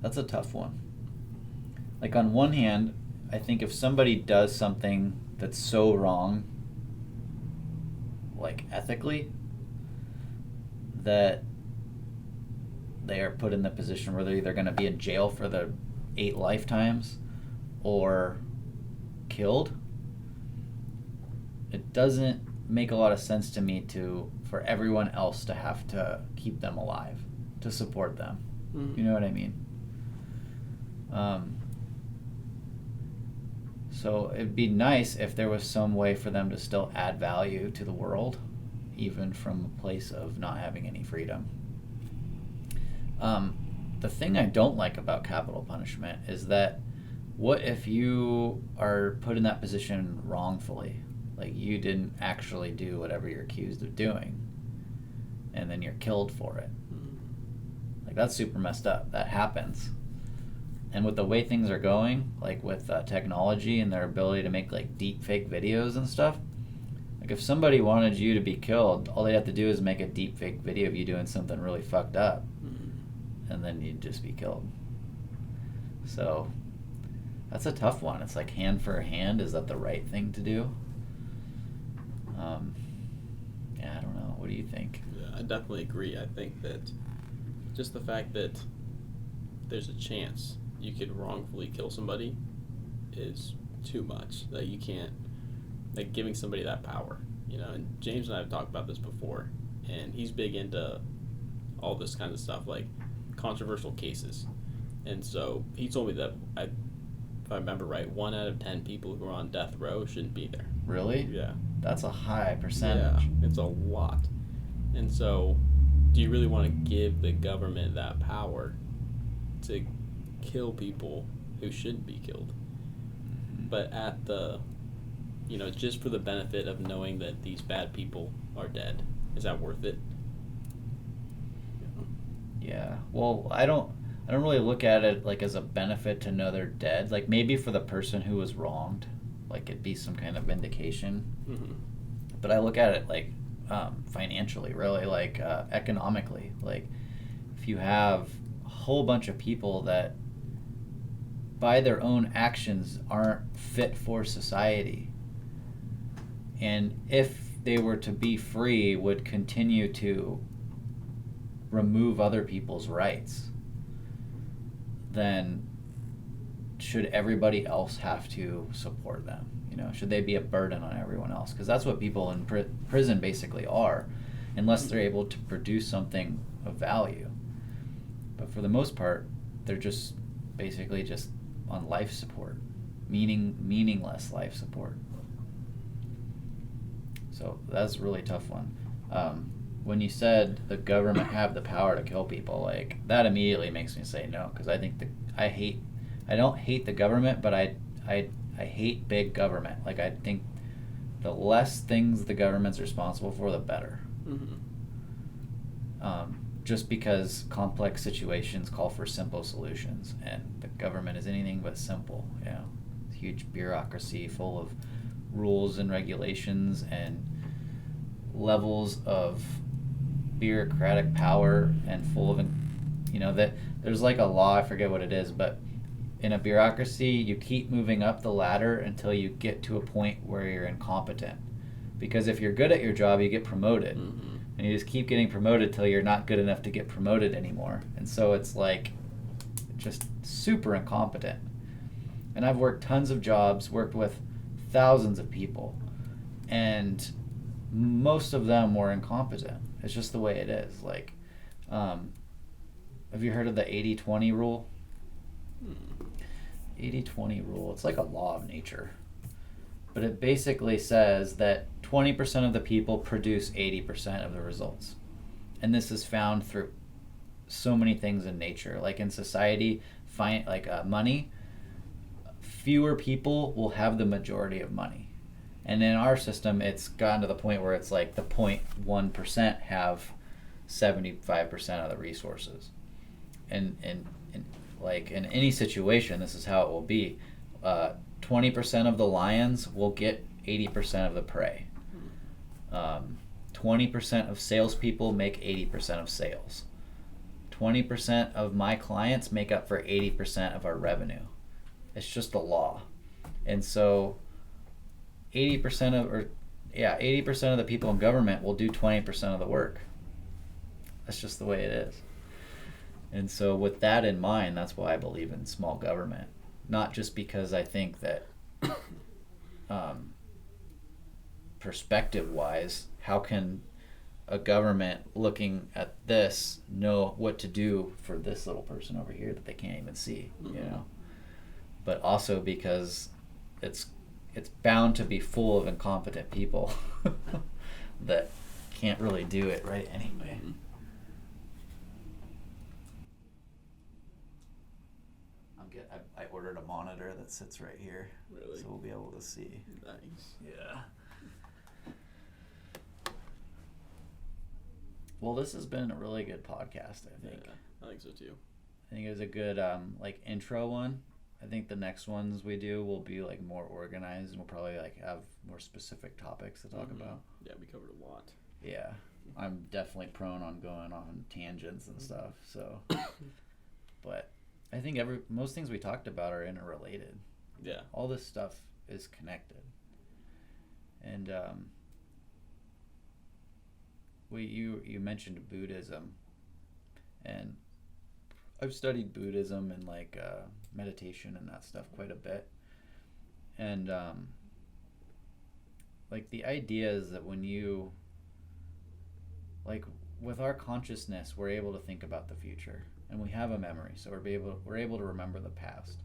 That's a tough one. Like, on one hand, I think if somebody does something that's so wrong, like ethically, that they are put in the position where they're either going to be in jail for the 8 lifetimes or killed, it doesn't make a lot of sense to me for everyone else to have to keep them alive, to support them. You know what I mean? So it'd be nice if there was some way for them to still add value to the world, even from a place of not having any freedom. The thing I don't like about capital punishment is that, what if you are put in that position wrongfully? Like, you didn't actually do whatever you're accused of doing, and then you're killed for it. Like, that's super messed up. That happens. And with the way things are going, like with technology and their ability to make like deep fake videos and stuff, like if somebody wanted you to be killed, all they have to do is make a deep fake video of you doing something really fucked up, and then you'd just be killed. So that's a tough one. It's like hand for hand. Is that the right thing to do? Yeah, I don't know. What do you think? Yeah, I definitely agree. I think that just the fact that there's a chance you could wrongfully kill somebody is too much. That you can't, like, giving somebody that power, you know. And James and I have talked about this before, and he's big into all this kind of stuff, like controversial cases. And so he told me that, if I remember right, 1 out of 10 people who are on death row shouldn't be there. Really? Yeah. That's a high percentage. Yeah, it's a lot. And so, do you really want to give the government that power to kill people who shouldn't be killed? But at the, just for the benefit of knowing that these bad people are dead, is that worth it? Yeah. Well, I don't really look at it like as a benefit to know they're dead. Like, maybe for the person who was wronged, like it'd be some kind of vindication. But I look at it like financially, really, like economically. Like, if you have a whole bunch of people that by their own actions aren't fit for society, and if they were to be free would continue to remove other people's rights, then should everybody else have to support them? Should they be a burden on everyone else? Because that's what people in prison basically are, unless they're able to produce something of value. But for the most part, they're just basically just on life support, meaningless life support. So that's a really tough one. When you said the government have the power to kill people, like, that immediately makes me say no, because I think I don't hate the government, but I hate big government. Like, I think the less things the government's responsible for, the better. Just because complex situations call for simple solutions, and the government is anything but simple. It's a huge bureaucracy full of rules and regulations and levels of bureaucratic power, and full of, that there's like a law, I forget what it is, but in a bureaucracy, you keep moving up the ladder until you get to a point where you're incompetent. Because if you're good at your job, you get promoted. And you just keep getting promoted till you're not good enough to get promoted anymore. And so it's like just super incompetent. And I've worked tons of jobs, worked with thousands of people, and most of them were incompetent. It's just the way it is. Like, have you heard of the 80-20 rule? 80-20 rule. It's like a law of nature. But it basically says that 20% of the people produce 80% of the results. And this is found through so many things in nature. Like in society, money, fewer people will have the majority of money. And in our system, it's gotten to the point where it's like the 0.1% have 75% of the resources. And like in any situation, this is how it will be. 20% of the lions will get 80% of the prey. 20% of salespeople make 80% of sales. 20% of my clients make up for 80% of our revenue. It's just the law. And so 80% of the people in government will do 20% of the work. That's just the way it is. And so with that in mind, that's why I believe in small government. Not just because I think that perspective-wise, how can a government looking at this know what to do for this little person over here that they can't even see, you know? But also because it's bound to be full of incompetent people that can't really do it right anyway. I ordered a monitor that sits right here. Really? So we'll be able to see. Nice. Yeah. Well, this has been a really good podcast, I think. Yeah, I think so too. I think it was a good like intro one. I think the next ones we do will be like more organized, and we'll probably like have more specific topics to talk about. Yeah, we covered a lot. Yeah. I'm definitely prone on going on tangents and stuff, so but I think most things we talked about are interrelated. Yeah. All this stuff is connected. And you mentioned Buddhism, and I've studied Buddhism and like meditation and that stuff quite a bit. And like the idea is that when you like with our consciousness, we're able to think about the future, and we have a memory, so we're able to remember the past.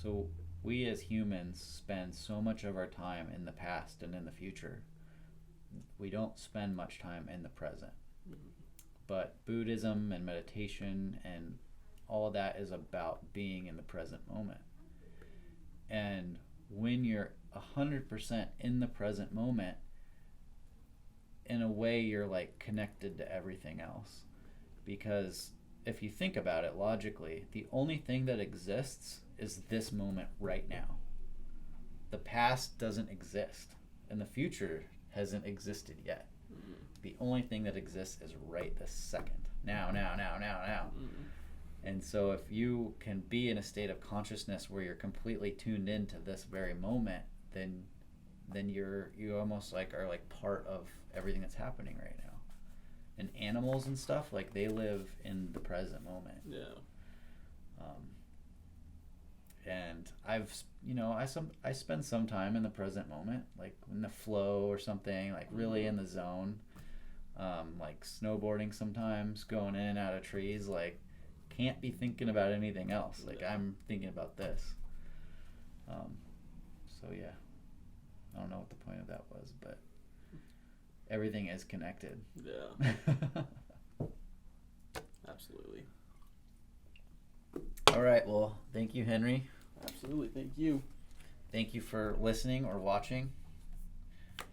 So we as humans spend so much of our time in the past and in the future. We don't spend much time in the present. But Buddhism and meditation and all of that is about being in the present moment. And when you're 100% in the present moment, in a way you're like connected to everything else. Because if you think about it logically, the only thing that exists is this moment right now. The past doesn't exist, and the future hasn't existed yet. The only thing that exists is right this second. Now. And so if you can be in a state of consciousness where you're completely tuned into this very moment, then you almost like are like part of everything that's happening right now. And animals and stuff, like they live in the present moment. Yeah. And I spend some time in the present moment, like in the flow or something, like really in the zone. Like snowboarding sometimes, going in and out of trees, like can't be thinking about anything else. Like I'm thinking about this. So yeah, I don't know what the point of that was, but everything is connected. Yeah. Absolutely. All right, well, thank you, Henry. Absolutely, thank you. Thank you for listening or watching.